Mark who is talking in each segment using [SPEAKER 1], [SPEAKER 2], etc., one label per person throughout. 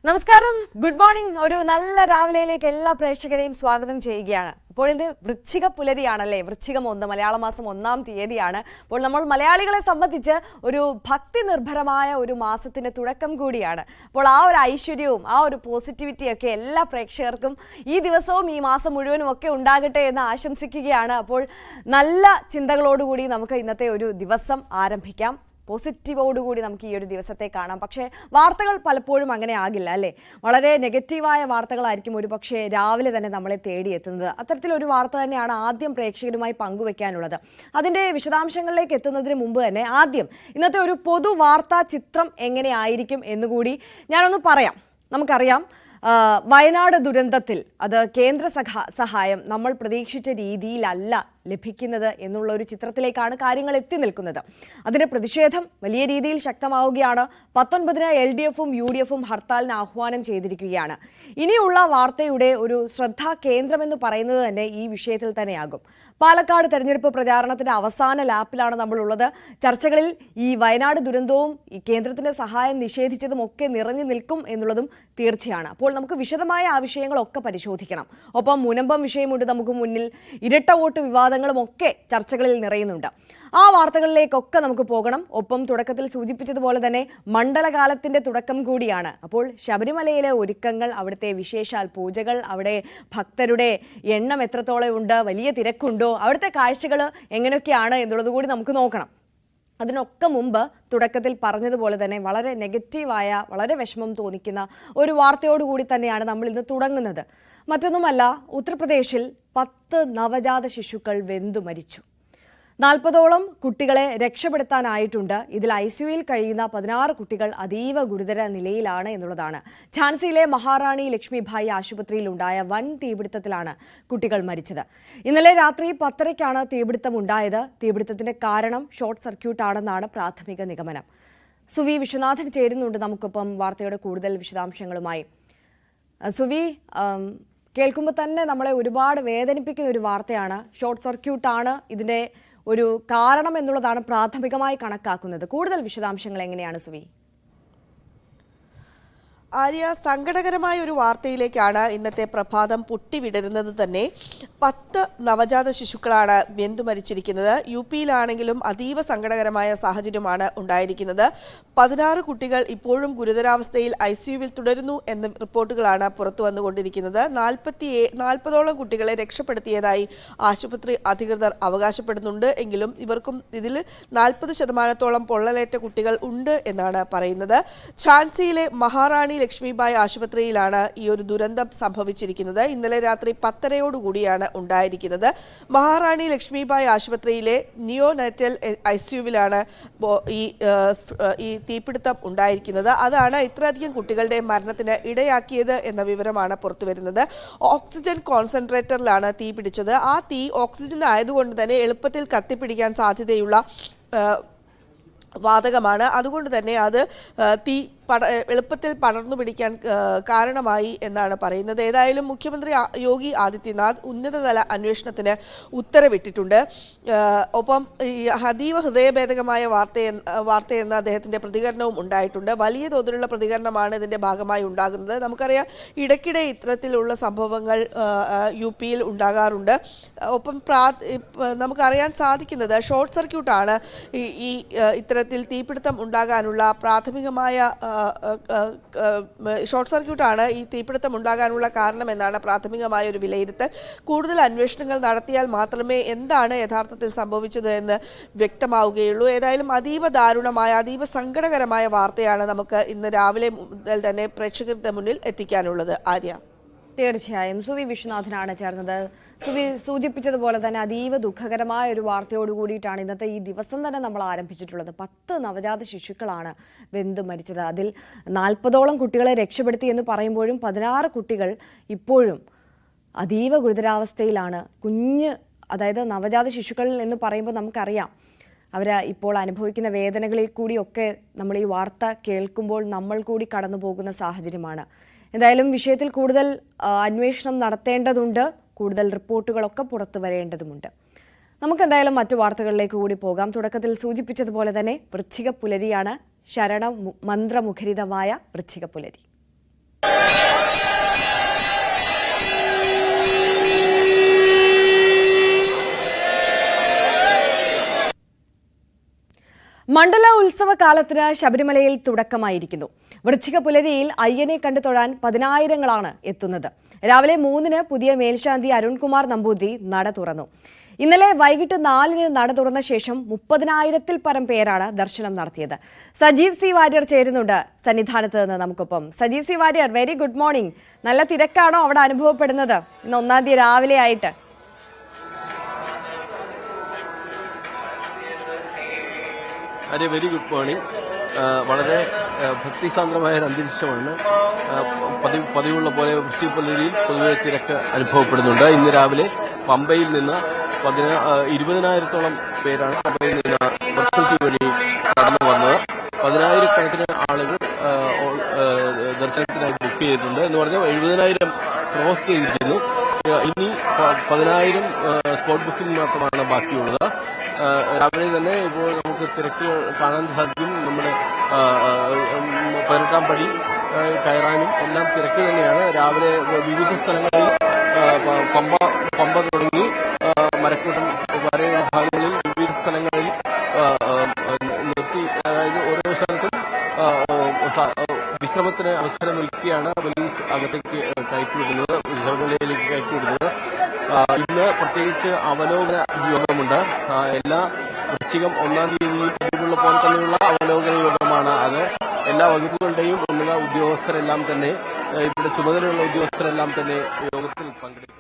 [SPEAKER 1] നമസ്കാരം, good morning. ഒരു നല്ല രാവിലെയിലേക്ക് എല്ലാ പ്രേക്ഷകരെയും സ്വാഗതം ചെയ്യുകയാണ്. അപ്പോൾ ഇത് വൃശ്ചിക പുലരിയാണല്ലേ, വൃശ്ചികം 1 മലയാള മാസം 1-ാം തീയതിയാണ്. അപ്പോൾ നമ്മൾ മലയാളികളെ സംബന്ധിച്ച് ഒരു ഭക്തി നിർഭരമായ ഒരു മാസത്തിന്റെ തുടക്കം കൂടിയാണ്. അപ്പോൾ ആ ഒരു ഐശ്വര്യവും ആ ഒരു പോസിറ്റിവിറ്റിയൊക്കെ എല്ലാ പ്രേക്ഷകർക്കും ഈ ദിവസവും ഈ മാസം മുഴുവനും ഒക്കെ ഉണ്ടാകട്ടെ എന്ന് ആശംസിക്കുകയാണ്. അപ്പോൾ നല്ല ചിന്തകളോടുകൂടി നമുക്ക് ഇന്നത്തെ ഒരു ദിവസം ആരംഭിക്കാം. പോസിറ്റീവോടുകൂടി നമുക്ക് ഈ ഒരു ദിവസത്തെ കാണാം. പക്ഷേ വാർത്തകൾ പലപ്പോഴും അങ്ങനെ ആകില്ല അല്ലേ. വളരെ നെഗറ്റീവായ വാർത്തകളായിരിക്കും ഒരു പക്ഷേ രാവിലെ തന്നെ നമ്മളെ തേടിയെത്തുന്നത്. അത്തരത്തിലൊരു വാർത്ത തന്നെയാണ് ആദ്യം പ്രേക്ഷകരുമായി പങ്കുവെക്കാനുള്ളത്. അതിൻ്റെ വിശദാംശങ്ങളിലേക്ക് എത്തുന്നതിന് മുമ്പ് തന്നെ ആദ്യം ഇന്നത്തെ ഒരു പൊതു വാർത്താ ചിത്രം എങ്ങനെയായിരിക്കും എന്നുകൂടി ഞാനൊന്ന് പറയാം. നമുക്കറിയാം, വയനാട് ദുരന്തത്തിൽ അത് കേന്ദ്ര സഹായം നമ്മൾ പ്രതീക്ഷിച്ച രീതിയിലല്ല ലഭിക്കുന്നത് എന്നുള്ള ഒരു ചിത്രത്തിലേക്കാണ് കാര്യങ്ങൾ എത്തി നിൽക്കുന്നത്. അതിന്റെ പ്രതിഷേധം വലിയ രീതിയിൽ ശക്തമാവുകയാണ്. 19-ന് LDFും UDFും ഹർത്താലിന് ആഹ്വാനം ചെയ്തിരിക്കുകയാണ്. ഇനിയുള്ള വാർത്തയുടെ ഒരു ശ്രദ്ധാ കേന്ദ്രമെന്ന് പറയുന്നത് തന്നെ ഈ വിഷയത്തിൽ തന്നെയാകും. പാലക്കാട് തെരഞ്ഞെടുപ്പ് പ്രചാരണത്തിന്റെ അവസാന ലാപ്പിലാണ് നമ്മളുള്ളത്. ചർച്ചകളിൽ ഈ വയനാട് ദുരന്തവും ഈ കേന്ദ്രത്തിന്റെ സഹായം നിഷേധിച്ചതും ഒക്കെ നിറഞ്ഞു നിൽക്കും എന്നുള്ളതും തീർച്ചയാണ്. അപ്പോൾ നമുക്ക് വിശദമായ ആ വിഷയങ്ങളൊക്കെ പരിശോധിക്കണം. ഒപ്പം മുനമ്പം വിഷയമുണ്ട് നമുക്ക് മുന്നിൽ. ഇരട്ട വോട്ട് വിവാദങ്ങളും ഒക്കെ ചർച്ചകളിൽ നിറയുന്നുണ്ട്. ആ വാർത്തകളിലേക്കൊക്കെ നമുക്ക് പോകണം. ഒപ്പം തുടക്കത്തിൽ സൂചിപ്പിച്ചതുപോലെ തന്നെ മണ്ഡലകാലത്തിന്റെ തുടക്കം കൂടിയാണ്. അപ്പോൾ ശബരിമലയിലെ ഒരുക്കങ്ങൾ, അവിടുത്തെ വിശേഷാൽ പൂജകൾ, അവിടെ ഭക്തരുടെ എണ്ണം എത്രത്തോളം ഉണ്ട്, വലിയ തിരക്കുണ്ടോ, അവിടുത്തെ കാഴ്ചകൾ എങ്ങനെയൊക്കെയാണ് എന്നുള്ളത് കൂടി നമുക്ക് നോക്കണം. അതിനൊക്കെ മുമ്പ് തുടക്കത്തിൽ പറഞ്ഞതുപോലെ തന്നെ വളരെ നെഗറ്റീവായ, വളരെ വിഷമം തോന്നിക്കുന്ന ഒരു വാർത്തയോടുകൂടി തന്നെയാണ് നമ്മൾ ഇന്ന് തുടങ്ങുന്നത്. മറ്റൊന്നുമല്ല, ഉത്തർപ്രദേശിൽ 10 നവജാത ശിശുക്കൾ വെന്തു മരിച്ചു. 40ഓളം കുട്ടികളെ രക്ഷപ്പെടുത്താനായിട്ടുണ്ട്. ഇതിൽ ICUയിൽ കഴിയുന്ന 16 കുട്ടികൾ അതീവ ഗുരുതര നിലയിലാണ് എന്നുള്ളതാണ്. ഝാൻസിയിലെ മഹാറാണി ലക്ഷ്മിഭായി ആശുപത്രിയിൽ ഉണ്ടായ വൻ തീപിടുത്തത്തിലാണ് കുട്ടികൾ മരിച്ചത്. ഇന്നലെ രാത്രി 10:30ക്കാണ് തീപിടുത്തം ഉണ്ടായത്. തീപിടുത്തത്തിന്റെ കാരണം ഷോർട്ട് സർക്യൂട്ടാണെന്നാണ് പ്രാഥമിക നിഗമനം. സുവി വിശ്വനാഥൻ ചേരുന്നുണ്ട് നമുക്കൊപ്പം വാർത്തയുടെ കൂടുതൽ വിശദാംശങ്ങളുമായി. സുവി, കേൾക്കുമ്പോൾ തന്നെ നമ്മളെ ഒരുപാട് വേദനിപ്പിക്കുന്ന ഒരു വാർത്തയാണ്. ഷോർട്ട് സർക്യൂട്ടാണ് ഇതിന്റെ ഒരു കാരണം എന്നുള്ളതാണ് പ്രാഥമികമായി കണക്കാക്കുന്നത്. കൂടുതൽ വിശദാംശങ്ങൾ എങ്ങനെയാണ് സുവി?
[SPEAKER 2] ആര്യ, സങ്കടകരമായ ഒരു വാർത്തയിലേക്കാണ് ഇന്നത്തെ പ്രഭാതം പൊട്ടിവിടരുന്നത് തന്നെ. 10 നവജാത ശിശുക്കളാണ് വെന്തു മരിച്ചിരിക്കുന്നത്. UPയിലാണെങ്കിലും അതീവ സങ്കടകരമായ സാഹചര്യമാണ് ഉണ്ടായിരിക്കുന്നത്. 16 കുട്ടികൾ ഇപ്പോഴും ഗുരുതരാവസ്ഥയിൽ ICUവിൽ തുടരുന്നു എന്ന റിപ്പോർട്ടുകളാണ് പുറത്തു വന്നുകൊണ്ടിരിക്കുന്നത്. 40ഓളം കുട്ടികളെ രക്ഷപ്പെടുത്തിയതായി ആശുപത്രി അധികൃതർ അവകാശപ്പെടുന്നുണ്ട്. എങ്കിലും ഇവർക്കും ഇതിൽ 40% പൊള്ളലേറ്റ കുട്ടികൾ ഉണ്ട് എന്നാണ് പറയുന്നത്. ഝാൻസിയിലെ മഹാറാണി ലക്ഷ്മിഭായ് ആശുപത്രിയിലാണ് ഈ ഒരു ദുരന്തം സംഭവിച്ചിരിക്കുന്നത്. ഇന്നലെ രാത്രി 10:30യോടുകൂടിയാണ് ഉണ്ടായിരിക്കുന്നത്. മഹാറാണി ലക്ഷ്മിഭായ് ആശുപത്രിയിലെ നിയോനാറ്റൽ ICUവിലാണ് ഈ തീപിടുത്തം ഉണ്ടായിരിക്കുന്നത്. അതാണ് ഇത്രയധികം കുട്ടികളുടെ മരണത്തിന് ഇടയാക്കിയത് എന്ന വിവരമാണ് പുറത്തുവരുന്നത്. ഓക്സിജൻ കോൺസെൻട്രേറ്ററിലാണ് തീ പിടിച്ചത്. ആ തീ ഓക്സിജൻ ആയതുകൊണ്ട് തന്നെ എളുപ്പത്തിൽ കത്തിപ്പിടിക്കാൻ സാധ്യതയുള്ള വാതകമാണ്. അതുകൊണ്ട് തന്നെ അത് തീ എളുപ്പത്തിൽ പടർന്നു പിടിക്കാൻ കാരണമായി എന്നാണ് പറയുന്നത്. ഏതായാലും മുഖ്യമന്ത്രി യോഗി ആദിത്യനാഥ് ഉന്നതതല അന്വേഷണത്തിന് ഉത്തരവിട്ടിട്ടുണ്ട്. ഒപ്പം അതീവ ഹൃദയഭേദകമായ വാർത്തയെന്ന അദ്ദേഹത്തിൻ്റെ പ്രതികരണവും ഉണ്ടായിട്ടുണ്ട്. വലിയ തോതിലുള്ള പ്രതികരണമാണ് ഇതിൻ്റെ ഭാഗമായി ഉണ്ടാകുന്നത്. നമുക്കറിയാം, ഇടയ്ക്കിടെ ഇത്തരത്തിലുള്ള സംഭവങ്ങൾ UPയിൽ ഉണ്ടാകാറുണ്ട്. ഒപ്പം നമുക്കറിയാൻ സാധിക്കുന്നത് ഷോർട്ട് സർക്യൂട്ടാണ് ഈ ഇത്തരത്തിൽ തീപിടുത്തം ഉണ്ടാകാനുള്ള പ്രാഥമികമായ ഷോർട്ട് സർക്യൂട്ടാണ് ഈ തീപിടുത്തം ഉണ്ടാകാനുള്ള കാരണമെന്നാണ് പ്രാഥമികമായ ഒരു വിലയിരുത്തൽ. കൂടുതൽ അന്വേഷണങ്ങൾ നടത്തിയാൽ മാത്രമേ എന്താണ് യഥാർത്ഥത്തിൽ സംഭവിച്ചത് എന്ന് വ്യക്തമാവുകയുള്ളൂ. ഏതായാലും അതീവ ദാരുണമായ, അതീവ സങ്കടകരമായ വാർത്തയാണ് നമുക്ക് ഇന്ന് രാവിലെ മുതൽ തന്നെ പ്രേക്ഷകരുടെ മുന്നിൽ എത്തിക്കാനുള്ളത്. ആര്യ,
[SPEAKER 1] തീർച്ചയായും സുവി വിശ്വനാഥനാണ് ചേർന്നത്. സുവി സൂചിപ്പിച്ചതുപോലെ തന്നെ അതീവ ദുഃഖകരമായ ഒരു വാർത്തയോട് കൂടിയിട്ടാണ് ഇന്നത്തെ ഈ ദിവസം തന്നെ നമ്മൾ ആരംഭിച്ചിട്ടുള്ളത്. 10 നവജാത ശിശുക്കളാണ് വെന്തു മരിച്ചത്. അതിൽ 40ഓളം കുട്ടികളെ രക്ഷപ്പെടുത്തി എന്ന് പറയുമ്പോഴും 16 കുട്ടികൾ ഇപ്പോഴും അതീവ ഗുരുതരാവസ്ഥയിലാണ്. അതായത് നവജാത ശിശുക്കൾ എന്ന് പറയുമ്പോൾ നമുക്കറിയാം, അവർ ഇപ്പോൾ അനുഭവിക്കുന്ന വേദനകളിൽ കൂടിയൊക്കെ നമ്മൾ ഈ വാർത്ത കേൾക്കുമ്പോൾ നമ്മൾ കൂടി കടന്നു പോകുന്ന സാഹചര്യമാണ്. എന്തായാലും വിഷയത്തിൽ കൂടുതൽ അന്വേഷണം നടത്തേണ്ടതുണ്ട്. കൂടുതൽ റിപ്പോർട്ടുകളൊക്കെ പുറത്തു വരേണ്ടതുമുണ്ട്. നമുക്കെന്തായാലും മറ്റു വാർത്തകളിലേക്ക് കൂടി പോകാം. തുടക്കത്തിൽ സൂചിപ്പിച്ചതുപോലെ തന്നെ വൃശ്ചിക പുലരിയാണ്. ശരണ മന്ത്രമുഖരിതമായ വൃശ്ചിക പുലരി. മണ്ഡല ഉത്സവകാലത്തിന് ശബരിമലയിൽ തുടക്കമായിരിക്കുന്നു. വൃശ്ചിക പുലരിയിൽ അയ്യനെ കണ്ടു തൊഴാൻ പതിനായിരങ്ങളാണ് എത്തുന്നത്. രാവിലെ 3-ന് പുതിയ മേൽശാന്തി അരുൺകുമാർ നമ്പൂതിരി നട തുറന്നു. ഇന്നലെ വൈകിട്ട് 4-ന് നട തുറന്ന ശേഷം 30,000-ൽ പരം പേരാണ് ദർശനം നടത്തിയത്. സജീവ് സി വാര്യർ ചേരുന്നുണ്ട് സന്നിധാനത്ത് നിന്ന് നമുക്കൊപ്പം. Sajeev C Warrier, very good morning. നല്ല തിരക്കാണോ അവിടെ അനുഭവപ്പെടുന്നത് ഇന്ന് 1-ാം തീയതി രാവിലെ ആയിട്ട്?
[SPEAKER 3] Very good morning. വളരെ ഭക്തിസാന്ദ്രമായ ഒരു അന്തരീക്ഷമാണ്. പതിവുള്ള പോലെ വൃശ്ചിക പുലരിയിൽ പൊതുവെ തിരക്ക് അനുഭവപ്പെടുന്നുണ്ട്. ഇന്ന് രാവിലെ പമ്പയിൽ നിന്ന് 20,000-ത്തോളം പേരാണ് പമ്പയിൽ നിന്ന് വെർച്വൽ ക്യൂ വഴി കടന്നു വന്നത്. 10,000-കണക്കിന് ആളുകൾ ദർശനത്തിനായി ബുക്ക് ചെയ്തിട്ടുണ്ട് എന്ന് പറഞ്ഞാൽ 70,000 ക്രോസ് ചെയ്തിരിക്കുന്നു. ഇനി 10,000 സ്പോട്ട് ബുക്കിംഗ് മാത്രമാണ് ബാക്കിയുള്ളത്. രാവിലെ തന്നെ ഇപ്പോൾ നമുക്ക് തിരക്ക് കാണാൻ സാധിക്കും. നമ്മുടെ 18-ാം പടി കയറാനും എല്ലാം തിരക്ക് തന്നെയാണ്. രാവിലെ വിവിധ സ്ഥലങ്ങളിൽ പമ്പ തുടങ്ങി മരക്കൂട്ടം വരെയുള്ള ഭാഗങ്ങളിൽ വിവിധ സ്ഥലങ്ങളിൽ നിർത്തി, അതായത് ഓരോ സ്ഥലത്തും വിശ്രമത്തിന് അവസരമൊരുക്കിയാണ് പോലീസ് അകത്തേക്ക് കയറ്റിവിടുന്നത്, ശബരിമലയിലേക്ക് കയറ്റിവിടുന്നത്. ഇന്ന് പ്രത്യേകിച്ച് അവലോകന യോഗമുണ്ട്. എല്ലാ വൃശ്ചികം 1-ാം തീയതിയും പതിവുള്ള പോലെ തന്നെയുള്ള അവലോകന യോഗമാണ് അത്. എല്ലാ വകുപ്പുകളുടെയും ഉന്നത ഉദ്യോഗസ്ഥരെല്ലാം തന്നെ, ഇവിടെ ചുമതലയുള്ള ഉദ്യോഗസ്ഥരെല്ലാം തന്നെ യോഗത്തിൽ പങ്കെടുക്കും.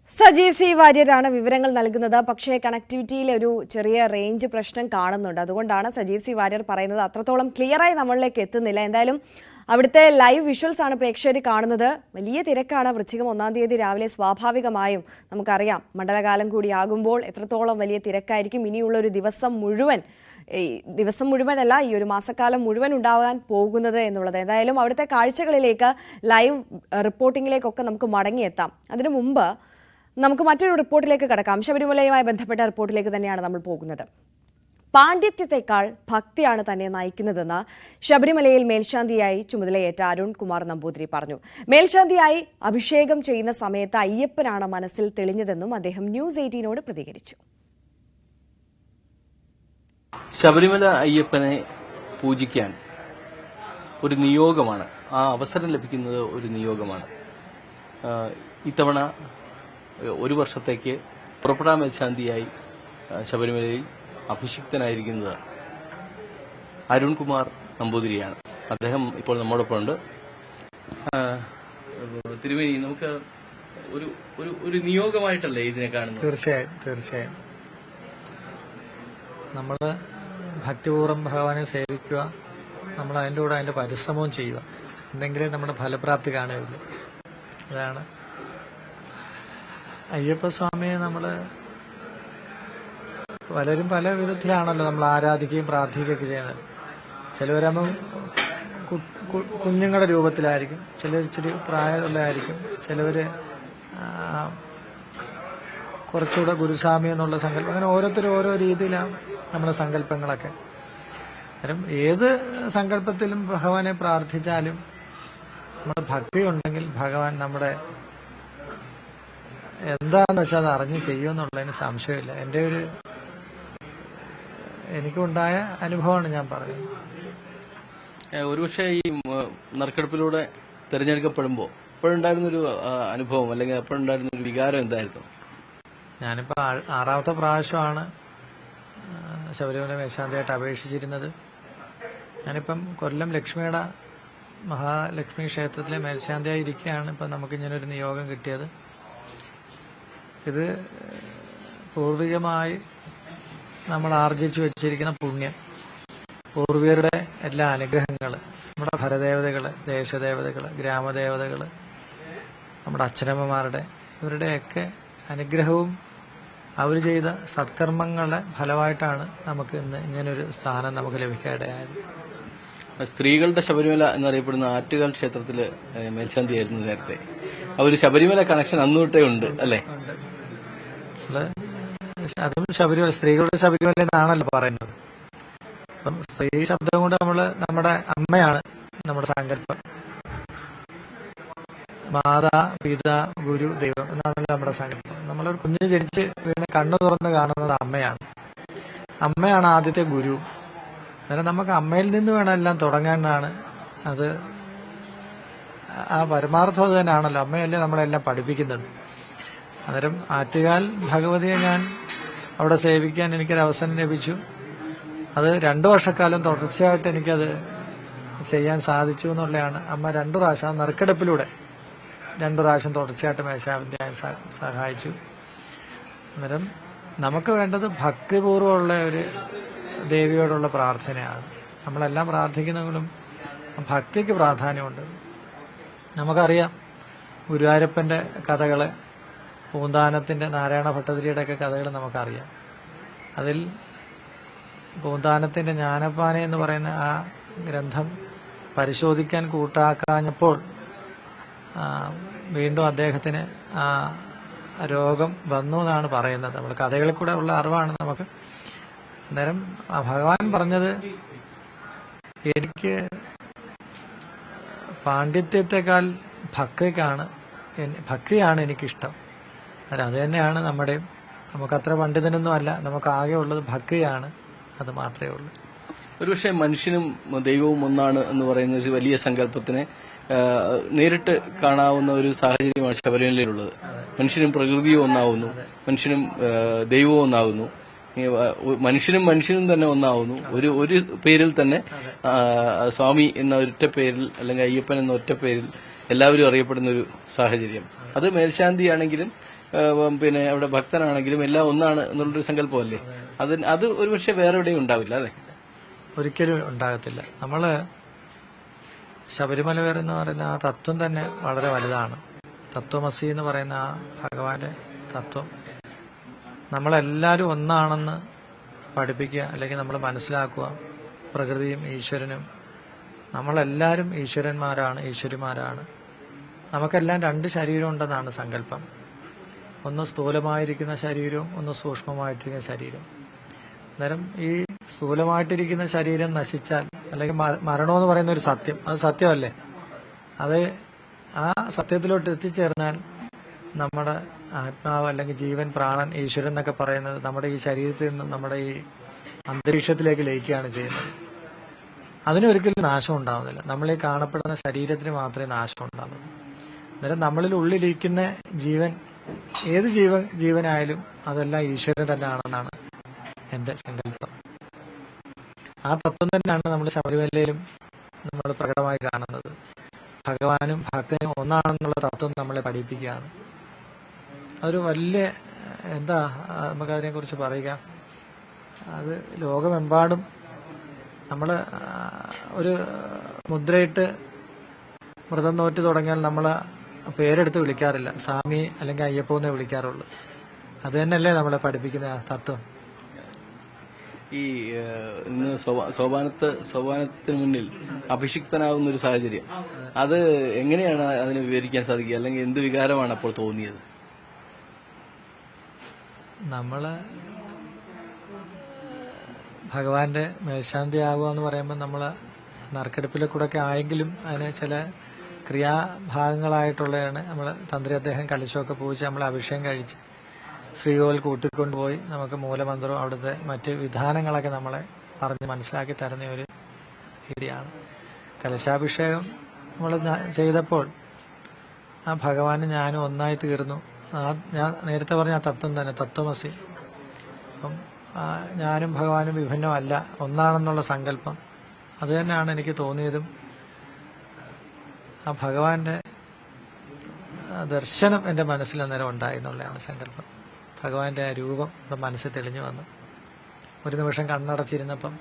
[SPEAKER 1] സജീവ് സി വാര്യരാണ് വിവരങ്ങൾ നൽകുന്നത്. പക്ഷേ കണക്ടിവിറ്റിയിൽ ഒരു ചെറിയ റേഞ്ച് പ്രശ്നം കാണുന്നുണ്ട്. അതുകൊണ്ടാണ് സജീവ് സി വാര്യർ പറയുന്നത് അത്രത്തോളം ക്ലിയറായി നമ്മളിലേക്ക് എത്തുന്നില്ല. എന്തായാലും അവിടുത്തെ ലൈവ് വിഷ്വൽസ് ആണ് പ്രേക്ഷകർ കാണുന്നത്. വലിയ തിരക്കാണ്. വൃശ്ചികം 1-ാം തീയതി രാവിലെ സ്വാഭാവികമായും നമുക്കറിയാം മണ്ഡലകാലം കൂടിയാകുമ്പോൾ എത്രത്തോളം വലിയ തിരക്കായിരിക്കും. ഇനിയുള്ളൊരു ദിവസം മുഴുവനല്ല, ഈ ഒരു മാസക്കാലം മുഴുവൻ ഉണ്ടാകാൻ പോകുന്നത് എന്നുള്ളത്. എന്തായാലും അവിടുത്തെ കാഴ്ചകളിലേക്ക്, ലൈവ് റിപ്പോർട്ടിങ്ങിലേക്കൊക്കെ നമുക്ക് മടങ്ങിയെത്താം. അതിനു മുമ്പ് നമുക്ക് മറ്റൊരു റിപ്പോർട്ടിലേക്ക് കടക്കാം. ശബരിമലയുമായി ബന്ധപ്പെട്ട റിപ്പോർട്ടിലേക്ക് തന്നെയാണ് നമ്മൾ പോകുന്നത്. പാണ്ഡിത്യത്തെക്കാൾ ഭക്തിയാണ് തന്നെ നയിക്കുന്നതെന്ന് ശബരിമലയിൽ മേൽശാന്തിയായി ചുമതലയേറ്റ അരുൺകുമാർ നമ്പൂതിരി പറഞ്ഞു. മേൽശാന്തിയായി അഭിഷേകം ചെയ്യുന്ന സമയത്ത് അയ്യപ്പനാണ് മനസ്സിൽ തെളിഞ്ഞതെന്നും അദ്ദേഹം ന്യൂസ് 18നോട് പ്രതികരിച്ചു.
[SPEAKER 3] ശബരിമല അയ്യപ്പനെ പൂജിക്കാൻ ഒരു നിയോഗമാണ്, ആ അവസരം ലഭിക്കുന്നത് ഒരു നിയോഗമാണ്. ഇത്തവണ 1 വർഷത്തേക്ക് പുറപ്പെടാ മേൽശാന്തിയായി ശബരിമലയിൽ അഭിഷിക്തനായിരിക്കുന്നത് അരുൺകുമാർ നമ്പൂതിരിയാണ്. അദ്ദേഹം ഇപ്പോൾ നമ്മോടൊപ്പം ഉണ്ട്. തിരുമേനി, നമുക്ക് ഒരു നിയോഗമായിട്ടല്ലേ ഇതിനെ കാണുന്നത്?
[SPEAKER 4] തീർച്ചയായും നമ്മൾ ഭക്തിപൂർവ്വം ഭഗവാനെ സേവിക്കുക, നമ്മൾ അതിൻ്റെ കൂടെ അതിൻ്റെ പരിശ്രമവും ചെയ്യുക, എന്തെങ്കിലേ നമ്മുടെ ഫലപ്രാപ്തി കാണുകയുള്ളൂ. അതാണ് അയ്യപ്പസ്വാമിയെ നമ്മൾ പലരും പല വിധത്തിലാണല്ലോ നമ്മൾ ആരാധിക്കുകയും പ്രാർത്ഥിക്കുകയൊക്കെ ചെയ്യുന്നത്. ചിലവരാകുമ്പോൾ കുഞ്ഞുങ്ങളുടെ രൂപത്തിലായിരിക്കും, ചിലർ ഇച്ചിരി പ്രായമുള്ളതായിരിക്കും, ചിലവർ കുറച്ചുകൂടെ ഗുരുസ്വാമി എന്നുള്ള സങ്കല്പം, അങ്ങനെ ഓരോരുത്തരും ഓരോ രീതിയിലാണ് നമ്മുടെ സങ്കല്പങ്ങളൊക്കെ. അന്നേരം ഏത് സങ്കല്പത്തിലും ഭഗവാനെ പ്രാർത്ഥിച്ചാലും നമ്മുടെ ഭക്തി ഉണ്ടെങ്കിൽ ഭഗവാൻ നമ്മുടെ എന്താന്ന് വെച്ചാൽ അത് അറിഞ്ഞ് ചെയ്യുമെന്നുള്ളതിന് സംശയമില്ല. എനിക്കുണ്ടായ അനുഭവമാണ് ഞാൻ പറയുന്നത്.
[SPEAKER 3] ഒരുപക്ഷെ ഈ നറുക്കെടുപ്പിലൂടെ തെരഞ്ഞെടുക്കപ്പെടുമ്പോൾ അപ്പോഴുണ്ടായിരുന്നൊരു അനുഭവം അല്ലെങ്കിൽ അപ്പോഴുണ്ടായിരുന്നൊരു വികാരം എന്തായിരുന്നു?
[SPEAKER 4] ഞാനിപ്പോൾ 6ാമത്തെ പ്രാവശ്യമാണ് ശബരിമല മേൽശാന്തിയായിട്ട് അപേക്ഷിച്ചിരുന്നത്. ഞാനിപ്പം കൊല്ലം ലക്ഷ്മിയുടെ മഹാലക്ഷ്മി ക്ഷേത്രത്തിലെ മേൽശാന്തിയായി ഇരിക്കുകയാണ്. ഇപ്പം നമുക്കിങ്ങനൊരു നിയോഗം കിട്ടിയത്. ഇത് പൂർവികമായി നമ്മൾ ആർജിച്ചു വെച്ചിരിക്കുന്ന പുണ്യം, പൂർവികരുടെ എല്ലാ അനുഗ്രഹങ്ങൾ, നമ്മുടെ ഭരദേവതകൾ, ദേശദേവതകൾ, ഗ്രാമദേവതകൾ, നമ്മുടെ അച്ഛനമ്മമാരുടെ, ഇവരുടെയൊക്കെ അനുഗ്രഹവും അവർ ചെയ്ത സത്കർമ്മങ്ങളുടെ ഫലമായിട്ടാണ് നമുക്ക് ഇന്ന് ഇങ്ങനൊരു സ്ഥാനം നമുക്ക് ലഭിക്കാനിടയായത്.
[SPEAKER 3] സ്ത്രീകളുടെ ശബരിമല എന്നറിയപ്പെടുന്ന ആറ്റുകാൽ ക്ഷേത്രത്തില് മേൽശാന്തിയായിരുന്നു നേരത്തെ. ഒരു ശബരിമല കണക്ഷൻ അന്ന് തൊട്ടേ ഉണ്ട് അല്ലേ?
[SPEAKER 4] അതും ശബരിമല, സ്ത്രീകളുടെ ശബരിമല എന്നാണല്ലോ പറയുന്നത്. അപ്പം സ്ത്രീ ശബ്ദം കൊണ്ട് നമ്മുടെ അമ്മയാണ് നമ്മുടെ സങ്കല്പം. മാതാ പിതാ ഗുരു ദൈവം എന്നാണല്ലോ നമ്മുടെ സങ്കല്പം. നമ്മളൊരു കുഞ്ഞ് ജനിച്ച് വീണ് കണ്ണു തുറന്ന് കാണുന്നത് അമ്മയാണ്. അമ്മയാണ് ആദ്യത്തെ ഗുരു. അന്നേരം നമുക്ക് അമ്മയിൽ നിന്ന് വേണം എല്ലാം തുടങ്ങാനാണ്. അത് ആ പരമാർത്ഥം അത് തന്നെയാണല്ലോ. അമ്മയല്ലേ നമ്മളെല്ലാം പഠിപ്പിക്കുന്നത്. അന്നേരം ആറ്റുകാൽ ഭഗവതിയെ ഞാൻ അവിടെ സേവിക്കാൻ എനിക്കൊരവസരം ലഭിച്ചു. അത് 2 വർഷക്കാലം തുടർച്ചയായിട്ട് എനിക്കത് ചെയ്യാൻ സാധിച്ചു എന്നുള്ളതാണ്. അമ്മ 2 പ്രാവശ്യം നറുക്കെടുപ്പിലൂടെ 2 പ്രാവശ്യം തുടർച്ചയായിട്ട് മേശാവിദ്യാൻ സഹായിച്ചു. അന്നേരം നമുക്ക് വേണ്ടത് ഭക്തിപൂർവ്വമുള്ള ഒരു ദേവിയോടുള്ള പ്രാർത്ഥനയാണ്. നമ്മളെല്ലാം പ്രാർത്ഥിക്കുന്നതിലും ഭക്തിക്ക് പ്രാധാന്യമുണ്ട്. നമുക്കറിയാം ഗുരുവായൂരപ്പൻ്റെ കഥകള്, പൂന്താനത്തിൻ്റെ നാരായണ ഭട്ടതിരിയുടെയൊക്കെ കഥകൾ നമുക്കറിയാം. അതിൽ പൂന്താനത്തിൻ്റെ ജ്ഞാനപ്പാന എന്ന് പറയുന്ന ആ ഗ്രന്ഥം പരിശോധിക്കാൻ കൂട്ടാക്കാഞ്ഞപ്പോൾ വീണ്ടും അദ്ദേഹത്തിന് ആ രോഗം വന്നു എന്നാണ് പറയുന്നത്. നമ്മൾ കഥകളിൽ കൂടെ ഉള്ള അറിവാണ് നമുക്ക്. അന്നേരം ഭഗവാൻ പറഞ്ഞത്, എനിക്ക് പാണ്ഡിത്യത്തെക്കാൾ ഭക്തിയാണ് എനിക്കിഷ്ടം. അന്നേരം അത് തന്നെയാണ് നമുക്കത്ര പണ്ഡിതനൊന്നും അല്ല, നമുക്ക് ആകെ ഉള്ളത് ഭക്തിയാണ്. അത് മാത്രമേ ഉള്ളൂ.
[SPEAKER 3] ഒരുപക്ഷെ മനുഷ്യനും ദൈവവും ഒന്നാണ് എന്ന് പറയുന്ന ഒരു വലിയ സങ്കല്പത്തിനെ നേരിട്ട് കാണാവുന്ന ഒരു സാഹചര്യമാണ് ശബരിമലയിലുള്ളത്. മനുഷ്യനും പ്രകൃതിയും ഒന്നാവുന്നു, മനുഷ്യനും ദൈവവും ഒന്നാകുന്നു, മനുഷ്യനും തന്നെ ഒന്നാവുന്നു. ഒരു പേരിൽ തന്നെ സ്വാമി എന്ന ഒറ്റ പേരിൽ, അല്ലെങ്കിൽ അയ്യപ്പൻ എന്ന ഒറ്റ പേരിൽ എല്ലാവരും അറിയപ്പെടുന്ന ഒരു സാഹചര്യം. അത് മേൽശാന്തിയാണെങ്കിലും പിന്നെ അവിടെ ഭക്തനാണെങ്കിലും എല്ലാം ഒന്നാണ് എന്നുള്ളൊരു സങ്കല്പമല്ലേ. അത് ഒരുപക്ഷെ വേറെ എവിടെയും ഉണ്ടാവില്ല, അല്ലെ?
[SPEAKER 4] ഒരിക്കലും ഉണ്ടാകത്തില്ല. നമ്മള് ശബരിമല എന്ന് പറയുന്ന ആ തത്വം തന്നെ വളരെ വലുതാണ്. തത്വമസി എന്ന് പറയുന്ന ആ ഭഗവാന്റെ തത്വം നമ്മളെല്ലാവരും ഒന്നാണെന്ന് പഠിപ്പിക്കുക, അല്ലെങ്കിൽ നമ്മൾ മനസ്സിലാക്കുക. പ്രകൃതിയും ഈശ്വരനും നമ്മളെല്ലാവരും ഈശ്വരിമാരാണ്. നമുക്കെല്ലാം 2 ശരീരം ഉണ്ടെന്നാണ് സങ്കല്പം. ഒന്ന് സ്ഥൂലമായിരിക്കുന്ന ശരീരവും ഒന്ന് സൂക്ഷ്മമായിട്ടിരിക്കുന്ന ശരീരം. അന്നേരം ഈ സ്ഥൂലമായിട്ടിരിക്കുന്ന ശരീരം നശിച്ചാൽ, അല്ലെങ്കിൽ മരണമെന്ന് പറയുന്ന ഒരു സത്യം, അത് സത്യമല്ലേ, അത് ആ സത്യത്തിലോട്ട് എത്തിച്ചേർന്നാൽ നമ്മുടെ ആത്മാവ് അല്ലെങ്കിൽ ജീവൻ, പ്രാണൻ, ഈശ്വരൻ എന്നൊക്കെ പറയുന്നത് നമ്മുടെ ഈ ശരീരത്തിൽ നിന്നും നമ്മുടെ ഈ അന്തരീക്ഷത്തിലേക്ക് ലയിക്കുകയാണ് ചെയ്യുന്നത്. അതിനൊരിക്കലും നാശം ഉണ്ടാവുന്നില്ല. നമ്മളീ കാണപ്പെടുന്ന ശരീരത്തിന് മാത്രമേ നാശം ഉണ്ടാവുന്നുള്ളൂ. അന്നേരം നമ്മളിൽ ഉള്ളിലിരിക്കുന്ന ജീവൻ, ഏത് ജീവനായാലും അതെല്ലാം ഈശ്വരൻ തന്നെയാണെന്നാണ് എന്റെ സങ്കല്പം. ആ തത്വം തന്നെയാണ് നമ്മൾ ശബരിമലയിലും നമ്മൾ പ്രകടമായി കാണുന്നത്. ഭഗവാനും ഭക്തനും ഒന്നാണെന്നുള്ള തത്വം നമ്മളെ പഠിപ്പിക്കുകയാണ്. അതൊരു വലിയ നമുക്കതിനെ കുറിച്ച് പറയുക. അത് ലോകമെമ്പാടും നമ്മൾ ഒരു മുദ്രയിട്ട് വ്രതം നോറ്റ് തുടങ്ങിയാൽ നമ്മൾ പേരെടുത്ത് വിളിക്കാറില്ല, സ്വാമി അല്ലെങ്കിൽ അയ്യപ്പോ എന്നേ വിളിക്കാറുള്ളൂ. അത് തന്നെയല്ലേ നമ്മളെ പഠിപ്പിക്കുന്ന തത്വം.
[SPEAKER 3] ഈ ഇന്ന് സോപാനത്തിന് മുന്നിൽ അഭിഷിക്തനാവുന്ന ഒരു സാഹചര്യം, അത് എങ്ങനെയാണ് അതിനെ വിവരിക്കാൻ സാധിക്കുക? അല്ലെങ്കിൽ എന്ത് വികാരമാണ് അപ്പോൾ തോന്നിയത്?
[SPEAKER 4] നമ്മള് ഭഗവാന്റെ മേൽശാന്തി ആകുക എന്ന് പറയുമ്പോൾ നമ്മള് നറുക്കെടുപ്പിലെ കൂടെ ഒക്കെ ആയെങ്കിലും അതിന് ചില ക്രിയാഭാഗങ്ങളായിട്ടുള്ളതാണ്. നമ്മൾ തന്ത്രി അദ്ദേഹം കലശമൊക്കെ പൂജിച്ച് നമ്മൾ അഭിഷേകം കഴിച്ച് ശ്രീകോവിൽ കൂട്ടിക്കൊണ്ടുപോയി നമുക്ക് മൂലമന്ത്രവും അവിടുത്തെ മറ്റ് വിധാനങ്ങളൊക്കെ നമ്മളെ പറഞ്ഞ് മനസ്സിലാക്കി തരുന്ന ഒരു രീതിയാണ്. കലശാഭിഷേകം നമ്മൾ ചെയ്തപ്പോൾ ആ ഭഗവാന് ഞാനും ഒന്നായി തീർന്നു. ഞാൻ നേരത്തെ പറഞ്ഞ ആ തത്വം തന്നെ, തത്വമസി. അപ്പം ഞാനും ഭഗവാനും വിഭിന്നമല്ല, ഒന്നാണെന്നുള്ള സങ്കല്പം അത് തന്നെയാണ് എനിക്ക് തോന്നിയതും. ആ ഭഗവാന്റെ ദർശനം എൻ്റെ മനസ്സിൽ അന്നേരം ഉണ്ടായി എന്നുള്ളതാണ് സങ്കല്പം. ഭഗവാന്റെ ആ രൂപം നമ്മുടെ മനസ്സിൽ തെളിഞ്ഞു വന്നു. ഒരു നിമിഷം കണ്ണടച്ചിരുന്നപ്പം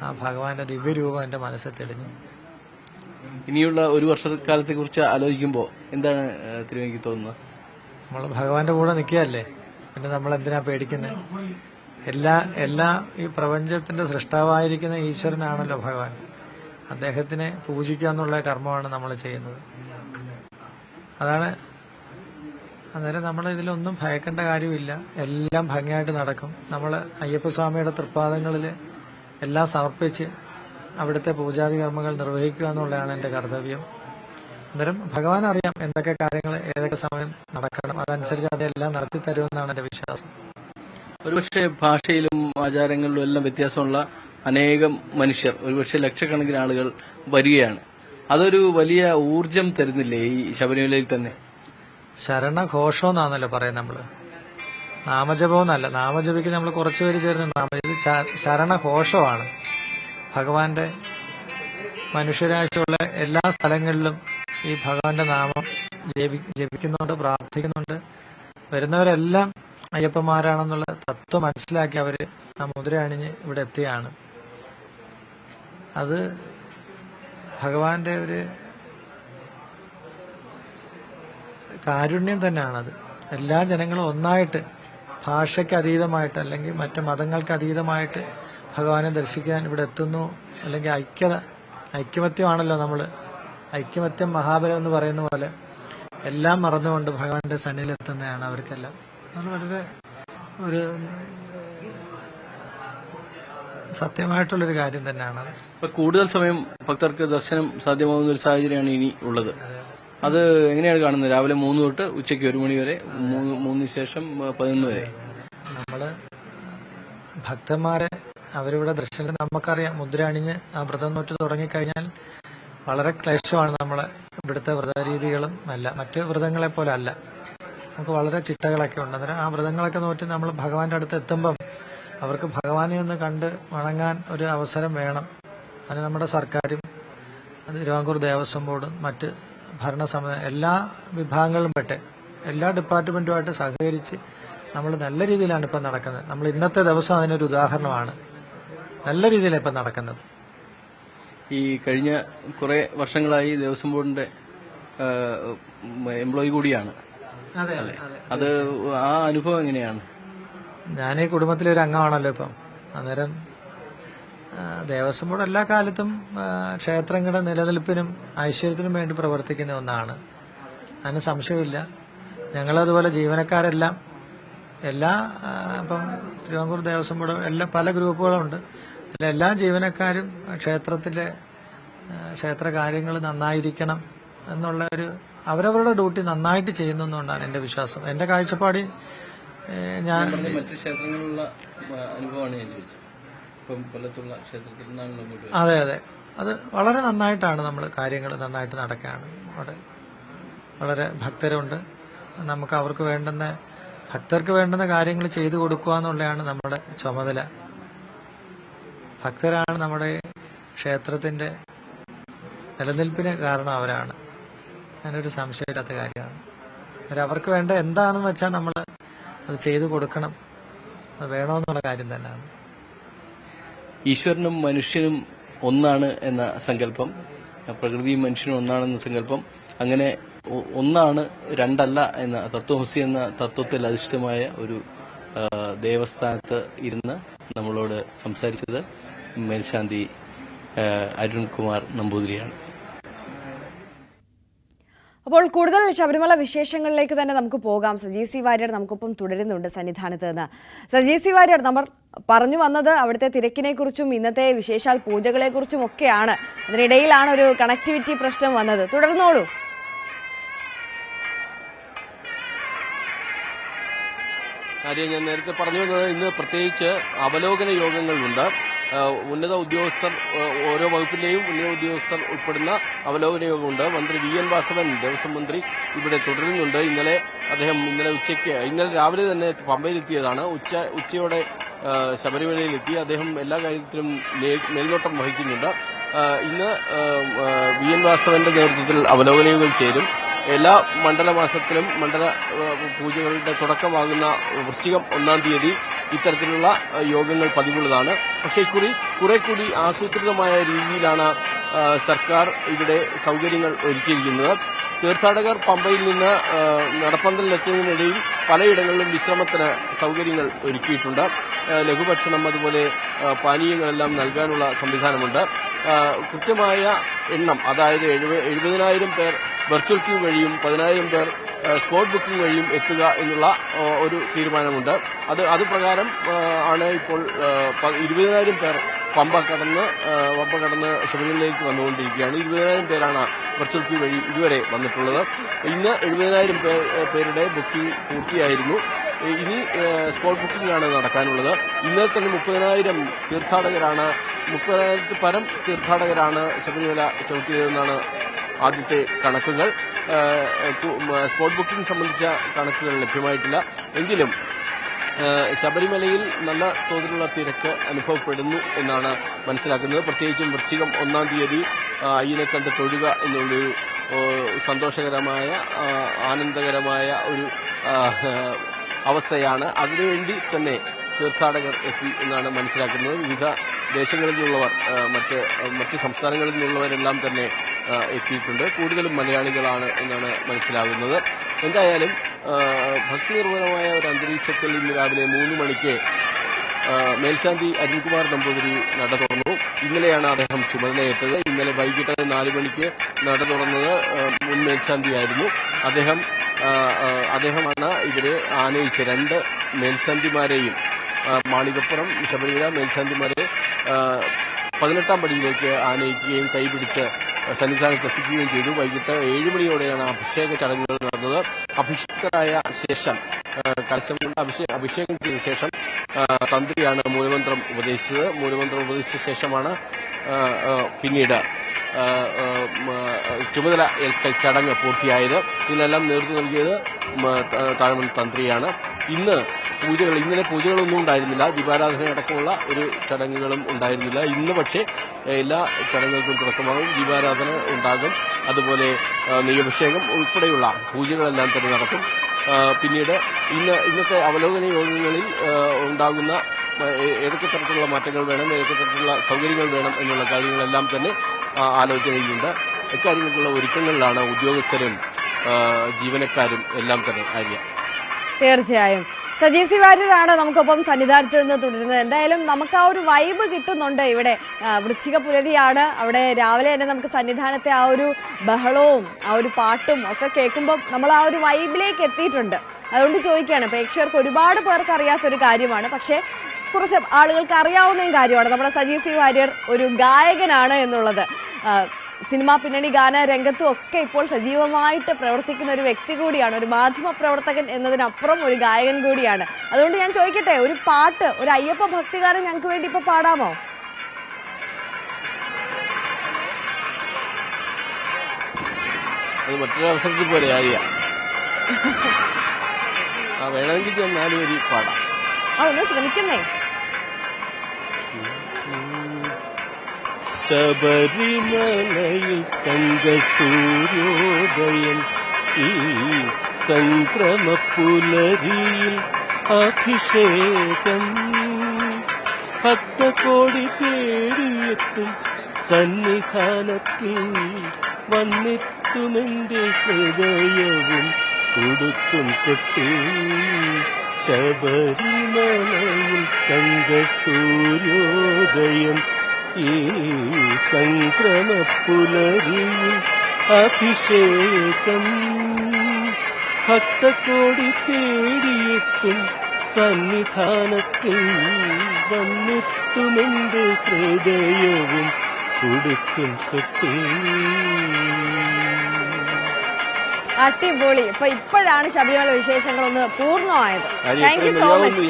[SPEAKER 4] ആ ഭഗവാന്റെ ദിവ്യരൂപം എൻ്റെ മനസ്സിൽ തെളിഞ്ഞു.
[SPEAKER 3] ഇനിയുള്ള ഒരു വർഷക്കാലത്തെ കുറിച്ച് ആലോചിക്കുമ്പോൾ എന്താണ് തിരുവനന്തപുരത്ത് തോന്നുന്നത്?
[SPEAKER 4] നമ്മൾ ഭഗവാന്റെ കൂടെ നിൽക്കുകയല്ലേ, പിന്നെ നമ്മൾ എന്തിനാ പേടിക്കുന്നത്? എല്ലാ ഈ പ്രപഞ്ചത്തിന്റെ സൃഷ്ടാവായിരിക്കുന്ന ഈശ്വരനാണല്ലോ ഭഗവാൻ. അദ്ദേഹത്തിനെ പൂജിക്കുക എന്നുള്ള കർമ്മമാണ് നമ്മൾ ചെയ്യുന്നത്. അതാണ്. അന്നേരം നമ്മൾ ഇതിലൊന്നും ഭയക്കേണ്ട കാര്യമില്ല. എല്ലാം ഭംഗിയായിട്ട് നടക്കും. നമ്മൾ അയ്യപ്പസ്വാമിയുടെ തൃപ്പാദങ്ങളിൽ എല്ലാം സമർപ്പിച്ച് അവിടുത്തെ പൂജാതി കർമ്മങ്ങൾ നിർവഹിക്കുക എന്നുള്ളതാണ് എൻ്റെ കർത്തവ്യം. അന്നേരം ഭഗവാൻ അറിയാം എന്തൊക്കെ കാര്യങ്ങൾ ഏതൊക്കെ സമയം നടക്കണം, അതനുസരിച്ച് അതെല്ലാം നടത്തി തരുമെന്നാണ് എന്റെ വിശ്വാസം.
[SPEAKER 3] ഒരുപക്ഷെ ഭാഷയിലും ആചാരങ്ങളിലും എല്ലാം വ്യത്യാസമുള്ള അനേകം മനുഷ്യർ, ഒരുപക്ഷെ ലക്ഷക്കണക്കിന് ആളുകൾ വരികയാണ്. അതൊരു വലിയ ഊർജം തരുന്നില്ലേ ഈ ശബരിമലയിൽ തന്നെ?
[SPEAKER 4] ശരണഘോഷം എന്നാണല്ലോ പറയുന്നത് നമ്മള്, നാമജപം എന്നല്ല. നാമജപിക്ക് നമ്മൾ കുറച്ചുപേര് ചേർന്ന് ഇത് ശരണഘോഷമാണ്. ഭഗവാന്റെ മനുഷ്യരാശിയുള്ള എല്ലാ സ്ഥലങ്ങളിലും ഈ ഭഗവാന്റെ നാമം ജപിക്കുന്നുണ്ട്, പ്രാർത്ഥിക്കുന്നുണ്ട്. വരുന്നവരെല്ലാം അയ്യപ്പന്മാരാണെന്നുള്ള തത്വം മനസ്സിലാക്കി അവര് ആ മുദ്ര അണിഞ്ഞ് ഇവിടെ എത്തിയാണ്. അത് ഭഗവാന്റെ ഒരു കാരുണ്യം തന്നെയാണത്. എല്ലാ ജനങ്ങളും ഒന്നായിട്ട്, ഭാഷയ്ക്ക് അതീതമായിട്ട് അല്ലെങ്കിൽ മറ്റ് മതങ്ങൾക്ക് അതീതമായിട്ട് ഭഗവാനെ ദർശിക്കാൻ ഇവിടെ എത്തുന്നു. അല്ലെങ്കിൽ ഐക്യമത്യമാണല്ലോ നമ്മൾ, ഐക്യമത്യം മഹാബലം എന്ന് പറയുന്ന പോലെ എല്ലാം മറന്നുകൊണ്ട് ഭഗവാന്റെ സന്നിധിയിൽ എത്തുന്നതാണ് അവർക്കെല്ലാം. അത് വളരെ ഒരു സത്യമായിട്ടുള്ളൊരു കാര്യം തന്നെയാണ്.
[SPEAKER 3] ഇപ്പൊ കൂടുതൽ സമയം ഭക്തർക്ക് ദർശനം സാധ്യമാകുന്ന ഒരു സാഹചര്യമാണ് ഇനി ഉള്ളത്. അത് എങ്ങനെയാണ് കാണുന്നത്? രാവിലെ 3 തൊട്ട് ഉച്ചയ്ക്ക് 1 മണി വരെ, 3 ശേഷം 11 വരെ.
[SPEAKER 4] നമ്മള് ഭക്തന്മാരെ അവരിവിടെ ദർശനം നമുക്കറിയാം. മുദ്ര അണിഞ്ഞ് ആ വ്രതം നോറ്റ് തുടങ്ങിക്കഴിഞ്ഞാൽ വളരെ ക്ലേശമാണ് നമ്മളെ ഇവിടുത്തെ വ്രതരീതികളും അല്ല, മറ്റ് വ്രതങ്ങളെ പോലെ അല്ല. നമുക്ക് വളരെ ചിട്ടകളൊക്കെ ഉണ്ട്. അന്നേരം ആ വ്രതങ്ങളൊക്കെ നോറ്റ് നമ്മൾ ഭഗവാന്റെ അടുത്ത് എത്തുമ്പം അവർക്ക് ഭഗവാനെ ഒന്ന് കണ്ട് വണങ്ങാൻ ഒരു അവസരം വേണം. അതിന് നമ്മുടെ സർക്കാരും തിരുവിതാംകൂർ ദേവസ്വം ബോർഡും മറ്റ് ഭരണസമിതി എല്ലാ വിഭാഗങ്ങളിലും പെട്ട് എല്ലാ ഡിപ്പാർട്ട്മെന്റുമായിട്ട് സഹകരിച്ച് നമ്മൾ നല്ല രീതിയിലാണ് ഇപ്പം നടക്കുന്നത്. നമ്മൾ ഇന്നത്തെ ദിവസം അതിനൊരു ഉദാഹരണമാണ്. നല്ല രീതിയിലാണ് ഇപ്പം നടക്കുന്നത്.
[SPEAKER 3] ഈ കഴിഞ്ഞ കുറെ വർഷങ്ങളായി ദേവസ്വം ബോർഡിന്റെ എംപ്ലോയി കൂടിയാണ്. അത് ആ അനുഭവം എങ്ങനെയാണ്?
[SPEAKER 4] ഞാൻ ഈ കുടുംബത്തിലെ ഒരു അംഗമാണല്ലോ ഇപ്പം. അന്നേരം ദേവസ്വം ബോർഡ് എല്ലാ കാലത്തും ക്ഷേത്രങ്ങളുടെ നിലനിൽപ്പിനും ഐശ്വര്യത്തിനും വേണ്ടി പ്രവർത്തിക്കുന്ന ഒന്നാണ്. അതിന് സംശയമില്ല. ഞങ്ങളതുപോലെ ജീവനക്കാരെല്ലാം ഇപ്പം തിരുവിതാംകൂർ ദേവസ്വം ബോർഡ് പല ഗ്രൂപ്പുകളുണ്ട്. എല്ലാ ജീവനക്കാരും ക്ഷേത്ര കാര്യങ്ങൾ നന്നായിരിക്കണം എന്നുള്ള അവരവരുടെ ഡ്യൂട്ടി നന്നായിട്ട് ചെയ്യുന്നതുകൊണ്ടാണ് എന്റെ വിശ്വാസം. എന്റെ കാഴ്ചപ്പാടിൽ ഞാൻ
[SPEAKER 3] മറ്റ് ക്ഷേത്രങ്ങളിലുള്ള അനുഭവമാണ് ഞാൻ ചോദിച്ചത്. കൊല്ലത്തുള്ള ക്ഷേത്രത്തിൽ
[SPEAKER 4] അതെ അത് വളരെ നന്നായിട്ടാണ് നമ്മൾ കാര്യങ്ങൾ നന്നായിട്ട് നടക്കുകയാണ്. അവിടെ വളരെ ഭക്തരുണ്ട്. നമുക്ക് ഭക്തർക്ക് വേണ്ടുന്ന കാര്യങ്ങൾ ചെയ്തു കൊടുക്കുക എന്നുള്ളതാണ് നമ്മുടെ ചുമതല. ഭക്തരാണ് നമ്മുടെ ക്ഷേത്രത്തിന്റെ നിലനിൽപ്പിന് കാരണം അവരാണ്. അതിനൊരു സംശയമില്ലാത്ത കാര്യമാണ്. അന്നേരം അവർക്ക് വേണ്ട എന്താണെന്ന് വെച്ചാൽ നമ്മൾ അത് ചെയ്തു കൊടുക്കണം. അത് വേണമെന്നുള്ള കാര്യം തന്നെയാണ്.
[SPEAKER 3] ഈശ്വരനും മനുഷ്യനും ഒന്നാണ് എന്ന സങ്കല്പം, പ്രകൃതിയും മനുഷ്യനും ഒന്നാണെന്ന സങ്കല്പം, അങ്ങനെ ഒന്നാണ് രണ്ടല്ല എന്ന തത്വമസി എന്ന തത്വത്തിൽ അധിഷ്ഠിതമായ ഒരു ദേവസ്ഥാനത്ത് ഇരുന്ന് നമ്മളോട് സംസാരിച്ചത് മേൽശാന്തി അരുൺകുമാർ നമ്പൂതിരിയാണ്.
[SPEAKER 1] അപ്പോൾ കൂടുതൽ ശബരിമല വിശേഷങ്ങളിലേക്ക് തന്നെ നമുക്ക് പോകാം. സജി സി വാര്യർ നമുക്കൊപ്പം തുടരുന്നുണ്ട് സന്നിധാനത്ത് നിന്ന്. സജി സി വാര്യർ, നമ്മൾ പറഞ്ഞു വന്നത് അവിടുത്തെ തിരക്കിനെക്കുറിച്ചും ഇന്നത്തെ വിശേഷാൽ പൂജകളെക്കുറിച്ചും ഒക്കെയാണ്. അതിനിടയിലാണ് ഒരു കണക്ടിവിറ്റി പ്രശ്നം വന്നത്. തുടർന്നോളൂ.
[SPEAKER 3] ഞാൻ നേരത്തെ പറഞ്ഞു വന്നത് ഇന്ന് പ്രത്യേകിച്ച് അവലോകന യോഗങ്ങളുണ്ട്. ഉന്നത ഉദ്യോഗസ്ഥർ, ഓരോ വകുപ്പിന്റെയും ഉന്നത ഉദ്യോഗസ്ഥർ ഉൾപ്പെടുന്ന അവലോകന യോഗമുണ്ട്. മന്ത്രി വി എൻ വാസവൻ, ദേവസ്വം മന്ത്രി, ഇവിടെ തുടരുന്നുണ്ട്. ഇന്നലെ രാവിലെ തന്നെ പമ്പയിലെത്തിയതാണ്. ഉച്ചയോടെ ശബരിമലയിലെത്തി. അദ്ദേഹം എല്ലാ കാര്യത്തിലും മേൽനോട്ടം വഹിക്കുന്നുണ്ട്. ഇന്ന് വി എൻ വാസവന്റെ നേതൃത്വത്തിൽ അവലോകന യോഗം ചേരും. എല്ലാ മണ്ഡലമാസത്തിലും മണ്ഡല പൂജകളുടെ തുടക്കമാകുന്ന വൃശ്ചികം 1-ാം തീയതി ഇത്തരത്തിലുള്ള യോഗങ്ങൾ പതിവുള്ളതാണ്. പക്ഷേ ഇക്കുറി കുറെ കൂടി ആസൂത്രിതമായ രീതിയിലാണ് സർക്കാർ ഇവിടെ സൗകര്യങ്ങൾ ഒരുക്കിയിരിക്കുന്നത്. തീർത്ഥാടകർ പമ്പയിൽ നിന്ന് നടപ്പന്തലിലെത്തുന്നതിനിടയിൽ പലയിടങ്ങളിലും വിശ്രമത്തിന് സൗകര്യങ്ങൾ ഒരുക്കിയിട്ടുണ്ട്. ലഘുഭക്ഷണം, അതുപോലെ പാനീയങ്ങളെല്ലാം നൽകാനുള്ള സംവിധാനമുണ്ട്. കൃത്യമായ എണ്ണം, അതായത് 70,000 പേർ വെർച്വൽ ക്യൂ വഴിയും 10,000 പേർ സ്പോട്ട് ബുക്കിംഗ് വഴിയും എത്തുക എന്നുള്ള ഒരു തീരുമാനമുണ്ട്. അത് പ്രകാരം ആണ് ഇപ്പോൾ 20,000 പേർ പമ്പ കടന്ന് ശബരിമലയിലേക്ക് വന്നുകൊണ്ടിരിക്കുകയാണ്. 20,000 പേരാണ് വെർച്വൽ ക്യൂ വഴി ഇതുവരെ വന്നിട്ടുള്ളത്. ഇന്ന് 70,000 പേരുടെ ബുക്കിംഗ് പൂർത്തിയായിരുന്നു. ഇനി സ്പോട്ട് ബുക്കിംഗ് ആണ് നടക്കാനുള്ളത്. ഇന്നലെ തന്നെ 30,000 പരം തീർത്ഥാടകരാണ് ശബരിമല ചവിട്ടിയതെന്നാണ് ആദ്യത്തെ കണക്കുകൾ. സ്പോട്ട് ബുക്കിംഗ് സംബന്ധിച്ച കണക്കുകൾ ലഭ്യമായിട്ടില്ല. എങ്കിലും ശബരിമലയിൽ നല്ല തോതിലുള്ള തിരക്ക് അനുഭവപ്പെടുന്നു എന്നാണ് മനസ്സിലാക്കുന്നത്. പ്രത്യേകിച്ചും വൃശ്ചികം 1-ാം തീയതി അയ്യനെ കണ്ട് തൊഴുക എന്നുള്ളൊരു സന്തോഷകരമായ ആനന്ദകരമായ ഒരു അവസ്ഥയാണ്. അതിനുവേണ്ടി തന്നെ തീർത്ഥാടകർ എത്തി എന്നാണ് മനസ്സിലാക്കുന്നത്. വിവിധ ദേശങ്ങളിൽ നിന്നുള്ളവർ മറ്റ് സംസ്ഥാനങ്ങളിൽ നിന്നുള്ളവരെല്ലാം തന്നെ എത്തിയിട്ടുണ്ട്. കൂടുതലും മലയാളികളാണ് എന്നാണ് മനസ്സിലാകുന്നത്. എന്തായാലും ഭക്തിനിർഭരമായ ഒരു അന്തരീക്ഷത്തിൽ ഇന്ന് രാവിലെ 3 മണിക്ക് മേൽശാന്തി അരുൺകുമാർ നമ്പൂതിരി നട തുറന്നു. ഇന്നലെയാണ് അദ്ദേഹം ചുമതലയേറ്റത്. ഇന്നലെ വൈകിട്ട് 4 മണിക്ക് നട തുറന്നത് മുൻ മേൽശാന്തിയായിരുന്നു. അദ്ദേഹമാണ് ഇവരെ ആനയിച്ച് 2 മേൽശാന്തിമാരെയും മാളികപ്പുറം ശബരിമല മേൽശാന്തിമാരെ 18-ാം പടിയിലേക്ക് ആനയിക്കുകയും കൈപിടിച്ച് സന്നിധാനത്ത് എത്തിക്കുകയും ചെയ്തു. വൈകിട്ട് 7 മണിയോടെയാണ് അഭിഷേക ചടങ്ങുകൾ നടന്നത്. അഭിഷിക്തരായ ശേഷം കലശം കൊണ്ട് അഭിഷേകം ചെയ്ത ശേഷം തന്ത്രിയാണ് മൂലമന്ത്രം ഉപദേശിച്ചത്. മൂലമന്ത്രം ഉപദേശിച്ച ശേഷമാണ് പിന്നീട് ചുമതല ഏൽക്കൽ ചടങ്ങ് പൂർത്തിയായത്. ഇതിനെല്ലാം നേതൃത്വം നൽകിയത് താഴമൺ തന്ത്രിയാണ്. ഇന്നലെ പൂജകളൊന്നും ഉണ്ടായിരുന്നില്ല. ദീപാരാധന അടക്കമുള്ള ഒരു ചടങ്ങുകളും ഉണ്ടായിരുന്നില്ല. ഇന്ന് പക്ഷേ എല്ലാ ചടങ്ങുകൾക്കും തുടക്കമാകും. ദീപാരാധന ഉണ്ടാകും. അതുപോലെ നെയ്യഭിഷേകം ഉൾപ്പെടെയുള്ള പൂജകളെല്ലാം തന്നെ നടക്കും. പിന്നീട് ഇന്നത്തെ അവലോകന യോഗങ്ങളിൽ ഉണ്ടാകുന്ന ഏതൊക്കെ തരത്തിലുള്ള മാറ്റങ്ങൾ വേണം, ഏതൊക്കെ തരത്തിലുള്ള സൗകര്യങ്ങൾ വേണം എന്നുള്ള കാര്യങ്ങളെല്ലാം തന്നെ ആലോചനയിലുണ്ട്. ഇക്കാര്യങ്ങൾക്കുള്ള ഒരുക്കങ്ങളിലാണ് ഉദ്യോഗസ്ഥരും ജീവനക്കാരും എല്ലാം തന്നെ. ആര്യ,
[SPEAKER 1] തീർച്ചയായും സജീവ് സി വാര്യരാണ് നമുക്കൊപ്പം സന്നിധാനത്ത് നിന്ന് തുടരുന്നത്. എന്തായാലും നമുക്ക് ആ ഒരു വൈബ് കിട്ടുന്നുണ്ട്. ഇവിടെ വൃശ്ചിക പുലരിയാണ്. അവിടെ രാവിലെ തന്നെ നമുക്ക് സന്നിധാനത്തെ ആ ഒരു ബഹളവും ആ ഒരു പാട്ടും ഒക്കെ കേൾക്കുമ്പോൾ നമ്മൾ ആ ഒരു വൈബിലേക്ക് എത്തിയിട്ടുണ്ട്. അതുകൊണ്ട് ചോദിക്കുകയാണ്, പ്രേക്ഷകർക്ക് ഒരുപാട് പേർക്ക് അറിയാത്തൊരു കാര്യമാണ്, പക്ഷേ കുറച്ച് ആളുകൾക്ക് അറിയാവുന്നതും കാര്യമാണ്. നമ്മുടെ സജീവ് സി വാര്യർ ഒരു ഗായകനാണ് എന്നുള്ളത്. സിനിമാ പിന്നണി ഗാന രംഗത്തും ഒക്കെ ഇപ്പോൾ സജീവമായിട്ട് പ്രവർത്തിക്കുന്ന ഒരു വ്യക്തി കൂടിയാണ്. ഒരു മാധ്യമ പ്രവർത്തകൻ എന്നതിനപ്പുറം ഒരു ഗായകൻ കൂടിയാണ്. അതുകൊണ്ട് ഞാൻ ചോദിക്കട്ടെ, ഒരു പാട്ട്, ഒരു അയ്യപ്പ ഭക്തിഗാനം ഞങ്ങൾക്ക് വേണ്ടി ഇപ്പൊ പാടാമോ?
[SPEAKER 3] അത് മറ്റൊരു അവസരത്തിൽ പോലെ ആര്യ വേണമെങ്കിൽ 4 വരി പാടാം.
[SPEAKER 1] ഒന്ന് ശ്രമിക്കുന്നേ.
[SPEAKER 3] ശബരിമലയിൽ തങ്കസൂര്യോദയം ഈ സംക്രമപ്പുലരിയിൽ അഭിഷേകം ഭക്തകോടി തേടിയെത്തും സന്നിധാനത്തിൽ വന്നെത്തുമെന്റെ ഹൃദയവും കൊടുക്കും കൊട്ടി ശബരിമലയിൽ തങ്കസൂര്യോദയം ഈ സംക്രമപ്പുലരിയിൽ അഭിഷേകം ഭക്തകോടി തേടിയെത്തും സന്നിധാനത്തിൽ വന്നെത്തുമെന്റെ ഹൃദയവും കൊടുക്കും കൊട്ടി.
[SPEAKER 1] അടിപൊളി. ഇപ്പോഴാണ് ശബരിമല വിശേഷങ്ങളൊന്ന് പൂർണ്ണമായത്. Thank you so much.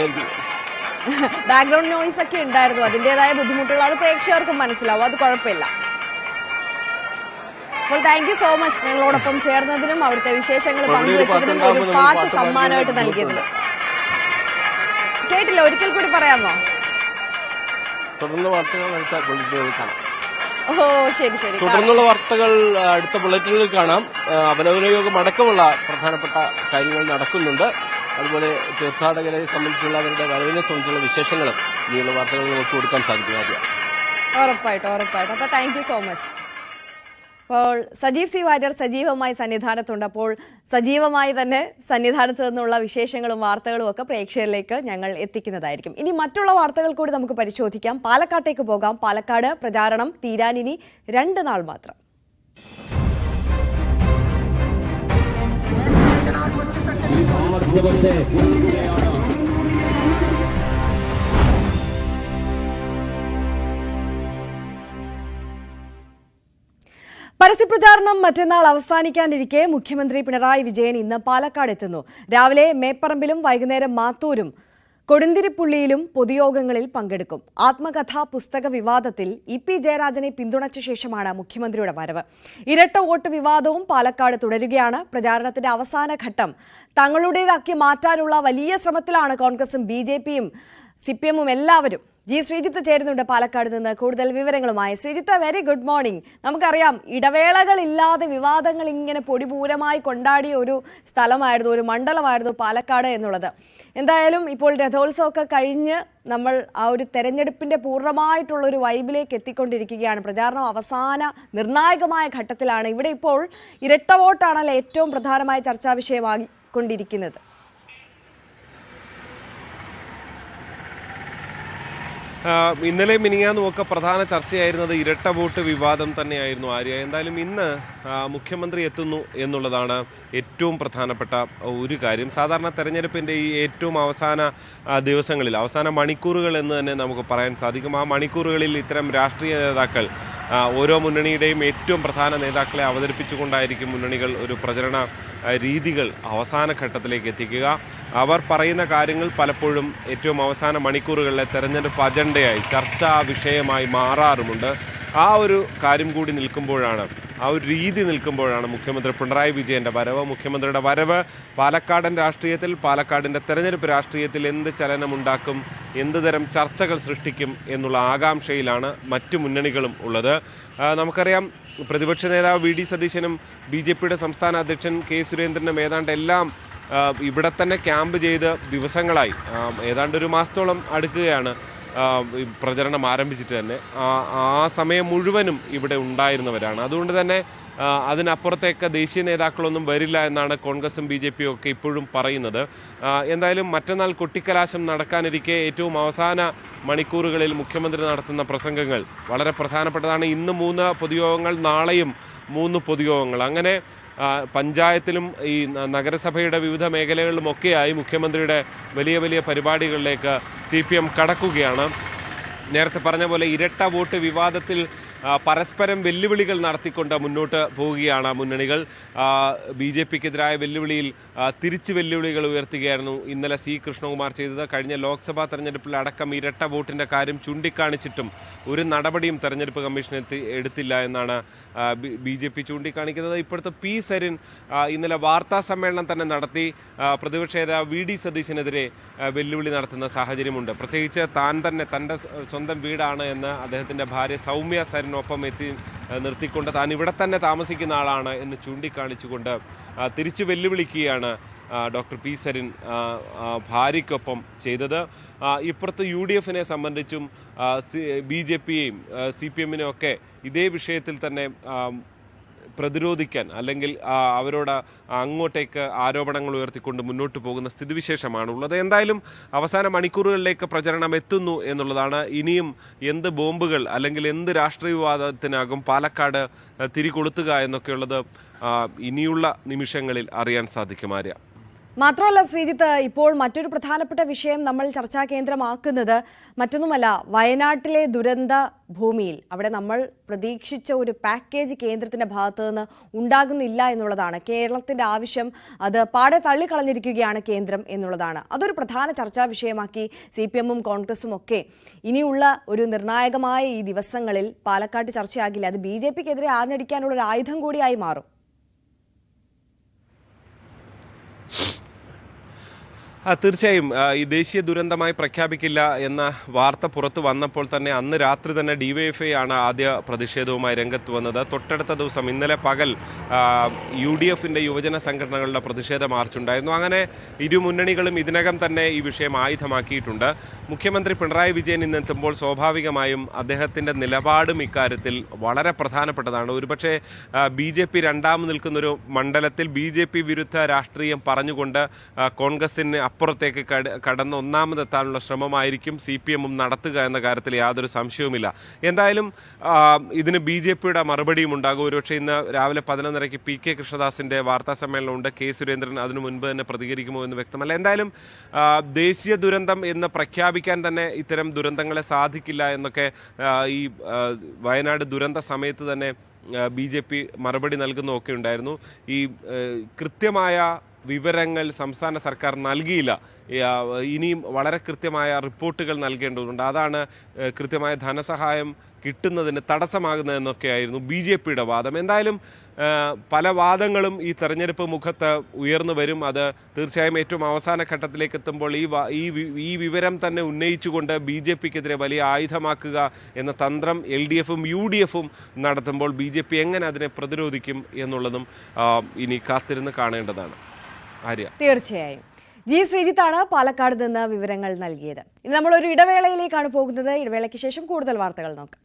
[SPEAKER 1] Background noise ഒക്കെ ഉണ്ടായിരുന്നു, അതിൻ്റെതായ ബുദ്ധിമുട്ടുകൾ അത് പ്രേക്ഷകർക്കും മനസ്സിലാവും, അത് കുഴപ്പമില്ല. അപ്പോൾ താങ്ക് യു സോ മച്ച് ഞങ്ങളോടൊപ്പം ചേർന്നതിനും അവിടുത്തെ വിശേഷങ്ങൾ പങ്കുവെച്ചതിനും ഒരു പാട്ട് സമ്മാനമായിട്ട് നൽകിയതിനും. കേട്ടില്ല, ഒരിക്കൽ കൂടി പറയാമോ?
[SPEAKER 3] തുടർന്ന് വാർത്തകൾ അടുത്ത ബുള്ളറ്റിനുകളിൽ കാണാം.
[SPEAKER 1] ഓ ശരി ശരി.
[SPEAKER 3] തുടർന്നുള്ള വാർത്തകൾ അടുത്ത ബുള്ളറ്റിനുകളിൽ കാണാം. അവലോകന യോഗം അടക്കമുള്ള പ്രധാനപ്പെട്ട കാര്യങ്ങൾ നടക്കുന്നുണ്ട്. അതുപോലെ തീർത്ഥാടകരെ സംബന്ധിച്ചുള്ള അവരുടെ വരവിനെ സംബന്ധിച്ചുള്ള വിശേഷങ്ങളും ഇനിയുള്ള വാർത്തകൾ നമുക്ക് കൊടുക്കാൻ സാധിക്കും.
[SPEAKER 1] ഉറപ്പായിട്ടും. അപ്പോൾ താങ്ക് യു സോ മച്ച്. അപ്പോൾ സജീവ് സി വാര്യർ സജീവമായി സന്നിധാനത്തുണ്ട്. അപ്പോൾ സജീവമായി തന്നെ സന്നിധാനത്ത് നിന്നുള്ള വിശേഷങ്ങളും വാർത്തകളും ഒക്കെ പ്രേക്ഷകരിലേക്ക് ഞങ്ങൾ എത്തിക്കുന്നതായിരിക്കും. ഇനി മറ്റുള്ള വാർത്തകൾ കൂടി നമുക്ക് പരിശോധിക്കാം. പാലക്കാട്ടേക്ക് പോകാം. പാലക്കാട് പ്രചാരണം തീരാനിനി 2 നാൾ മാത്രം. പരസ്യപ്രചാരണം മറ്റന്നാൾ അവസാനിക്കാനിരിക്കെ മുഖ്യമന്ത്രി പിണറായി വിജയൻ ഇന്ന് പാലക്കാട് എത്തുന്നു. രാവിലെ മേപ്പറമ്പിലും വൈകുന്നേരം മാത്തൂരും കൊടുന്തിരിപ്പുള്ളിയിലും പൊതുയോഗങ്ങളിൽ പങ്കെടുക്കും. ആത്മകഥാ പുസ്തക വിവാദത്തിൽ ഇ.പി. ജയരാജനെ പിന്തുണച്ച ശേഷമാണ് മുഖ്യമന്ത്രിയുടെ വരവ്. ഇരട്ട വോട്ട് വിവാദവും പാലക്കാട് തുടരുകയാണ്. പ്രചാരണത്തിന്റെ അവസാന ഘട്ടം തങ്ങളുടേതാക്കി മാറ്റാനുള്ള വലിയ ശ്രമത്തിലാണ് കോൺഗ്രസും ബി.ജെ.പിയും CPM-ഉം എല്ലാവരും. ജി ശ്രീജിത്ത് ചേരുന്നുണ്ട് പാലക്കാട് നിന്ന് കൂടുതൽ വിവരങ്ങളുമായി. Sreejith, very good morning. നമുക്കറിയാം, ഇടവേളകളില്ലാതെ വിവാദങ്ങൾ ഇങ്ങനെ പൊടിപൂരമായി കൊണ്ടാടിയ ഒരു സ്ഥലമായിരുന്നു, ഒരു മണ്ഡലമായിരുന്നു പാലക്കാട് എന്നുള്ളത്. എന്തായാലും ഇപ്പോൾ രഥോത്സവമൊക്കെ കഴിഞ്ഞ് നമ്മൾ ആ ഒരു തെരഞ്ഞെടുപ്പിന്റെ പൂർണ്ണമായിട്ടുള്ള ഒരു വൈബിലേക്ക് എത്തിക്കൊണ്ടിരിക്കുകയാണ്. പ്രചാരണം അവസാന നിർണായകമായ ഘട്ടത്തിലാണ്. ഇവിടെ ഇപ്പോൾ ഇരട്ട വോട്ടാണല്ലോ ഏറ്റവും പ്രധാനമായ ചർച്ചാ വിഷയമായിക്കൊണ്ടിരിക്കുന്നത്.
[SPEAKER 3] ഇന്നലെ മിനിങ്ങാന്നുമൊക്കെ പ്രധാന ചർച്ചയായിരുന്നത് ഇരട്ട വോട്ട് വിവാദം തന്നെയായിരുന്നു ആര്യ. എന്തായാലും ഇന്ന് മുഖ്യമന്ത്രി എത്തുന്നു എന്നുള്ളതാണ് ഏറ്റവും പ്രധാനപ്പെട്ട ഒരു കാര്യം. സാധാരണ തെരഞ്ഞെടുപ്പിൻ്റെ ഈ ഏറ്റവും അവസാന ദിവസങ്ങളിൽ, അവസാന മണിക്കൂറുകൾ എന്ന് തന്നെ നമുക്ക് പറയാൻ സാധിക്കും. ആ മണിക്കൂറുകളിൽ ഇത്തരം രാഷ്ട്രീയ നേതാക്കൾ ഓരോ മുന്നണിയുടെയും ഏറ്റവും പ്രധാന നേതാക്കളെ അവതരിപ്പിച്ചുകൊണ്ടായിരിക്കും മുന്നണികൾ ഒരു പ്രചരണ രീതികൾ അവസാന ഘട്ടത്തിലേക്ക് എത്തിക്കുക. അവർ പറയുന്ന കാര്യങ്ങൾ പലപ്പോഴും ഏറ്റവും അവസാന മണിക്കൂറുകളിലെ തെരഞ്ഞെടുപ്പ് അജണ്ടയായി ചർച്ചാ വിഷയമായി മാറാറുമുണ്ട്. ആ ഒരു കാര്യം കൂടി നിൽക്കുമ്പോഴാണ്, ആ ഒരു രീതി നിൽക്കുമ്പോഴാണ് മുഖ്യമന്ത്രി പിണറായി വിജയൻ്റെ വരവ്. മുഖ്യമന്ത്രിയുടെ വരവ് പാലക്കാടൻ രാഷ്ട്രീയത്തിൽ, പാലക്കാടിൻ്റെ തെരഞ്ഞെടുപ്പ് രാഷ്ട്രീയത്തിൽ എന്ത് ചലനമുണ്ടാക്കും, എന്ത് തരം ചർച്ചകൾ സൃഷ്ടിക്കും എന്നുള്ള ആകാംക്ഷയിലാണ് മറ്റു മുന്നണികളും ഉള്ളത്. നമുക്കറിയാം, പ്രതിപക്ഷ നേതാവ് വി.ഡി. സതീശനും ബി.ജെ.പിയുടെ സംസ്ഥാന അധ്യക്ഷൻ കെ. സുരേന്ദ്രനും ഏതാണ്ട് എല്ലാം ഇവിടെ തന്നെ ക്യാമ്പ് ചെയ്ത് ദിവസങ്ങളായി, ഏതാണ്ട് ഒരു മാസത്തോളം അടുക്കുകയാണ് പ്രചരണം ആരംഭിച്ചിട്ട് തന്നെ. ആ സമയം മുഴുവനും ഇവിടെ ഉണ്ടായിരുന്നവരാണ്. അതുകൊണ്ട് തന്നെ അതിനപ്പുറത്തേക്ക് ദേശീയ നേതാക്കളൊന്നും വരില്ല എന്നാണ് കോൺഗ്രസും ബി.ജെ.പിയും ഒക്കെ ഇപ്പോഴും പറയുന്നത്. എന്തായാലും മറ്റന്നാൾ കൊട്ടിക്കലാശം നടക്കാനിരിക്കെ ഏറ്റവും അവസാന മണിക്കൂറുകളിൽ മുഖ്യമന്ത്രി നടത്തുന്ന പ്രസംഗങ്ങൾ വളരെ പ്രധാനപ്പെട്ടതാണ്. ഇന്ന് 3 പൊതുയോഗങ്ങൾ, നാളെയും 3 പൊതുയോഗങ്ങൾ. അങ്ങനെ പഞ്ചായത്തിലും ഈ നഗരസഭയുടെ വിവിധ മേഖലകളിലുമൊക്കെയായി മുഖ്യമന്ത്രിയുടെ വലിയ വലിയ പരിപാടികളിലേക്ക് CPM കടക്കുകയാണ്. നേരത്തെ പറഞ്ഞ പോലെ ഇരട്ട വോട്ട് വിവാദത്തിൽ പരസ്പരം വെല്ലുവിളികൾ നടത്തിക്കൊണ്ട് മുന്നോട്ട് പോവുകയാണ് മുന്നണികൾ. ബി.ജെ.പിക്കെതിരായ വെല്ലുവിളിയിൽ തിരിച്ച് വെല്ലുവിളികൾ ഉയർത്തുകയായിരുന്നു ഇന്നലെ C. കൃഷ്ണകുമാർ ചെയ്തത്. കഴിഞ്ഞ ലോക്സഭാ തെരഞ്ഞെടുപ്പിൽ അടക്കം ഇരട്ട വോട്ടിൻ്റെ കാര്യം ചൂണ്ടിക്കാണിച്ചിട്ടും ഒരു നടപടിയും തെരഞ്ഞെടുപ്പ് കമ്മീഷൻ എടുത്തില്ല എന്നാണ് ബി.ജെ.പി ചൂണ്ടിക്കാണിക്കുന്നത്. ഇപ്പോഴത്തെ P. സരിൻ ഇന്നലെ വാർത്താ സമ്മേളനം തന്നെ നടത്തി പ്രതിപക്ഷ നേതാവ് വി.ഡി. സതീശനെതിരെ വെല്ലുവിളി നടത്തുന്ന സാഹചര്യമുണ്ട്. പ്രത്യേകിച്ച് താൻ തന്നെ തൻ്റെ സ്വന്തം വീടാണ് എന്ന് അദ്ദേഹത്തിൻ്റെ ഭാര്യ സൗമ്യ സരിനൊപ്പം എത്തി നിർത്തിക്കൊണ്ട് താൻ ഇവിടെ തന്നെ താമസിക്കുന്ന ആളാണ് എന്ന് ചൂണ്ടിക്കാണിച്ചുകൊണ്ട് തിരിച്ചു വെല്ലുവിളിക്കുകയാണ് ഡോക്ടർ P. സരിൻ ഭാര്യയ്ക്കൊപ്പം ചെയ്തത്. ഇപ്പുറത്ത് UDF-നെ സംബന്ധിച്ചും ബി.ജെ.പിയെയും CPM-നെയും ഒക്കെ ഇതേ വിഷയത്തിൽ തന്നെ പ്രതിരോധിക്കാൻ, അല്ലെങ്കിൽ അവരോട് അങ്ങോട്ടേക്ക് ആരോപണങ്ങൾ ഉയർത്തിക്കൊണ്ട് മുന്നോട്ട് പോകുന്ന സ്ഥിതിവിശേഷമാണ് ഉള്ളത്. എന്തായാലും അവസാന മണിക്കൂറുകളിലേക്ക് പ്രചരണം എത്തുന്നു എന്നുള്ളതാണ്. ഇനിയും എന്ത് ബോംബുകൾ അല്ലെങ്കിൽ എന്ത് രാഷ്ട്രീയ വിവാദത്തിനാകും പാലക്കാട് തിരികൊളുത്തുക എന്നൊക്കെയുള്ളത് ഇനിയുള്ള നിമിഷങ്ങളിൽ അറിയാൻ സാധിക്കും ആര്യ.
[SPEAKER 1] മാത്രമല്ല ശ്രീജിത്ത്, ഇപ്പോൾ മറ്റൊരു പ്രധാനപ്പെട്ട വിഷയം നമ്മൾ ചർച്ചാ കേന്ദ്രമാക്കുന്നത് മറ്റൊന്നുമല്ല, വയനാട്ടിലെ ദുരന്ത ഭൂമിയിൽ അവിടെ നമ്മൾ പ്രതീക്ഷിച്ച ഒരു പാക്കേജ് കേന്ദ്രത്തിന്റെ ഭാഗത്തു നിന്ന് ഉണ്ടാകുന്നില്ല എന്നുള്ളതാണ്. കേരളത്തിന്റെ ആവശ്യം അത് പാടെ തള്ളിക്കളഞ്ഞിരിക്കുകയാണ് കേന്ദ്രം എന്നുള്ളതാണ്. അതൊരു പ്രധാന ചർച്ചാ വിഷയമാക്കി CPM-ഉം കോൺഗ്രസും ഒക്കെ ഇനിയുള്ള ഒരു നിർണായകമായ ഈ ദിവസങ്ങളിൽ പാലക്കാട്ട് ചർച്ചയാകില്ല. അത് ബി.ജെ.പിക്കെതിരെ ആഞ്ഞടിക്കാനുള്ള ഒരു ആയുധം കൂടിയായി മാറും.
[SPEAKER 3] തീർച്ചയായും ഈ ദേശീയ ദുരന്തമായി പ്രഖ്യാപിക്കില്ല എന്ന വാർത്ത പുറത്തു വന്നപ്പോൾ തന്നെ അന്ന് രാത്രി തന്നെ DYFI ആണ് ആദ്യ പ്രതിഷേധവുമായി രംഗത്ത് വന്നത്. തൊട്ടടുത്ത ദിവസം ഇന്നലെ പകൽ UDF-ന്റെ യുവജന സംഘടനകളുടെ പ്രതിഷേധ മാർച്ചുണ്ടായിരുന്നു. അങ്ങനെ ഇരു മുന്നണികളും ഇതിനകം തന്നെ ഈ വിഷയം ആയുധമാക്കിയിട്ടുണ്ട്. മുഖ്യമന്ത്രി പിണറായി വിജയൻ ഇന്നെത്തുമ്പോൾ സ്വാഭാവികമായും അദ്ദേഹത്തിൻ്റെ നിലപാടും ഇക്കാര്യത്തിൽ വളരെ പ്രധാനപ്പെട്ടതാണ്. ഒരുപക്ഷെ ബി.ജെ.പി രണ്ടാമത് നിൽക്കുന്നൊരു മണ്ഡലത്തിൽ ബി.ജെ.പി വിരുദ്ധ രാഷ്ട്രീയം പറഞ്ഞുകൊണ്ട് കോൺഗ്രസിന് അപ്പുറത്തേക്ക് കടന്ന് ഒന്നാമതെത്താനുള്ള ശ്രമമായിരിക്കും CPM-ഉം നടത്തുക എന്ന കാര്യത്തിൽ യാതൊരു സംശയവുമില്ല. എന്തായാലും ഇതിന് ബി.ജെ.പിയുടെ മറുപടിയും ഉണ്ടാകും. ഒരുപക്ഷെ ഇന്ന് രാവിലെ 11:30 P.K. കൃഷ്ണദാസിൻ്റെ വാർത്താ സമ്മേളനമുണ്ട്. കെ. സുരേന്ദ്രൻ അതിനു മുൻപ് തന്നെ പ്രതികരിക്കുമോ എന്ന് വ്യക്തമല്ല. എന്തായാലും ദേശീയ ദുരന്തം എന്ന് പ്രഖ്യാപിക്കാൻ തന്നെ ഇത്തരം ദുരന്തങ്ങളെ സാധിക്കില്ല എന്നൊക്കെ ഈ വയനാട് ദുരന്ത സമയത്ത് തന്നെ
[SPEAKER 5] BJP മറുപടി നൽകുന്നതൊക്കെ ഉണ്ടായിരുന്നു. ഈ കൃത്യമായ വിവരങ്ങൾ സംസ്ഥാന സർക്കാർ നൽകിയില്ല, ഇനിയും വളരെ കൃത്യമായ റിപ്പോർട്ടുകൾ നൽകേണ്ടതുണ്ട്, അതാണ് കൃത്യമായ ധനസഹായം കിട്ടുന്നതിന് തടസ്സമാകുന്നതെന്നൊക്കെയായിരുന്നു BJPയുടെ വാദം. എന്തായാലും പല വാദങ്ങളും ഈ തെരഞ്ഞെടുപ്പ് മുഖത്ത് ഉയർന്നു വരും. അത് തീർച്ചയായും ഏറ്റവും അവസാന ഘട്ടത്തിലേക്ക് എത്തുമ്പോൾ ഈ വിവരം തന്നെ ഉന്നയിച്ചുകൊണ്ട് BJPക്കെതിരെ വലിയ ആയുധമാക്കുക എന്ന തന്ത്രം LDFും UDFും നടത്തുമ്പോൾ BJP എങ്ങനെ അതിനെ പ്രതിരോധിക്കും എന്നുള്ളതും ഇനി കാത്തിരുന്ന് കാണേണ്ടതാണ്. ആര്യ,
[SPEAKER 1] തീർച്ചയായും. ജി ശ്രീജിത്താണ് പാലക്കാട് നിന്ന് വിവരങ്ങൾ നൽകിയത്. ഇനി നമ്മളൊരു ഇടവേളയിലേക്കാണ് പോകുന്നത്. ഇടവേളയ്ക്ക് ശേഷം കൂടുതൽ വാർത്തകൾ നോക്കാം.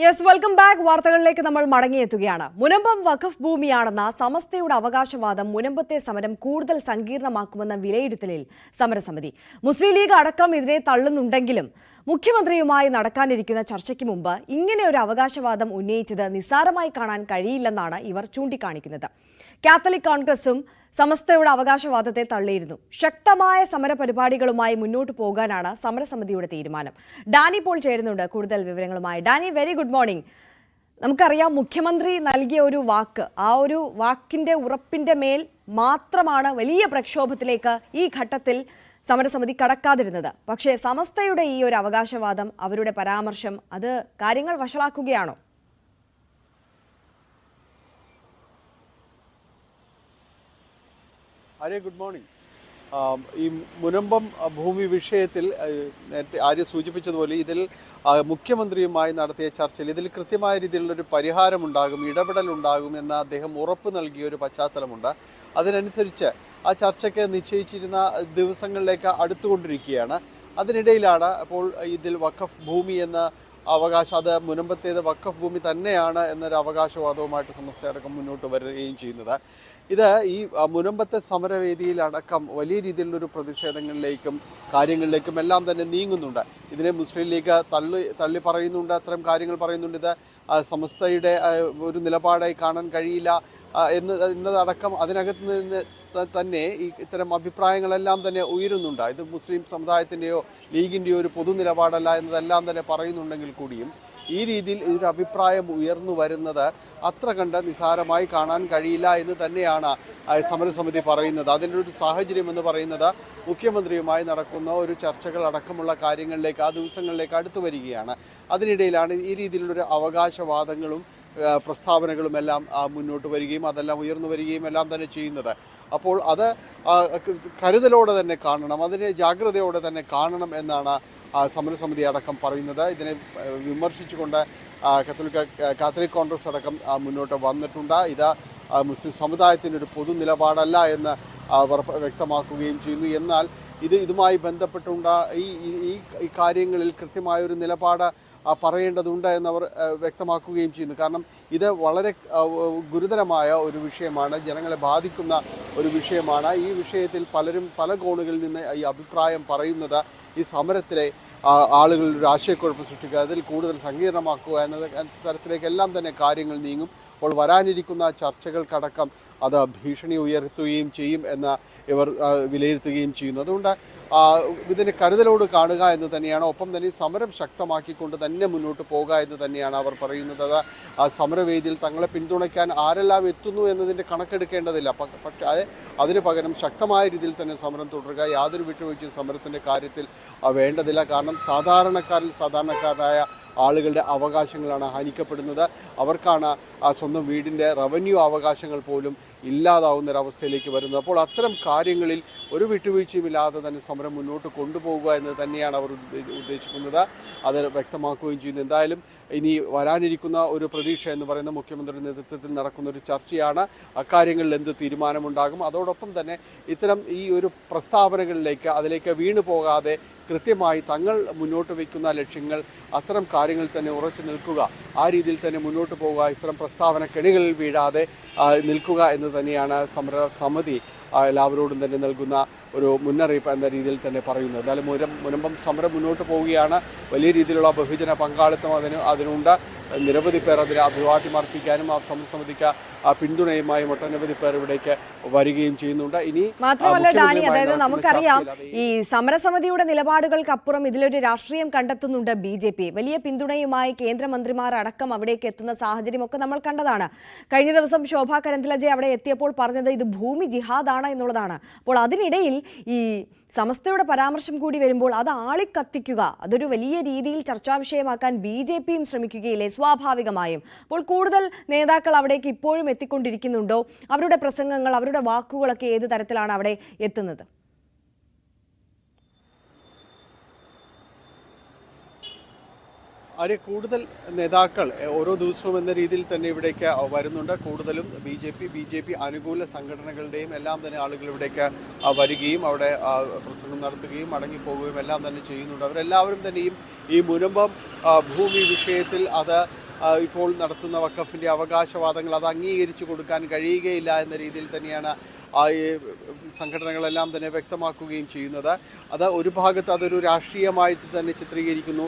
[SPEAKER 1] Yes, welcome back. വാർത്തകളിലേക്ക് നമ്മൾ മടങ്ങിയെത്തുകയാണ്. മുനമ്പം വഖഫ് ഭൂമിയാണെന്ന സമസ്തയുടെ അവകാശവാദം മുനമ്പത്തെ സമരം കൂടുതൽ സങ്കീർണമാക്കുമെന്ന വിലയിരുത്തലിൽ സമരസമിതി. മുസ്ലിം ലീഗ് അടക്കം ഇതിനെ തള്ളുന്നുണ്ടെങ്കിലും മുഖ്യമന്ത്രിയുമായി നടക്കാനിരിക്കുന്ന ചർച്ചയ്ക്ക് മുമ്പ് ഇങ്ങനെ ഒരു അവകാശവാദം ഉന്നയിച്ചത് നിസ്സാരമായി കാണാൻ കഴിയില്ലെന്നാണ് ഇവർ ചൂണ്ടിക്കാണിക്കുന്നത്. കാത്തലിക് കോൺഗ്രസും സമസ്തയുടെ അവകാശവാദത്തെ തള്ളിയിരുന്നു. ശക്തമായ സമരപരിപാടികളുമായി മുന്നോട്ട് പോകാനാണ് സമരസമിതിയുടെ തീരുമാനം. ഡാനി പോൾ ചേരുന്നുണ്ട് കൂടുതൽ വിവരങ്ങളുമായി. Danny, very good morning. നമുക്കറിയാം, മുഖ്യമന്ത്രി നൽകിയ ഒരു വാക്ക്, ആ ഒരു വാക്കിന്റെ ഉറപ്പിന്റെ മേൽ മാത്രമാണ് വലിയ പ്രക്ഷോഭത്തിലേക്ക് ഈ ഘട്ടത്തിൽ സമരസമിതി കടക്കാതിരുന്നത്. പക്ഷേ സമസ്തയുടെ ഈ ഒരു അവകാശവാദം, അവരുടെ പരാമർശം, അത് കാര്യങ്ങൾ വഷളാക്കുകയാണോ?
[SPEAKER 6] Arya, good morning. ഈ മുനമ്പം ഭൂമി വിഷയത്തിൽ നേരത്തെ ആര്യ സൂചിപ്പിച്ചതുപോലെ ഇതിൽ മുഖ്യമന്ത്രിയുമായി നടത്തിയ ചർച്ചയിൽ ഇതിൽ കൃത്യമായ രീതിയിലുള്ളൊരു പരിഹാരമുണ്ടാകും, ഇടപെടലുണ്ടാകും എന്ന് അദ്ദേഹം ഉറപ്പ് നൽകിയ ഒരു പശ്ചാത്തലമുണ്ട്. അതിനനുസരിച്ച് ആ ചർച്ചയ്ക്ക് നിശ്ചയിച്ചിരുന്ന ദിവസങ്ങളിലേക്ക് അടുത്തുകൊണ്ടിരിക്കുകയാണ്. അതിനിടയിലാണ് അപ്പോൾ ഇതിൽ വഖഫ് ഭൂമി എന്ന അവകാശം, അത് മുനമ്പത്തേത് വഖഫ് ഭൂമി തന്നെയാണ് എന്നൊരു അവകാശവാദവുമായിട്ട് സമസ്തയടക്കം മുന്നോട്ട് വരികയും ചെയ്യുന്നത്. ഇത് ഈ മുനമ്പത്തെ സമരവേദിയിലടക്കം വലിയ രീതിയിലുള്ളൊരു പ്രതിഷേധങ്ങളിലേക്കും കാര്യങ്ങളിലേക്കും എല്ലാം തന്നെ നീങ്ങുന്നുണ്ട്. ഇതിനെ മുസ്ലിം ലീഗ് തള്ളി പറയുന്നുണ്ട്, അത്തരം കാര്യങ്ങൾ പറയുന്നുണ്ട്. ഇത് സമസ്തയുടെ ഒരു നിലപാടായി കാണാൻ കഴിയില്ല എന്നതടക്കം അതിനകത്ത് നിന്ന് തന്നെ ഇത്തരം അഭിപ്രായങ്ങളെല്ലാം തന്നെ ഉയരുന്നുണ്ട്. ഇത് മുസ്ലിം സമുദായത്തിൻ്റെയോ ലീഗിൻ്റെയോ ഒരു പൊതു നിലപാടല്ല എന്നതെല്ലാം തന്നെ പറയുന്നുണ്ടെങ്കിൽ കൂടിയും ഈ രീതിയിൽ ഒരു അഭിപ്രായം ഉയർന്നു വരുന്നത് അത്ര കണ്ട് നിസാരമായി കാണാൻ കഴിയില്ല എന്ന് തന്നെയാണ് സമരസമിതി പറയുന്നത്. അതിൻ്റെ ഒരു സാഹചര്യം എന്ന് പറയുന്നത് മുഖ്യമന്ത്രിയുമായി നടക്കുന്ന ഒരു ചർച്ചകൾ അടക്കമുള്ള കാര്യങ്ങളിലേക്ക്, ആ ദിവസങ്ങളിലേക്ക് അടുത്തു വരികയാണ്. അതിനിടയിലാണ് ഈ രീതിയിലുള്ളൊരു അവകാശവാദങ്ങളും പ്രസ്താവനകളുമെല്ലാം മുന്നോട്ട് വരികയും അതെല്ലാം ഉയർന്നു വരികയും എല്ലാം തന്നെ ചെയ്യുന്നത്. അപ്പോൾ അത് കരുതലോടെ തന്നെ കാണണം, അതിനെ ജാഗ്രതയോടെ തന്നെ കാണണം എന്നാണ് സമരസമിതി അടക്കം പറയുന്നത്. ഇതിനെ വിമർശിച്ചുകൊണ്ട് കാത്തലിക് കോൺഗ്രസ് അടക്കം മുന്നോട്ട് വന്നിട്ടുണ്ട്. ഇത് മുസ്ലിം സമുദായത്തിൻ്റെ ഒരു പൊതു നിലപാടല്ല എന്ന് അവർ വ്യക്തമാക്കുകയും ചെയ്യുന്നു. എന്നാൽ ഇതുമായി ബന്ധപ്പെട്ടുണ്ട ഈ കാര്യങ്ങളിൽ കൃത്യമായൊരു നിലപാട് പറയേണ്ടതുണ്ട് എന്നവർ വ്യക്തമാക്കുകയും ചെയ്യുന്നു. കാരണം ഇത് വളരെ ഗുരുതരമായ ഒരു വിഷയമാണ്, ജനങ്ങളെ ബാധിക്കുന്ന ഒരു വിഷയമാണ്. ഈ വിഷയത്തിൽ പലരും പല കോണുകളിൽ നിന്ന് ഈ അഭിപ്രായം പറയുന്നത് ഈ സമരത്തിലെ ആളുകളിൽ ഒരു ആശയക്കുഴപ്പം സൃഷ്ടിക്കുക, അതിൽ കൂടുതൽ സങ്കീർണമാക്കുക എന്ന തരത്തിലേക്കെല്ലാം തന്നെ കാര്യങ്ങൾ നീങ്ങും. അപ്പോൾ വരാനിരിക്കുന്ന ചർച്ചകൾക്കടക്കം അത് ഭീഷണി ഉയർത്തുകയും ചെയ്യും എന്ന് ഇവർ വിലയിരുത്തുകയും ചെയ്യുന്നു. അതുകൊണ്ട് ഇതിനെ കരുതലോട് കാണുക എന്ന് തന്നെയാണ്. ഒപ്പം തന്നെ സമരം ശക്തമാക്കിക്കൊണ്ട് തന്നെ മുന്നോട്ട് പോകുക എന്ന് തന്നെയാണ് അവർ പറയുന്നത്. അത് സമരവേദിയിൽ തങ്ങളെ പിന്തുണയ്ക്കാൻ ആരെല്ലാം എത്തുന്നു എന്നതിൻ്റെ കണക്കെടുക്കേണ്ടതില്ല. പക്ഷേ അതിന് പകരം ശക്തമായ രീതിയിൽ തന്നെ സമരം തുടരുക, യാതൊരു വിട്ടുവീഴ്ചയും സമരത്തിൻ്റെ കാര്യത്തിൽ വേണ്ടതില്ല. കാരണം സാധാരണക്കാരായ ആളുകളുടെ അവകാശങ്ങളാണ് ഹനിക്കപ്പെടുന്നത്. അവർക്കാണ് സ്വന്തം വീടിൻ്റെ റവന്യൂ അവകാശങ്ങൾ പോലും ഇല്ലാതാവുന്ന ഒരവസ്ഥയിലേക്ക് വരുന്നത്. അപ്പോൾ അത്തരം കാര്യങ്ങളിൽ ഒരു വിട്ടുവീഴ്ചയുമില്ലാതെ തന്നെ സമരം മുന്നോട്ട് കൊണ്ടുപോകുക എന്ന് തന്നെയാണ് അവർ ഉദ്ദേശിക്കുന്നത്. അത് വ്യക്തമാക്കുകയും ചെയ്യുന്നു. എന്തായാലും ഇനി വരാനിരിക്കുന്ന ഒരു പ്രതീക്ഷ എന്ന് പറയുന്ന മുഖ്യമന്ത്രിയുടെ നേതൃത്വത്തിൽ നടക്കുന്ന ഒരു ചർച്ചയാണ്. അക്കാര്യങ്ങളിൽ എന്ത് തീരുമാനമുണ്ടാകും, അതോടൊപ്പം തന്നെ ഇത്തരം ഈ ഒരു പ്രസ്താവനകളിലേക്ക് അതിലേക്ക് വീണു പോകാതെ കൃത്യമായി തങ്ങൾ മുന്നോട്ട് വയ്ക്കുന്ന ലക്ഷ്യങ്ങൾ, അത്തരം കാര്യങ്ങളിൽ തന്നെ ഉറച്ചു നിൽക്കുക, ആ രീതിയിൽ തന്നെ മുന്നോട്ട് പോവുക, ഇത്തരം പ്രസ്താവന കെണികളിൽ വീഴാതെ നിൽക്കുക എന്ന് തന്നെയാണ് സമരസമിതി എല്ലാവരോടും തന്നെ നൽകുന്ന ഒരു മുന്നറിയിപ്പ് എന്ന രീതിയിൽ തന്നെ പറയുന്നത്. എന്തായാലും മുനമ്പം സമരം മുന്നോട്ട് പോവുകയാണ്. വലിയ രീതിയിലുള്ള ബഹുജന പങ്കാളിത്തം അതിനുണ്ട്. നിരവധി പേർ അതിനെ അഭിവാദ്യം അർപ്പിക്കാനും ആ സമരസമിതിക്ക് പിന്തുണയുമായും ഒട്ടനവധി പേർ ഇവിടേക്ക് വരികയും ചെയ്യുന്നുണ്ട്. ഇനി
[SPEAKER 1] മാത്രമല്ല ഡാനി, അതായത് നമുക്കറിയാം ഈ സമരസമിതിയുടെ നിലപാടുകൾക്കപ്പുറം ഇതിലൊരു രാഷ്ട്രീയം കണ്ടെത്തുന്നുണ്ട് BJP. വലിയ പിന്തുണയുമായി കേന്ദ്രമന്ത്രിമാർ അടക്കം അവിടേക്ക് എത്തുന്ന സാഹചര്യമൊക്കെ നമ്മൾ കണ്ടതാണ്. കഴിഞ്ഞ ദിവസം ശോഭാ കരന്തിലജെ അവിടെ എത്തിയപ്പോൾ പറഞ്ഞത് ഇത് ഭൂമി ജിഹാദാണ് എന്നുള്ളതാണ്. അപ്പോൾ അതിനിടയിൽ ഈ സമസ്തയുടെ പരാമർശം കൂടി വരുമ്പോൾ അത് ആളിക്കത്തിക്കുക, അതൊരു വലിയ രീതിയിൽ ചർച്ചാ വിഷയമാക്കാൻ BJPയും ശ്രമിക്കുകയില്ലേ സ്വാഭാവികമായും? അപ്പോൾ കൂടുതൽ നേതാക്കൾ അവിടേക്ക് ഇപ്പോഴും എത്തിക്കൊണ്ടിരിക്കുന്നുണ്ടോ? അവരുടെ പ്രസംഗങ്ങൾ, അവരുടെ വാക്കുകളൊക്കെ ഏത് തരത്തിലാണ് അവിടെ എത്തുന്നത്?
[SPEAKER 6] കൂടുതൽ നേതാക്കൾ ഓരോ ദിവസവും എന്ന രീതിയിൽ തന്നെ ഇവിടേക്ക് വരുന്നുണ്ട്. കൂടുതലും BJP അനുകൂല സംഘടനകളുടെയും എല്ലാം തന്നെ ആളുകൾ ഇവിടേക്ക് വരികയും അവിടെ പ്രസംഗം നടത്തുകയും മടങ്ങിപ്പോവുകയും എല്ലാം തന്നെ ചെയ്യുന്നുണ്ട്. അവരെല്ലാവരും തന്നെയും ഈ മുനമ്പം ഭൂമി വിഷയത്തിൽ അത് ഇപ്പോൾ നടത്തുന്ന വഖഫിൻ്റെ അവകാശവാദങ്ങൾ അത് അംഗീകരിച്ചു കൊടുക്കാൻ കഴിയുകയില്ല എന്ന രീതിയിൽ തന്നെയാണ് ഈ സംഘടനകളെല്ലാം തന്നെ വ്യക്തമാക്കുകയും ചെയ്യുന്നത്. അത് ഒരു ഭാഗത്ത് അതൊരു രാഷ്ട്രീയമായിട്ട് തന്നെ ചിത്രീകരിക്കുന്നു.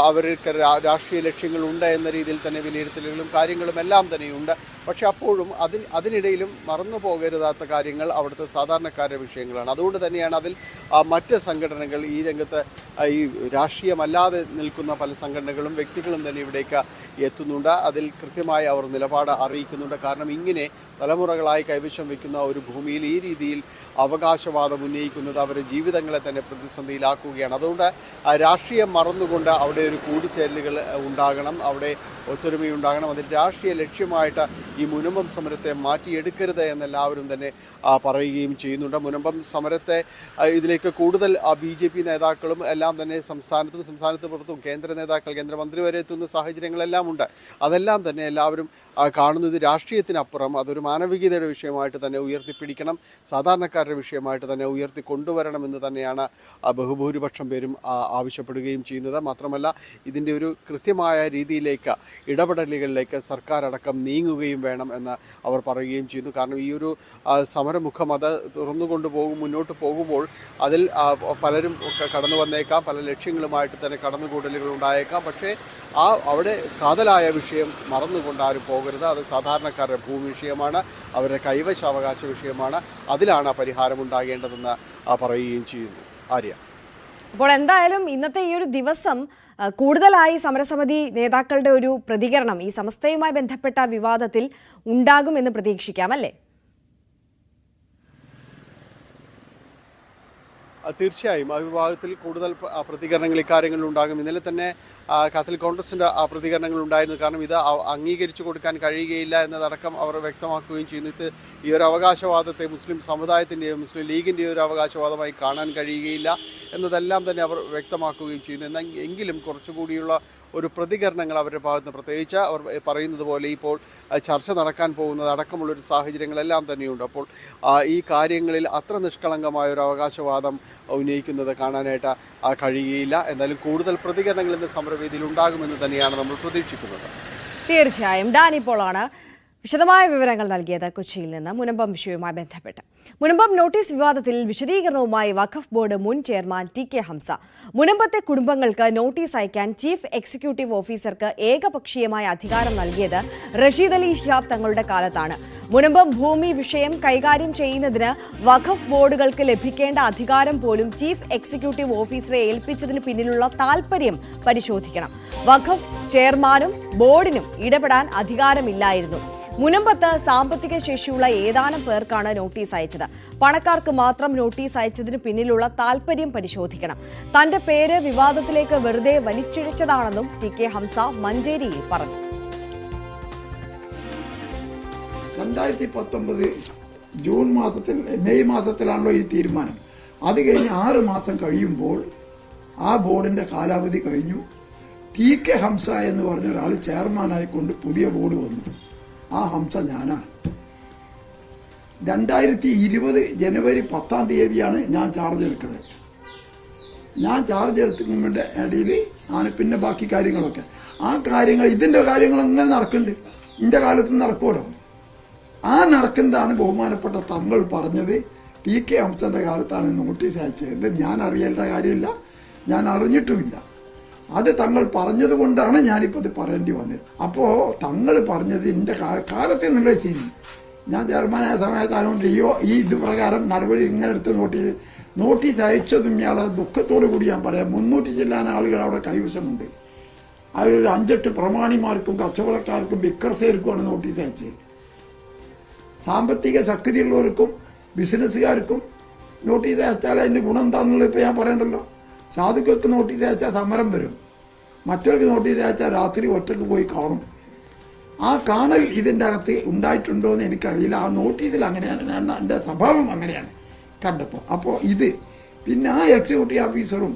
[SPEAKER 6] അവർക്ക് രാഷ്ട്രീയ ലക്ഷ്യങ്ങളുണ്ട് എന്ന രീതിയിൽ തന്നെ വിലയിരുത്തലുകളും കാര്യങ്ങളും എല്ലാം തന്നെയുണ്ട്. പക്ഷെ അപ്പോഴും അതിനിടയിലും മറന്നു പോകരുതാത്ത കാര്യങ്ങൾ അവിടുത്തെ സാധാരണക്കാരുടെ വിഷയങ്ങളാണ്. അതുകൊണ്ട് തന്നെയാണ് അതിൽ മറ്റ് സംഘടനകൾ ഈ രംഗത്ത് ഈ രാഷ്ട്രീയമല്ലാതെ നിൽക്കുന്ന പല സംഘടനകളും വ്യക്തികളും തന്നെ ഇവിടേക്ക് എത്തുന്നുണ്ട്. അതിൽ കൃത്യമായി അവർ നിലപാട് അറിയിക്കുന്നുണ്ട്. കാരണം ഇങ്ങനെ തലമുറകളായി കൈവശം വയ്ക്കുന്ന ഒരു ഭൂമിയിൽ ഈ രീതിയിൽ അവകാശവാദം ഉന്നയിക്കുന്നത് അവരുടെ ജീവിതങ്ങളെ തന്നെ പ്രതിസന്ധിയിലാക്കുകയാണ്. അതുകൊണ്ട് രാഷ്ട്രീയം മറന്നുകൊണ്ട് അവിടെ ഒരു കൂടിച്ചേരലുകൾ ഉണ്ടാകണം, അവിടെ ഒത്തൊരുമയുണ്ടാകണം. അതിൽ രാഷ്ട്രീയ ലക്ഷ്യമായിട്ട് ഈ മുനമ്പം സമരത്തെ മാറ്റിയെടുക്കരുത് എന്നെല്ലാവരും തന്നെ പറയുകയും ചെയ്യുന്നുണ്ട്. മുനമ്പം സമരത്തെ ഇതിലേക്ക് കൂടുതൽ BJP നേതാക്കളും എല്ലാം തന്നെ സംസ്ഥാനത്ത് പുറത്തും കേന്ദ്ര നേതാക്കൾ, കേന്ദ്രമന്ത്രി വരെ എത്തുന്ന സാഹചര്യങ്ങളെല്ലാം ഉണ്ട്. അതെല്ലാം തന്നെ എല്ലാവരും കാണുന്നത് രാഷ്ട്രീയത്തിനപ്പുറം അതൊരു മാനവികതയുടെ വിഷയമായിട്ട് തന്നെ ഉയർത്തിപ്പിടിക്കണം, സാധാരണക്കാരുടെ വിഷയമായിട്ട് തന്നെ ഉയർത്തി കൊണ്ടുവരണമെന്ന് തന്നെയാണ് ബഹുഭൂരിപക്ഷം പേരും ആവശ്യപ്പെടുകയും ചെയ്യുന്നത്. മാത്രമല്ല ഇതിൻ്റെ ഒരു കൃത്യമായ രീതിയിലേക്ക് ഇടപെടലുകളിലേക്ക് സർക്കാർ അടക്കം നീങ്ങുകയും വേണം എന്ന് അവർ പറയുകയും ചെയ്യുന്നു. കാരണം ഈ ഒരു സമരമുഖം അത് മുന്നോട്ട് പോകുമ്പോൾ അതിൽ പലരും കടന്നു വന്നേക്കാം, പല ലക്ഷ്യങ്ങളുമായിട്ട് തന്നെ കടന്നുകൂടലുകൾ ഉണ്ടായേക്കാം. പക്ഷേ അവിടെ കാതലായ വിഷയം മറന്നുകൊണ്ട് ആരും പോകരുത്. അത് സാധാരണക്കാരുടെ ഭൂമി വിഷയമാണ്, അവരുടെ കൈവശാവകാശ വിഷയമാണ്. അതിലാണ് പരിഹാരമുണ്ടാകേണ്ടതെന്ന് പറയുകയും ചെയ്യുന്നു. ആര്യ,
[SPEAKER 1] അപ്പോൾ എന്തായാലും ഇന്നത്തെ ഈ ഒരു ദിവസം കൂടുതലായി സമരസമിതി നേതാക്കളുടെ ഒരു പ്രതികരണം ഈ സമസ്തയുമായി ബന്ധപ്പെട്ട വിവാദത്തിൽ ഉണ്ടാകുമെന്ന് പ്രതീക്ഷിക്കാം, അല്ലേ?
[SPEAKER 6] തീർച്ചയായും ആ വിഭാഗത്തിൽ കൂടുതൽ പ്രതികരണങ്ങൾ ഇക്കാര്യങ്ങളിൽ ഉണ്ടാകും. ഇന്നലെ തന്നെ കാത്തലിക് കോൺഗ്രസിൻ്റെ പ്രതികരണങ്ങൾ ഉണ്ടായിരുന്നു. കാരണം ഇത് അംഗീകരിച്ചു കൊടുക്കാൻ കഴിയുകയില്ല എന്നതടക്കം അവർ വ്യക്തമാക്കുകയും ചെയ്യുന്നു. ഇത് ഈ ഒരു അവകാശവാദത്തെ മുസ്ലിം സമുദായത്തിൻ്റെയോ മുസ്ലിം ലീഗിൻ്റെയോ ഒരു അവകാശവാദമായി കാണാൻ കഴിയുകയില്ല എന്നതെല്ലാം തന്നെ അവർ വ്യക്തമാക്കുകയും ചെയ്യുന്നു. എങ്കിലും കുറച്ചുകൂടിയുള്ള ഒരു പ്രതികരണങ്ങൾ അവരുടെ ഭാഗത്ത്, പ്രത്യേകിച്ച് അവർ പറയുന്നത് പോലെ ഇപ്പോൾ ചർച്ച നടക്കാൻ പോകുന്നത് അടക്കമുള്ളൊരു സാഹചര്യങ്ങളെല്ലാം തന്നെയുണ്ട്. അപ്പോൾ ഈ കാര്യങ്ങളിൽ അത്ര നിഷ്കളങ്കമായ ഒരു അവകാശവാദം ഉന്നയിക്കുന്നത് കാണാനായിട്ട് കഴിയുകയില്ല. എന്നാലും കൂടുതൽ പ്രതികരണങ്ങൾ ഇന്ന് സമരവേദിയിൽ ഉണ്ടാകുമെന്ന് തന്നെയാണ് നമ്മൾ പ്രതീക്ഷിക്കുന്നത്.
[SPEAKER 1] തീർച്ചയായും ഡാനി പോളാണ് വിശദമായ വിവരങ്ങൾ നൽകിയത് കൊച്ചിയിൽ നിന്ന് മുനമ്പം വിഷയവുമായി ബന്ധപ്പെട്ട്. മുനമ്പം നോട്ടീസ് വിവാദത്തിൽ വിശദീകരണവുമായി വഖഫ് ബോർഡ് മുൻ ചെയർമാൻ TK ഹംസ. മുനമ്പത്തെ കുടുംബങ്ങൾക്ക് നോട്ടീസ് അയക്കാൻ ചീഫ് എക്സിക്യൂട്ടീവ് ഓഫീസർക്ക് ഏകപക്ഷീയമായ അധികാരം നൽകിയത് റഷീദ് അലി ശിഹാബ് തങ്ങളുടെ കാലത്താണ്. മുനമ്പം ഭൂമി വിഷയം കൈകാര്യം ചെയ്യുന്നതിന് വഖഫ് ബോർഡുകൾക്ക് ലഭിക്കേണ്ട അധികാരം പോലും ചീഫ് എക്സിക്യൂട്ടീവ് ഓഫീസറെ ഏൽപ്പിച്ചതിന് പിന്നിലുള്ള താൽപര്യം പരിശോധിക്കണം. വഖഫ് ചെയർമാനും ബോർഡിനും ഇടപെടാൻ അധികാരമില്ലായിരുന്നു. മുനമ്പത്ത് സാമ്പത്തിക ശേഷിയുള്ള ഏതാനും പേർക്കാണ് നോട്ടീസ് അയച്ചത്. പണക്കാർക്ക് മാത്രം നോട്ടീസ് അയച്ചതിന് പിന്നിലുള്ള താൽപര്യം പരിശോധിക്കണം. തന്റെ പേര് വിവാദത്തിലേക്ക് വെറുതെ വലിച്ചിഴച്ചതാണെന്നും TK ഹംസ മഞ്ചേരിയിൽ പറഞ്ഞു.
[SPEAKER 7] 2019 മെയ് മാസത്തിലാണല്ലോ ഈ തീരുമാനം. അത് കഴിഞ്ഞ് 6 മാസം കഴിയുമ്പോൾ ആ ബോർഡിന്റെ കാലാവധി കഴിഞ്ഞു. TK ഹംസ എന്ന് പറഞ്ഞ ഒരാൾ ചെയർമാനായിക്കൊണ്ട് പുതിയ ബോർഡ് വന്നു. ആ ഹംസ ഞാനാണ്. 2020 ജനുവരി 10-ാം തീയതിയാണ് ഞാൻ ചാർജ് എടുക്കുന്നത്. ഞാൻ ചാർജ് എടുക്കുന്നതിന്റെ ഇടയിൽ ആണ് പിന്നെ ബാക്കി കാര്യങ്ങളൊക്കെ. ആ കാര്യങ്ങൾ ഇതിന്റെ കാര്യങ്ങൾ അങ്ങനെ നടക്കുന്നുണ്ട്. എന്റെ കാലത്ത് നടക്കുമല്ലോ. ആ നടക്കുന്നതാണ് ബഹുമാനപ്പെട്ട തങ്ങൾ പറഞ്ഞത്. TK ഹംസന്റെ കാലത്താണ് നോട്ടീസ് അയച്ചത്. ഞാൻ അറിയേണ്ട കാര്യമില്ല, ഞാൻ അറിഞ്ഞിട്ടുമില്ല. അത് തങ്ങൾ പറഞ്ഞത് കൊണ്ടാണ് ഞാനിപ്പോൾ ഇത് പറയേണ്ടി വന്നത്. അപ്പോൾ തങ്ങൾ പറഞ്ഞത് എൻ്റെ കാലത്ത് എന്നുള്ള ശരി, ഞാൻ ചെയർമാനായ സമയത്തായതുകൊണ്ട് ഇത് പ്രകാരം നടപടി ഇങ്ങനെ എടുത്ത് നോട്ടീസ് അയച്ചതും ഇയാളെ ദുഃഖത്തോടു കൂടി ഞാൻ പറയാം. 300 ചില്ലാൻ ആളുകൾ അവിടെ കൈവശമുണ്ട്. അതിലൊരു 5-8 പ്രമാണിമാർക്കും കച്ചവടക്കാർക്കും വിക്രസേർക്കുമാണ് നോട്ടീസ് അയച്ചത്. സാമ്പത്തിക ശക്തിയുള്ളവർക്കും ബിസിനസ്സുകാർക്കും നോട്ടീസ് അയച്ചാൽ അതിൻ്റെ ഗുണം എന്താണെന്നുള്ളത് ഇപ്പോൾ ഞാൻ പറയണ്ടല്ലോ. സാധുക്കൾക്ക് നോട്ടീസ് അയച്ചാൽ സമരം വരും, മറ്റവർക്ക് നോട്ടീസ് അയച്ചാൽ രാത്രി ഒറ്റക്ക് പോയി കാണും. ആ കാണൽ ഇതിൻ്റെ അകത്ത് ഉണ്ടായിട്ടുണ്ടോ എന്ന് എനിക്കറിയില്ല. ആ നോട്ടീസിൽ അങ്ങനെയാണ്, എൻ്റെ സ്വഭാവം അങ്ങനെയാണ് കണ്ടപ്പോൾ. അപ്പോൾ ഇത് പിന്നെ ആ എക്സിക്യൂട്ടീവ് ഓഫീസറും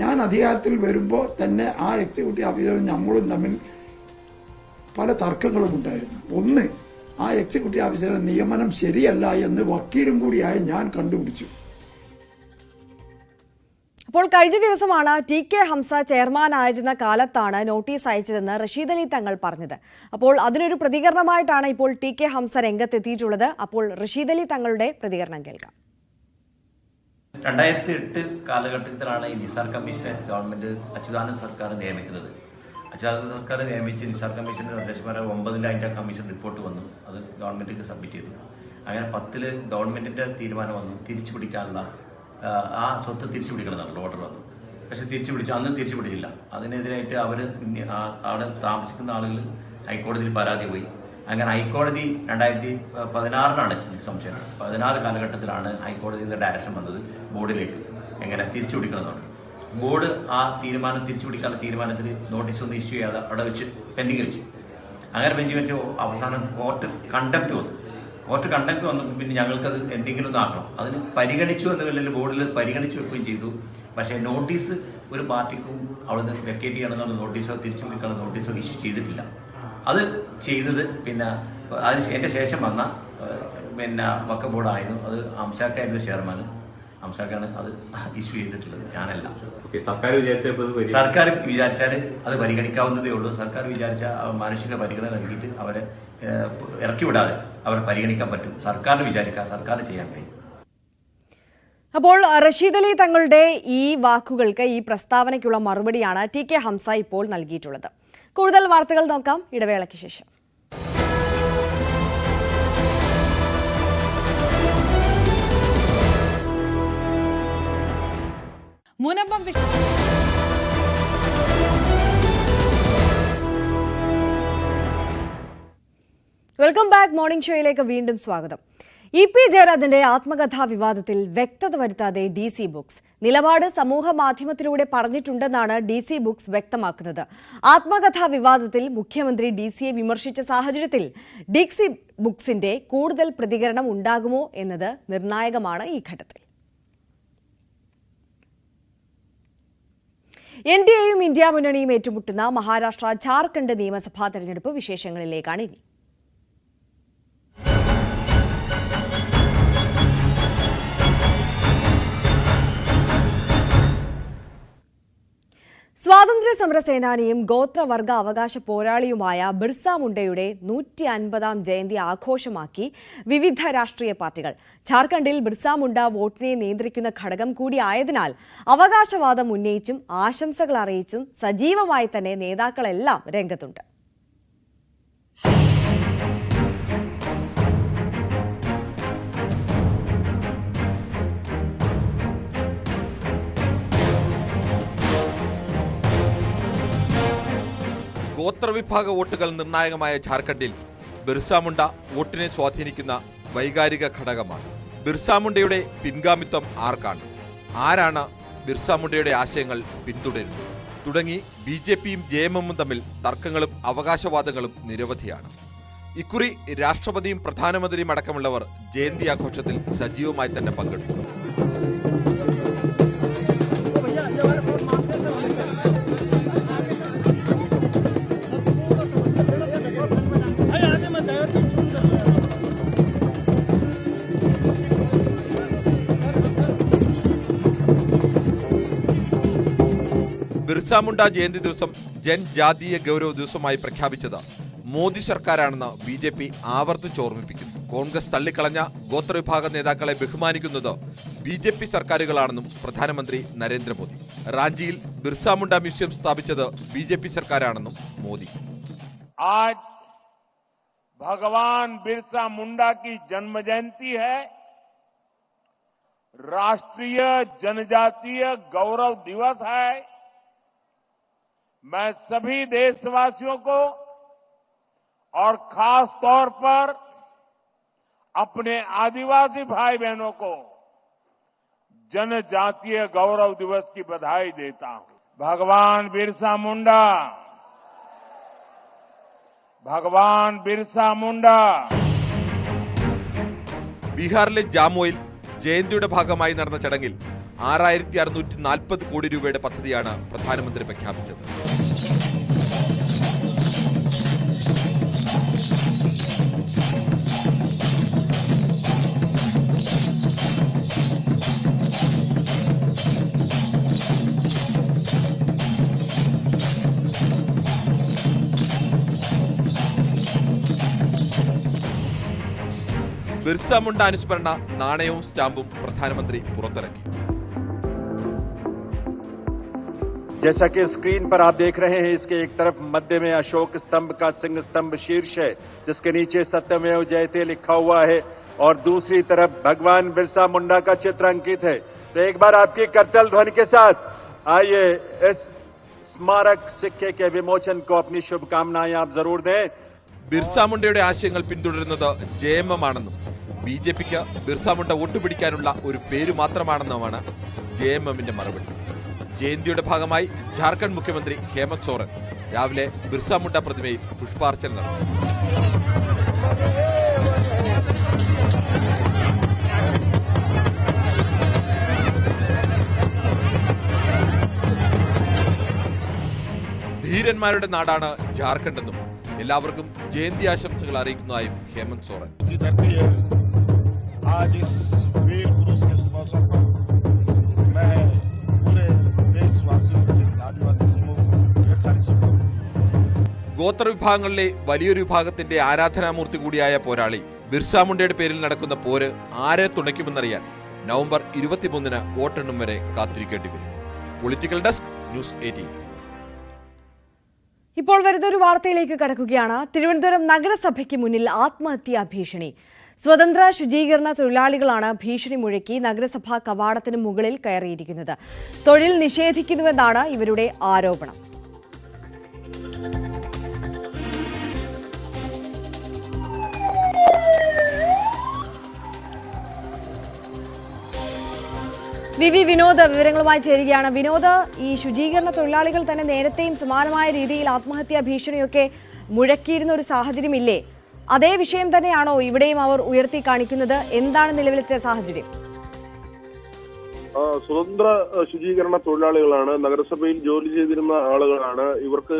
[SPEAKER 7] ഞാൻ അധികാരത്തിൽ വരുമ്പോൾ തന്നെ ആ എക്സിക്യൂട്ടീവ് ഓഫീസറും നമ്മളും തമ്മിൽ പല തർക്കങ്ങളും ഉണ്ടായിരുന്നു. ഒന്ന്, ആ എക്സിക്യൂട്ടീവ് ഓഫീസറുടെ നിയമനം ശരിയല്ല എന്ന് വക്കീലും കൂടിയായി ഞാൻ കണ്ടുപിടിച്ചു.
[SPEAKER 1] അപ്പോൾ കഴിഞ്ഞ ദിവസമാണ് TK ഹംസ ചെയർമാനായിരുന്ന കാലത്താണ് നോട്ടീസ് അയച്ചതെന്ന് റഷീദ് അലി തങ്ങൾ പറഞ്ഞത്. അപ്പോൾ അതിനൊരു പ്രതികരണമായിട്ടാണ് ഇപ്പോൾ TK ഹംസ രംഗത്തെത്തിയിട്ടുള്ളത്. അപ്പോൾ റഷീദ് അലി തങ്ങളുടെ പ്രതികരണം കേൾക്കാം.
[SPEAKER 8] 2008 കാലഘട്ടത്തിലാണ് ഈ നിസാർ കമ്മീഷനെ ഗവൺമെന്റ് അച്യുതാനന്ദ സർക്കാർ നിയമിക്കുന്നത്. അച്യുതാനന്ദ സർക്കാർ നിയമിച്ച് നിസാർ കമ്മീഷന്റെ നിർദ്ദേശപ്രകാരം 9 അതിൻ്റെ കമ്മീഷൻ റിപ്പോർട്ട് വന്നു. അത് ഗവൺമെന്റിന് സബ്മിറ്റ് ചെയ്തു. അങ്ങനെ 10 ഗവൺമെന്റിന്റെ തീരുമാനം വന്നു, തിരിച്ചു പിടിക്കാനുള്ള ആ സ്വത്ത് തിരിച്ചു പിടിക്കണമെന്നുള്ള ഓർഡർ വന്നു. പക്ഷെ അന്ന് തിരിച്ചു പിടിച്ചില്ല. അതിനെതിരായിട്ട് അവർ അവിടെ താമസിക്കുന്ന ആളുകൾ ഹൈക്കോടതിയിൽ പരാതി പോയി. അങ്ങനെ ഹൈക്കോടതി 2016 സംശയം 16 കാലഘട്ടത്തിലാണ് ഹൈക്കോടതിയുടെ ഡയറക്ഷൻ വന്നത് ബോർഡിലേക്ക് എങ്ങനെ തിരിച്ചു പിടിക്കണമെന്നുണ്ട്. ബോർഡ് ആ തീരുമാനം തിരിച്ചു പിടിക്കാനുള്ള തീരുമാനത്തിൽ നോട്ടീസ് ഒന്നും ഇഷ്യൂ ചെയ്യാതെ അവിടെ വെച്ച് പെൻഡിങ് വെച്ചു. അങ്ങനെ ബെഞ്ച് വെച്ച് അവസാനം കോർട്ട് കണ്ടംപ്റ്റ് വന്നപ്പോൾ പിന്നെ ഞങ്ങൾക്കത് എന്തെങ്കിലും ഒന്ന് ആക്കണം. അതിന് പരിഗണിച്ചു എന്ന വലിയ ബോർഡിൽ പരിഗണിച്ചു വെക്കുകയും ചെയ്തു. പക്ഷേ നോട്ടീസ് ഒരു പാർട്ടിക്കും അവിടുന്ന് വെക്കേറ്റ് ചെയ്യണമെന്നുള്ള നോട്ടീസോ തിരിച്ചു പിടിക്കാനുള്ള നോട്ടീസോ ഇഷ്യൂ ചെയ്തിട്ടില്ല. അത് ചെയ്തത് പിന്നെ അതിന് എൻ്റെ ശേഷം വന്ന വക്കം ബോർഡായിരുന്നു. അത് അംസാക്കായിരുന്നു ചെയർമാൻ. അംസാക്കാണ് അത് ഇഷ്യൂ ചെയ്തിട്ടുള്ളത്, ഞാനല്ല. സർക്കാർ വിചാരിച്ചാൽ അത് പരിഗണിക്കാവുന്നതേ ഉള്ളൂ. സർക്കാർ വിചാരിച്ച മാനുഷിക പരിഗണന നൽകിയിട്ട് അവരെ ഇറക്കി വിടാതെ അവരെ പരിഗണിക്കാൻ പറ്റും. സർക്കാരിന് വിചാരിക്കാം, സർക്കാരിന് ചെയ്യാൻ കഴിയും.
[SPEAKER 1] അപ്പോൾ റഷീദ് അലി തങ്ങളുടെ ഈ വാക്കുകൾക്ക്, ഈ പ്രസ്താവനയ്ക്കുള്ള മറുപടിയാണ് TK ഹംസ ഇപ്പോൾ നൽകിയിട്ടുള്ളത്. കൂടുതൽ വാർത്തകൾ നോക്കാം ഇടവേളയ്ക്ക് ശേഷം. Welcome back. മോർണിംഗ് ഷോയിലേക്ക് വീണ്ടും സ്വാഗതം. EP ജയരാജന്റെ ആത്മകഥാ വിവാദത്തിൽ വ്യക്തത വരുത്താതെ DC ബുക്സ്. നിലപാട് സമൂഹ മാധ്യമത്തിലൂടെ പറഞ്ഞിട്ടുണ്ടെന്നാണ് DC ബുക്സ് വ്യക്തമാക്കുന്നത്. ആത്മകഥാ വിവാദത്തിൽ മുഖ്യമന്ത്രി DCയെ വിമർശിച്ച സാഹചര്യത്തിൽ DC ബുക്സിന്റെ കൂടുതൽ പ്രതികരണം ഉണ്ടാകുമോ എന്നത് നിർണായകമാണ് ഈ ഘട്ടത്തിൽ. NDAയും ഇന്ത്യ മുന്നണിയും ഏറ്റുമുട്ടുന്ന മഹാരാഷ്ട്ര ജാർഖണ്ഡ് നിയമസഭാ തെരഞ്ഞെടുപ്പ് വിശേഷങ്ങളിലേക്കാണ് ഇനി. സ്വാതന്ത്ര്യ സമര സേനാനിയും ഗോത്രവർഗ അവകാശ പോരാളിയുമായ ബിർസ മുണ്ടയുടെ 150ാം ജയന്തി ആഘോഷമാക്കി വിവിധ രാഷ്ട്രീയ പാർട്ടികൾ. ജാർഖണ്ഡിൽ ബിർസ മുണ്ട വോട്ടിനെ നിയന്ത്രിക്കുന്ന ഘടകം കൂടിയായതിനാൽ അവകാശവാദം ഉന്നയിച്ചും ആശംസകൾ അറിയിച്ചും സജീവമായി തന്നെ നേതാക്കളെല്ലാം രംഗത്തുണ്ട്.
[SPEAKER 9] ഗോത്രവിഭാഗ വോട്ടുകൾ നിർണായകമായ ജാർഖണ്ഡിൽ ബിർസ മുണ്ട വോട്ടിനെ സ്വാധീനിക്കുന്ന വൈകാരിക ഘടകമാണ്. ബിർസ മുണ്ടയുടെ പിൻഗാമിത്വം ആർക്കാണ്? ആരാണ് ബിർസ മുണ്ടയുടെ ആശയങ്ങൾ പിന്തുടരുന്നത്? തുടങ്ങി BJPയും JMMും തമ്മിൽ തർക്കങ്ങളും അവകാശവാദങ്ങളും നിരവധിയാണ്. ഇക്കുറി രാഷ്ട്രപതിയും പ്രധാനമന്ത്രിയും അടക്കമുള്ളവർ ജയന്തി ആഘോഷത്തിൽ സജീവമായി തന്നെ പങ്കെടുത്തു. ബിർസ മുണ്ട ജയന്തി ദിവസം ജൻജാതീയ ഗൗരവ ദിവസമായി പ്രഖ്യാപിച്ചത് മോദി സർക്കാരാണെന്ന് BJP ആവർത്തിച്ചോർമ്മിപ്പിക്കുന്നു. കോൺഗ്രസ് തള്ളിക്കളഞ്ഞ ഗോത്രവിഭാഗ നേതാക്കളെ ബഹുമാനിക്കുന്നത് BJP സർക്കാരുകളാണെന്നും പ്രധാനമന്ത്രി നരേന്ദ്രമോദി. റാഞ്ചിയിൽ ബിർസ മുണ്ട മ്യൂസിയം സ്ഥാപിച്ചത് BJP സർക്കാരാണെന്നും മോദി.
[SPEAKER 10] आज भगवान बिरसा मुंडा की जन्म जयंती है, राष्ट्रीय जनजातीय गौरव दिवस है। मैं सभी देशवासियों को और खास तौर पर अपने आदिवासी भाई बहनों को जनजातीय गौरव दिवस की बधाई देता हूं। भगवान बिरसा मुंडा, भगवान बिरसा मुंडा।
[SPEAKER 9] ബീഹാറിലെ ജാമോയിൽ ജയന്തിയുടെ ഭാഗമായി നടന്ന ചടങ്ങിൽ 6640 കോടി രൂപയുടെ പദ്ധതിയാണ് പ്രധാനമന്ത്രി പ്രഖ്യാപിച്ചത്. ബിർസ മുണ്ട അനുസ്മരണ നാണയവും സ്റ്റാമ്പും പ്രധാനമന്ത്രി പുറത്തിറക്കി.
[SPEAKER 10] जैसा कि स्क्रीन पर आप देख रहे हैं, इसके एक तरफ मध्य में अशोक स्तंभ का सिंह स्तंभ शीर्ष है, जिसके नीचे सत्यमेव जयते लिखा हुआ है, और दूसरी तरफ भगवान बिरसा मुंडा का चित्र अंकित है। तो एक बार आपकी करतल ध्वनि के साथ आइए इस स्मारक सिक्के के विमोचन को अपनी शुभकामनाएं आप जरूर दें।
[SPEAKER 9] ബിർസ മുണ്ടയുടെ ആശയങ്ങൾ പിന്തുടരുന്നത് JMM ആണെന്നും BJPക്ക് ബിർസ മുണ്ട വോട്ട് പിടിക്കാനുള്ള ഒരു പേര് മാത്രമാണെന്നുമാണ് JMMന്റെ മറുപടി. ജയന്തിയുടെ ഭാഗമായി ജാർഖണ്ഡ് മുഖ്യമന്ത്രി ഹേമന്ത് സോറൻ രാവിലെ ബിർസ മുണ്ട പ്രതിമയിൽ പുഷ്പാർച്ചന നടത്തി. ധീരന്മാരുടെ നാടാണ് ജാർഖണ്ഡ് എന്നും എല്ലാവർക്കും ജയന്തി ആശംസകൾ അറിയിക്കുന്നതായും ഹേമന്ത് സോറൻ. ഗോത്രവിഭാഗങ്ങളിലെ വലിയൊരു വിഭാഗത്തിന്റെ ആരാധനാമൂർത്തി കൂടിയായ പോരാളി ബിർസ മുണ്ടയുടെ പേരിൽ നടക്കുന്ന പോര് ആരെ തുണയ്ക്കുമെന്നറിയാൻ നവംബർ 23 വോട്ടെണ്ണും വരെ കാത്തിരിക്കേണ്ടി വരും. Political desk, news 18.
[SPEAKER 1] ഇപ്പോൾ വരുന്നൊരു വാർത്തയിലേക്ക് കടക്കുകയാണ്. തിരുവനന്തപുരം നഗരസഭയ്ക്ക് മുന്നിൽ ആത്മഹത്യാ ഭീഷണി. സ്വതന്ത്ര ശുചീകരണ തൊഴിലാളികളാണ് ഭീഷണി മുഴക്കി നഗരസഭാ കവാടത്തിന് മുകളിൽ കയറിയിരിക്കുന്നത്. തൊഴിൽ നിഷേധിക്കുന്നുവെന്നാണ് ഇവരുടെ ആരോപണം. വിനോദ് വിവരങ്ങളുമായി ചേരുകയാണ്. വിനോദ്, ഈ ശുചീകരണ തൊഴിലാളികൾ തന്നെ നേരത്തെയും സമാനമായ രീതിയിൽ ആത്മഹത്യാ ഭീഷണിയൊക്കെ മുഴക്കിയിരുന്ന ഒരു സാഹചര്യമില്ലേ? അതേ വിഷയം തന്നെയാണോ ഇവിടെയും അവർ ഉയർത്തി കാണിക്കുന്നത്? എന്താണ് നിലവിലത്തെ സാഹചര്യം?
[SPEAKER 11] സ്വതന്ത്ര ശുചീകരണ തൊഴിലാളികളാണ്, നഗരസഭയിൽ ജോലി ചെയ്തിരുന്ന ആളുകളാണ്. ഇവർക്ക്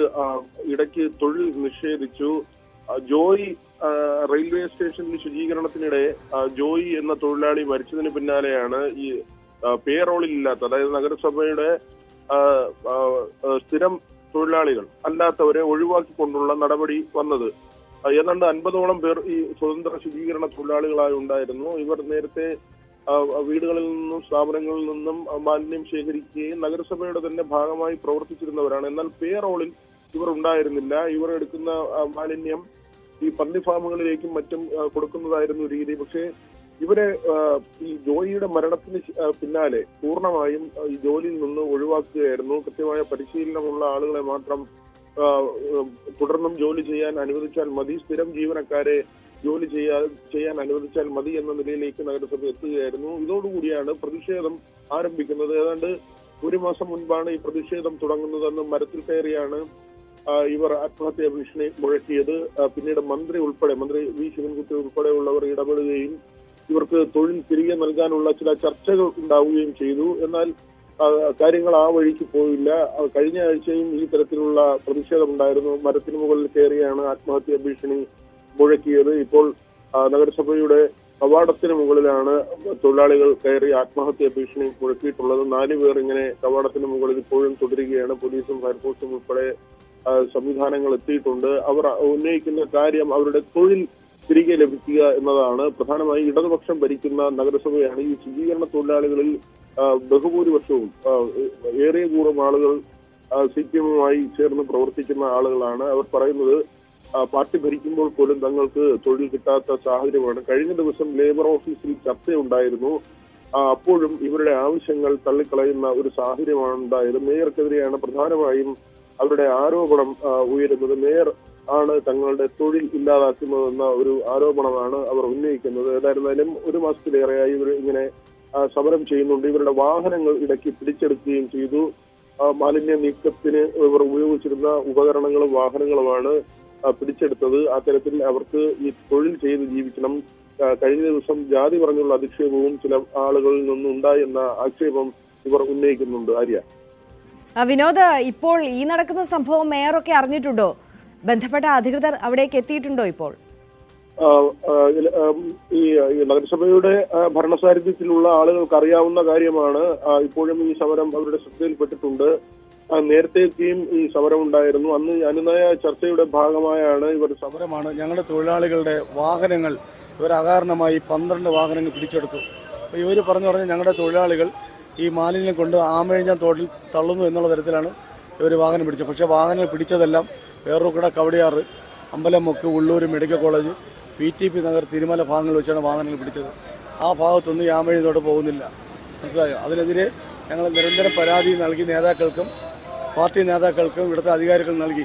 [SPEAKER 11] ഇടയ്ക്ക് തൊഴിൽ നിഷേധിച്ചു. ജോയി റെയിൽവേ സ്റ്റേഷനിൽ ശുചീകരണത്തിനിടെ ജോയി എന്ന തൊഴിലാളി മരിച്ചതിന് പിന്നാലെയാണ് ഈ പേറോളിൽ ഇല്ലാത്ത, അതായത് നഗരസഭയുടെ സ്ഥിരം തൊഴിലാളികൾ അല്ലാത്തവരെ ഒഴിവാക്കിക്കൊണ്ടുള്ള നടപടി വന്നത്. ഏതാണ്ട് 50ഓളം പേർ ഈ സ്വതന്ത്ര ശുചീകരണ തൊഴിലാളികളായി ഉണ്ടായിരുന്നു. ഇവർ നേരത്തെ വീടുകളിൽ നിന്നും സ്ഥാപനങ്ങളിൽ നിന്നും മാലിന്യം ശേഖരിക്കുകയും നഗരസഭയുടെ തന്നെ ഭാഗമായി പ്രവർത്തിച്ചിരുന്നവരാണ്. എന്നാൽ പേറോളിൽ ഇവർ ഉണ്ടായിരുന്നില്ല. ഇവർ എടുക്കുന്ന മാലിന്യം ഈ പന്നി ഫാമുകളിലേക്കും മറ്റും കൊടുക്കുന്നതായിരുന്നു രീതി. പക്ഷേ ഇവരെ ഈ ജോയിയുടെ മരണത്തിന് പിന്നാലെ പൂർണ്ണമായും ഈ ജോലിയിൽ നിന്ന് ഒഴിവാക്കുകയായിരുന്നു. കൃത്യമായ പരിശീലനമുള്ള ആളുകളെ മാത്രം തുടർന്നും ജോലി ചെയ്യാൻ അനുവദിച്ചാൽ മതി, സ്ഥിരം ജീവനക്കാരെ ജോലി ചെയ്യാൻ അനുവദിച്ചാൽ മതി എന്ന നിലയിലേക്ക് നഗരസഭ എത്തുകയായിരുന്നു. ഇതോടുകൂടിയാണ് പ്രതിഷേധം ആരംഭിക്കുന്നത്. ഏതാണ്ട് 1 മാസം മുൻപാണ് ഈ പ്രതിഷേധം തുടങ്ങുന്നതെന്ന് മരത്തിൽ കയറിയാണ് ഇവർ ആത്മഹത്യാ ഭീഷണി മുഴക്കിയത്. പിന്നീട് മന്ത്രി വി ശിവൻകുട്ടി ഉൾപ്പെടെയുള്ളവർ ഇടപെടുകയും ഇവർക്ക് തൊഴിൽ തിരികെ നൽകാനുള്ള ചില ചർച്ചകൾ ഉണ്ടാവുകയും ചെയ്തു. എന്നാൽ കാര്യങ്ങൾ ആ വഴിക്ക് പോയില്ല. കഴിഞ്ഞ ആഴ്ചയും ഈ തരത്തിലുള്ള പ്രതിഷേധം ഉണ്ടായിരുന്നു. മരത്തിന് മുകളിൽ കയറിയാണ് ആത്മഹത്യാ ഭീഷണി മുഴക്കിയത്. ഇപ്പോൾ നഗരസഭയുടെ കവാടത്തിന് മുകളിലാണ് തൊഴിലാളികൾ കയറി ആത്മഹത്യാ ഭീഷണി മുഴക്കിയിട്ടുള്ളത്. 4 പേർ ഇങ്ങനെ കവാടത്തിന് മുകളിൽ ഇപ്പോഴും തുടരുകയാണ്. പോലീസും ഫയർഫോഴ്സും ഉൾപ്പെടെ സംവിധാനങ്ങൾ എത്തിയിട്ടുണ്ട്. അവർ ഉന്നയിക്കുന്ന കാര്യം അവരുടെ തൊഴിൽ തിരികെ ലഭിക്കുക എന്നതാണ് പ്രധാനമായും ഇടതുപക്ഷം ഭരിക്കുന്ന നഗരസഭയാണ്. ഈ ശുചീകരണ തൊഴിലാളികളിൽ ബഹുഭൂരിപക്ഷവും ഏറിയ കൂറും ആളുകൾ CPM-മായി ചേർന്ന് പ്രവർത്തിക്കുന്ന ആളുകളാണ്. അവർ പറയുന്നത് പാർട്ടി ഭരിക്കുമ്പോൾ പോലും തങ്ങൾക്ക് തൊഴിൽ കിട്ടാത്ത സാഹചര്യമാണ്. കഴിഞ്ഞ ദിവസം ലേബർ ഓഫീസിൽ ചർച്ചയുണ്ടായിരുന്നു. അപ്പോഴും ഇവരുടെ ആവശ്യങ്ങൾ തള്ളിക്കളയുന്ന ഒരു സാഹചര്യമാണ് ഉണ്ടായത്. മേയർക്കെതിരെയാണ് പ്രധാനമായും അവരുടെ ആരോപണം ഉയരുന്നത്. മേയർ ആണ് തങ്ങളുടെ തൊഴിൽ ഇല്ലാതാക്കുന്നതെന്ന ഒരു ആരോപണമാണ് അവർ ഉന്നയിക്കുന്നത്. ഏതായിരുന്നാലും ഒരു മാസത്തിലേറെയായി ഇവർ ഇങ്ങനെ സമരം ചെയ്യുന്നുണ്ട്. ഇവരുടെ വാഹനങ്ങൾ ഇടയ്ക്ക് പിടിച്ചെടുക്കുകയും ചെയ്തു. മാലിന്യ നീക്കത്തിന് ഇവർ ഉപയോഗിച്ചിരുന്ന ഉപകരണങ്ങളും വാഹനങ്ങളുമാണ് പിടിച്ചെടുത്തത്. ആ തരത്തിൽ അവർക്ക് ഈ തൊഴിൽ ചെയ്ത് ജീവിക്കണം. കഴിഞ്ഞ ദിവസം ജാതി പറഞ്ഞുള്ള അധിക്ഷേപവും ചില ആളുകളിൽ നിന്നുണ്ടായി എന്ന ആക്ഷേപം ഇവർ ഉന്നയിക്കുന്നുണ്ട്. ആര്യ,
[SPEAKER 1] വിനോദ്, ഇപ്പോൾ ഈ നടക്കുന്ന സംഭവം മേയറൊക്കെ അറിഞ്ഞിട്ടുണ്ടോ? ബന്ധപ്പെട്ട അധികൃതർ അവിടേക്ക് എത്തിയിട്ടുണ്ടോ? ഇപ്പോൾ
[SPEAKER 11] ഈ നഗരസഭയുടെ ഭരണസാരഥ്യത്തിലുള്ള ആളുകൾക്ക് അറിയാവുന്ന കാര്യമാണ്. ഇപ്പോഴും ഈ സമരം അവരുടെ ശ്രദ്ധയിൽപ്പെട്ടിട്ടുണ്ട്. നേരത്തെയും ഈ സമരം ഉണ്ടായിരുന്നു. അന്ന് അനുനയ ചർച്ചയുടെ ഭാഗമായാണ് ഇവർ
[SPEAKER 12] സമരമാണ്. ഞങ്ങളുടെ തൊഴിലാളികളുടെ വാഹനങ്ങൾ ഇവർ അകാരണമായി 12 വാഹനങ്ങൾ പിടിച്ചെടുത്തു. അപ്പോൾ ഇവർ പറഞ്ഞ് ഞങ്ങളുടെ തൊഴിലാളികൾ ഈ മാലിന്യം കൊണ്ട് ആമഴിഞ്ഞാൻ തോട്ടിൽ തള്ളുന്നു എന്നുള്ള തരത്തിലാണ് ഇവർ വാഹനം പിടിച്ചത്. പക്ഷേ വാഹനങ്ങൾ പിടിച്ചതെല്ലാം Veroorkada, Kowdiar, Ambalamukku, Ulloor medical college, PTP Nagar, Thirumala ഭാഗങ്ങളിൽ വെച്ചാണ് വാഹനങ്ങൾ പിടിച്ചത്. ആ ഭാഗത്തൊന്നും ഈ ആമഴിഞ്ഞോട്ട് പോകുന്നില്ല. മനസ്സിലായോ? അതിനെതിരെ ഞങ്ങൾ നിരന്തരം പരാതി നൽകി നേതാക്കൾക്കും പാർട്ടി നേതാക്കൾക്കും ഇവിടുത്തെ അധികാരികൾ നൽകി.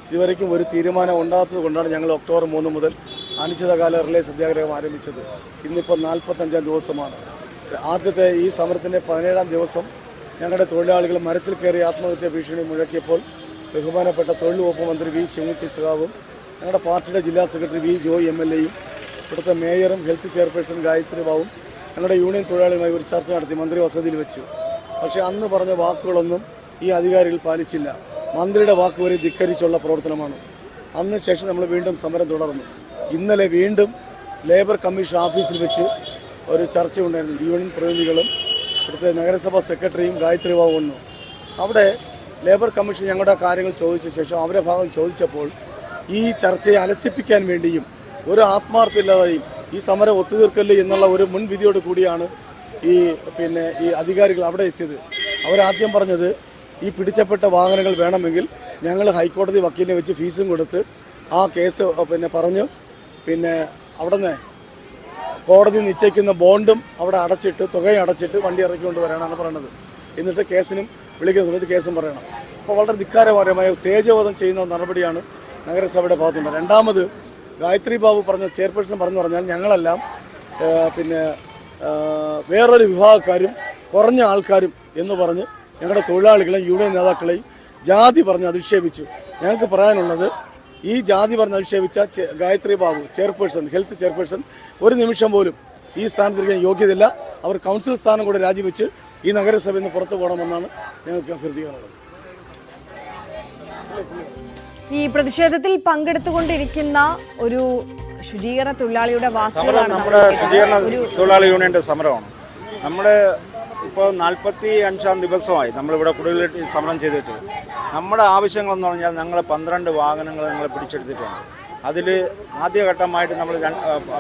[SPEAKER 12] ഇതുവരയ്ക്കും ഒരു തീരുമാനം ഉണ്ടാകാത്തത് കൊണ്ടാണ് ഞങ്ങൾ ഒക്ടോബർ 3 മുതൽ അനിശ്ചിതകാല റിലേ സത്യാഗ്രഹം ആരംഭിച്ചത്. ഇന്നിപ്പോൾ 45-ാം ദിവസമാണ്. ആദ്യത്തെ ഈ സമരത്തിൻ്റെ 17-ാം ദിവസം ഞങ്ങളുടെ തൊഴിലാളികൾ മരത്തിൽ കയറി ആത്മഹത്യാ ഭീഷണി മുഴക്കിയപ്പോൾ ബഹുമാനപ്പെട്ട തൊഴിൽ വകുപ്പ് മന്ത്രി V. ശിവൻകുട്ടി സഖാവും ഞങ്ങളുടെ പാർട്ടിയുടെ ജില്ലാ സെക്രട്ടറി V. ജോയ് MLA-യും ഇവിടുത്തെ മേയറും ഹെൽത്ത് ചെയർപേഴ്സൺ ഗായത്രി ബാബുവും ഞങ്ങളുടെ യൂണിയൻ തൊഴിലാളികളുമായി ഒരു ചർച്ച നടത്തി മന്ത്രി വസതിയിൽ വെച്ചു. പക്ഷേ അന്ന് പറഞ്ഞ വാക്കുകളൊന്നും ഈ അധികാരികൾ പാലിച്ചില്ല. മന്ത്രിയുടെ വാക്ക് വരെ ധിക്കരിച്ചുള്ള പ്രവർത്തനമാണ്. അന്ന് ശേഷം നമ്മൾ വീണ്ടും സമരം തുടർന്നു. ഇന്നലെ വീണ്ടും ലേബർ കമ്മീഷൻ ഓഫീസിൽ വെച്ച് ഒരു ചർച്ചയുണ്ടായിരുന്നു. യൂണിയൻ പ്രതിനിധികളും ഇവിടുത്തെ നഗരസഭാ സെക്രട്ടറിയും ഗായത്രി ബാബു വന്നു. അവിടെ ലേബർ കമ്മീഷൻ ഞങ്ങളുടെ കാര്യങ്ങൾ ചോദിച്ച ശേഷം അവരുടെ ഭാഗം ചോദിച്ചപ്പോൾ ഈ ചർച്ചയെ അലസിപ്പിക്കാൻ വേണ്ടിയും ഒരു ആത്മാർത്ഥമില്ലാതെയും ഈ സമരം ഒത്തുതീർക്കല് എന്നുള്ള ഒരു മുൻവിധിയോട് കൂടിയാണ് ഈ അധികാരികൾ അവിടെ എത്തിയത്. അവരാദ്യം പറഞ്ഞത് ഈ പിടിച്ചപ്പെട്ട വാഹനങ്ങൾ വേണമെങ്കിൽ ഞങ്ങൾ ഹൈക്കോടതി വക്കീലിനെ വെച്ച് ഫീസും കൊടുത്ത് ആ കേസ് പറഞ്ഞു അവിടെ നിന്ന് കോടതി നിശ്ചയിക്കുന്ന ബോണ്ടും അവിടെ അടച്ചിട്ട് തുകയും അടച്ചിട്ട് വണ്ടി ഇറക്കിക്കൊണ്ട് വരാനാണ് പറയുന്നത്. എന്നിട്ട് കേസിനും വിളിക്കുന്ന സമയത്ത് കേസും പറയണം. അപ്പോൾ വളരെ ധിക്കാരപരമായ തേജോവധം ചെയ്യുന്ന നടപടിയാണ് നഗരസഭയുടെ ഭാഗത്തുണ്ട്. രണ്ടാമത് ഗായത്രി ബാബു ചെയർപേഴ്സൺ പറഞ്ഞാൽ ഞങ്ങളെല്ലാം വേറൊരു വിഭാഗക്കാരും കുറഞ്ഞ ആൾക്കാരും എന്ന് പറഞ്ഞ് ഞങ്ങളുടെ തൊഴിലാളികളെയും യൂണിയൻ നേതാക്കളെയും ജാതി പറഞ്ഞ് അധിക്ഷേപിച്ചു. ഞങ്ങൾക്ക് പറയാനുള്ളത്, ഈ ജാതി പറഞ്ഞ് അധിക്ഷേപിച്ച Gayathri Babu chairperson, health chairperson, ഒരു നിമിഷം പോലും ഈ സ്ഥാനത്തിരിക്കാൻ യോഗ്യതയില്ല. അവർ കൗൺസിൽ സ്ഥാനം കൂടെ രാജിവെച്ച് ഈ നഗരസഭയിൽ നിന്ന് പുറത്തു പോകണമെന്നാണ് ഞങ്ങൾക്ക് അഭ്യർത്ഥിക്കാനുള്ളത്.
[SPEAKER 1] ഈ പ്രതിഷേധത്തിൽ പങ്കെടുത്തുകൊണ്ടിരിക്കുന്ന ഒരു ശുചീകരണ തൊഴിലാളിയുടെ വാക്കുകളാണ്.
[SPEAKER 13] നമ്മുടെ ശുചീകരണ തൊഴിലാളി യൂണിയന്റെ സമരമാണ്. നമ്മുടെ ഇപ്പോൾ 45-ാം ദിവസമായി നമ്മളിവിടെ കൂടുതൽ സമരം ചെയ്തിട്ട്. നമ്മുടെ ആവശ്യങ്ങളെന്ന് പറഞ്ഞാൽ ഞങ്ങൾ 12 വാഹനങ്ങൾ ഞങ്ങൾ പിടിച്ചെടുത്തിട്ടുണ്ട്. അതിൽ ആദ്യഘട്ടമായിട്ട് നമ്മൾ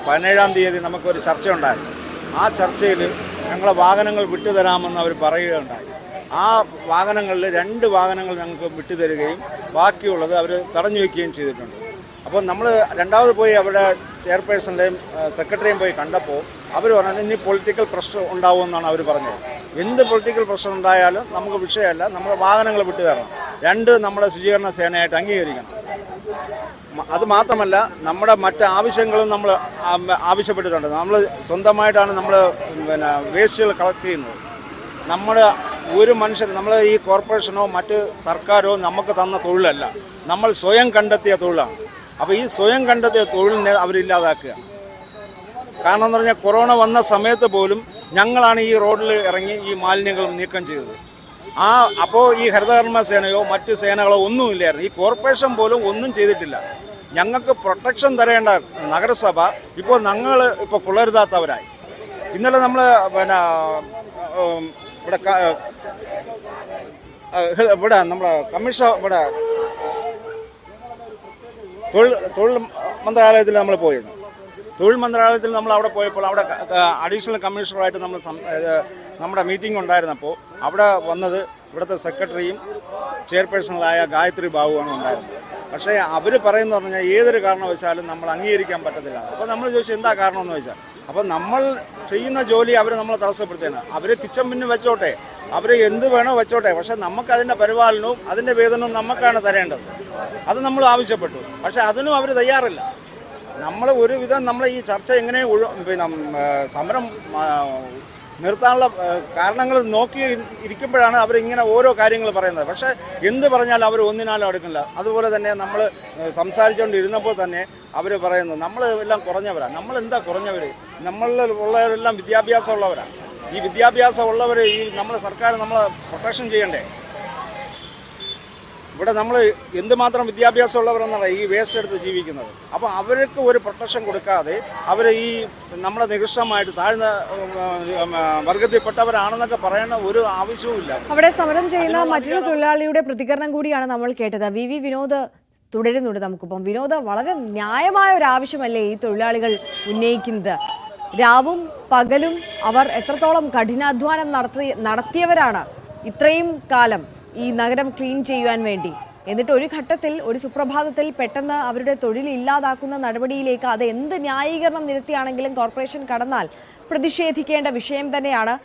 [SPEAKER 13] 17-ാം തീയതി നമുക്കൊരു ചർച്ച ഉണ്ടായിരുന്നു. ആ ചർച്ചയിൽ ഞങ്ങളെ വാഹനങ്ങൾ വിട്ടുതരാമെന്ന് അവർ പറയുകയുണ്ടായി. ആ വാഹനങ്ങളിൽ 2 വാഹനങ്ങൾ ഞങ്ങൾക്ക് വിട്ടുതരികയും ബാക്കിയുള്ളത് അവർ തടഞ്ഞു വയ്ക്കുകയും ചെയ്തിട്ടുണ്ട്. അപ്പോൾ നമ്മൾ രണ്ടാമത് പോയി അവിടെ ചെയർപേഴ്സണിൻ്റെയും സെക്രട്ടറിയും പോയി കണ്ടപ്പോൾ അവർ പറഞ്ഞത് ഇനി പൊളിറ്റിക്കൽ പ്രഷർ ഉണ്ടാവുമെന്നാണ് അവർ പറഞ്ഞത്. എന്ത് പൊളിറ്റിക്കൽ പ്രഷർ ഉണ്ടായാലും നമുക്ക് വിഷയമല്ല, നമ്മുടെ വാഹനങ്ങൾ വിട്ടുതരണം. 2 നമ്മുടെ ശുചീകരണ സേനയായിട്ട് അംഗീകരിക്കണം. അത് മാത്രമല്ല നമ്മുടെ മറ്റ് ആവശ്യങ്ങളും നമ്മൾ ആവശ്യപ്പെട്ടിട്ടുണ്ട്. നമ്മൾ സ്വന്തമായിട്ടാണ് നമ്മൾ വേസ്റ്റുകൾ കളക്ട് ചെയ്യുന്നത്. നമ്മുടെ ഒരു മനുഷ്യർ, നമ്മൾ ഈ കോർപ്പറേഷനോ മറ്റ് സർക്കാരോ നമുക്ക് തന്ന തൊഴിലല്ല, നമ്മൾ സ്വയം കണ്ടെത്തിയ തൊഴിലാണ്. അപ്പോൾ ഈ സ്വയം കണ്ടെത്തിയ തൊഴിലിനെ അവരില്ലാതാക്കുക. കാരണം എന്ന് പറഞ്ഞാൽ കൊറോണ വന്ന സമയത്ത് പോലും ഞങ്ങളാണ് ഈ റോഡിൽ ഇറങ്ങി ഈ മാലിന്യങ്ങൾ നീക്കം ചെയ്തത്. അപ്പോൾ ഈ ഹരിതകർമ്മ സേനയോ മറ്റ് സേനകളോ ഒന്നുമില്ലായിരുന്നു. ഈ കോർപ്പറേഷൻ പോലും ഒന്നും ചെയ്തിട്ടില്ല. ഞങ്ങൾക്ക് പ്രൊട്ടക്ഷൻ തരേണ്ട നഗരസഭ ഇപ്പോൾ ഞങ്ങൾ കൊള്ളരുതാത്തവരായി. ഇന്നലെ നമ്മൾ ഇവിടെ നമ്മളെ കമ്മീഷൻ തൊഴിൽ മന്ത്രാലയത്തിൽ നമ്മൾ പോയിരുന്നു. തൊഴിൽ മന്ത്രാലയത്തിൽ നമ്മൾ അവിടെ പോയപ്പോൾ അവിടെ അഡീഷണൽ കമ്മീഷണറായിട്ട് നമ്മൾ നമ്മുടെ മീറ്റിംഗ് ഉണ്ടായിരുന്നപ്പോൾ അവിടെ വന്നത് ഇവിടുത്തെ സെക്രട്ടറിയും ചെയർപേഴ്സണലായ ഗായത്രി ബാബുവാണ് ഉണ്ടായിരുന്നത്. പക്ഷേ അവർ പറയുന്ന പറഞ്ഞാൽ ഏതൊരു കാരണവശാലും നമ്മൾ അംഗീകരിക്കാൻ പറ്റത്തില്ല. അപ്പോൾ നമ്മൾ ചോദിച്ചു എന്താ കാരണം എന്ന് വെച്ചാൽ, അപ്പോൾ നമ്മൾ ചെയ്യുന്ന ജോലി അവർ നമ്മളെ തടസ്സപ്പെടുത്തുകയാണ്. അവർ കിച്ചൺ പിന്നെ വെച്ചോട്ടെ, അവർ എന്ത് വേണോ വെച്ചോട്ടെ, പക്ഷേ നമുക്ക് അതിൻ്റെ പരിപാലനവും അതിൻ്റെ വേതനവും നമുക്കാണ് തരേണ്ടത്. അത് നമ്മൾ ആവശ്യപ്പെട്ടു. പക്ഷേ അതിനും അവർ തയ്യാറില്ല. നമ്മൾ ഒരുവിധം നമ്മൾ ഈ ചർച്ച എങ്ങനെ സമരം നിർത്താനുള്ള കാരണങ്ങൾ നോക്കി ഇരിക്കുമ്പോഴാണ് അവരിങ്ങനെ ഓരോ കാര്യങ്ങൾ പറയുന്നത്. പക്ഷേ എന്ത് പറഞ്ഞാലും അവർ ഒന്നിനാലും അടുക്കില്ല. അതുപോലെ തന്നെ നമ്മൾ സംസാരിച്ചുകൊണ്ടിരുന്നപ്പോൾ തന്നെ അവർ പറയുന്നത് നമ്മൾ എല്ലാം കുറഞ്ഞവരാണ്. നമ്മളെന്താ കുറഞ്ഞവർ? നമ്മളിലുള്ളവരെല്ലാം വിദ്യാഭ്യാസമുള്ളവരാണ്. ഈ വിദ്യാഭ്യാസമുള്ളവർ ഈ നമ്മുടെ സർക്കാർ നമ്മളെ പ്രൊട്ടക്ഷൻ ചെയ്യണ്ടേ? ഇവിടെ നമ്മൾ എന്തുമാത്രം വിദ്യാഭ്യാസമുള്ളവരെന്നാണ് ഈ വേസ്റ്റ് എടുത്ത് ജീവിക്കുന്നത്. അപ്പോൾ അവർക്ക് ഒരു പ്രൊട്ടക്ഷൻ കൊടുക്കാതെ അവർ ഈ നമ്മളെ നികൃഷ്ടമായിട്ട് താഴ്ന്ന വർഗത്തിൽപ്പെട്ടവരാണെന്നൊക്കെ പറയുന്ന ഒരു ആവശ്യവുമില്ല.
[SPEAKER 1] അവിടെ സമരം ചെയ്യുന്ന മറ്റൊരു തൊഴിലാളിയുടെ പ്രതികരണം കൂടിയാണ് നമ്മൾ കേട്ടത്. വി വിനോദ് തുടരുന്നുണ്ട് നമുക്കിപ്പം. വിനോദ്, വളരെ ന്യായമായ ഒരു ആവശ്യമല്ലേ ഈ തൊഴിലാളികൾ ഉന്നയിക്കുന്നത്? രാവും പകലും അവർ എത്രത്തോളം കഠിനാധ്വാനം നടത്തിയവരാണ് ഇത്രയും കാലം ഈ നഗരം ക്ലീൻ ചെയ്യുവാൻ വേണ്ടി. എന്നിട്ട് ഒരു ഘട്ടത്തിൽ, ഒരു സുപ്രഭാതത്തിൽ പെട്ടെന്ന് അവരുടെ തൊഴിൽ ഇല്ലാതാക്കുന്ന നടപടിയിലേക്ക്, അത് എന്ത് ന്യായീകരണം നിരത്തിയാണെങ്കിലും കോർപ്പറേഷൻ കടന്നാൽ പ്രതിഷേധിക്കേണ്ട വിഷയം തന്നെയാണ്.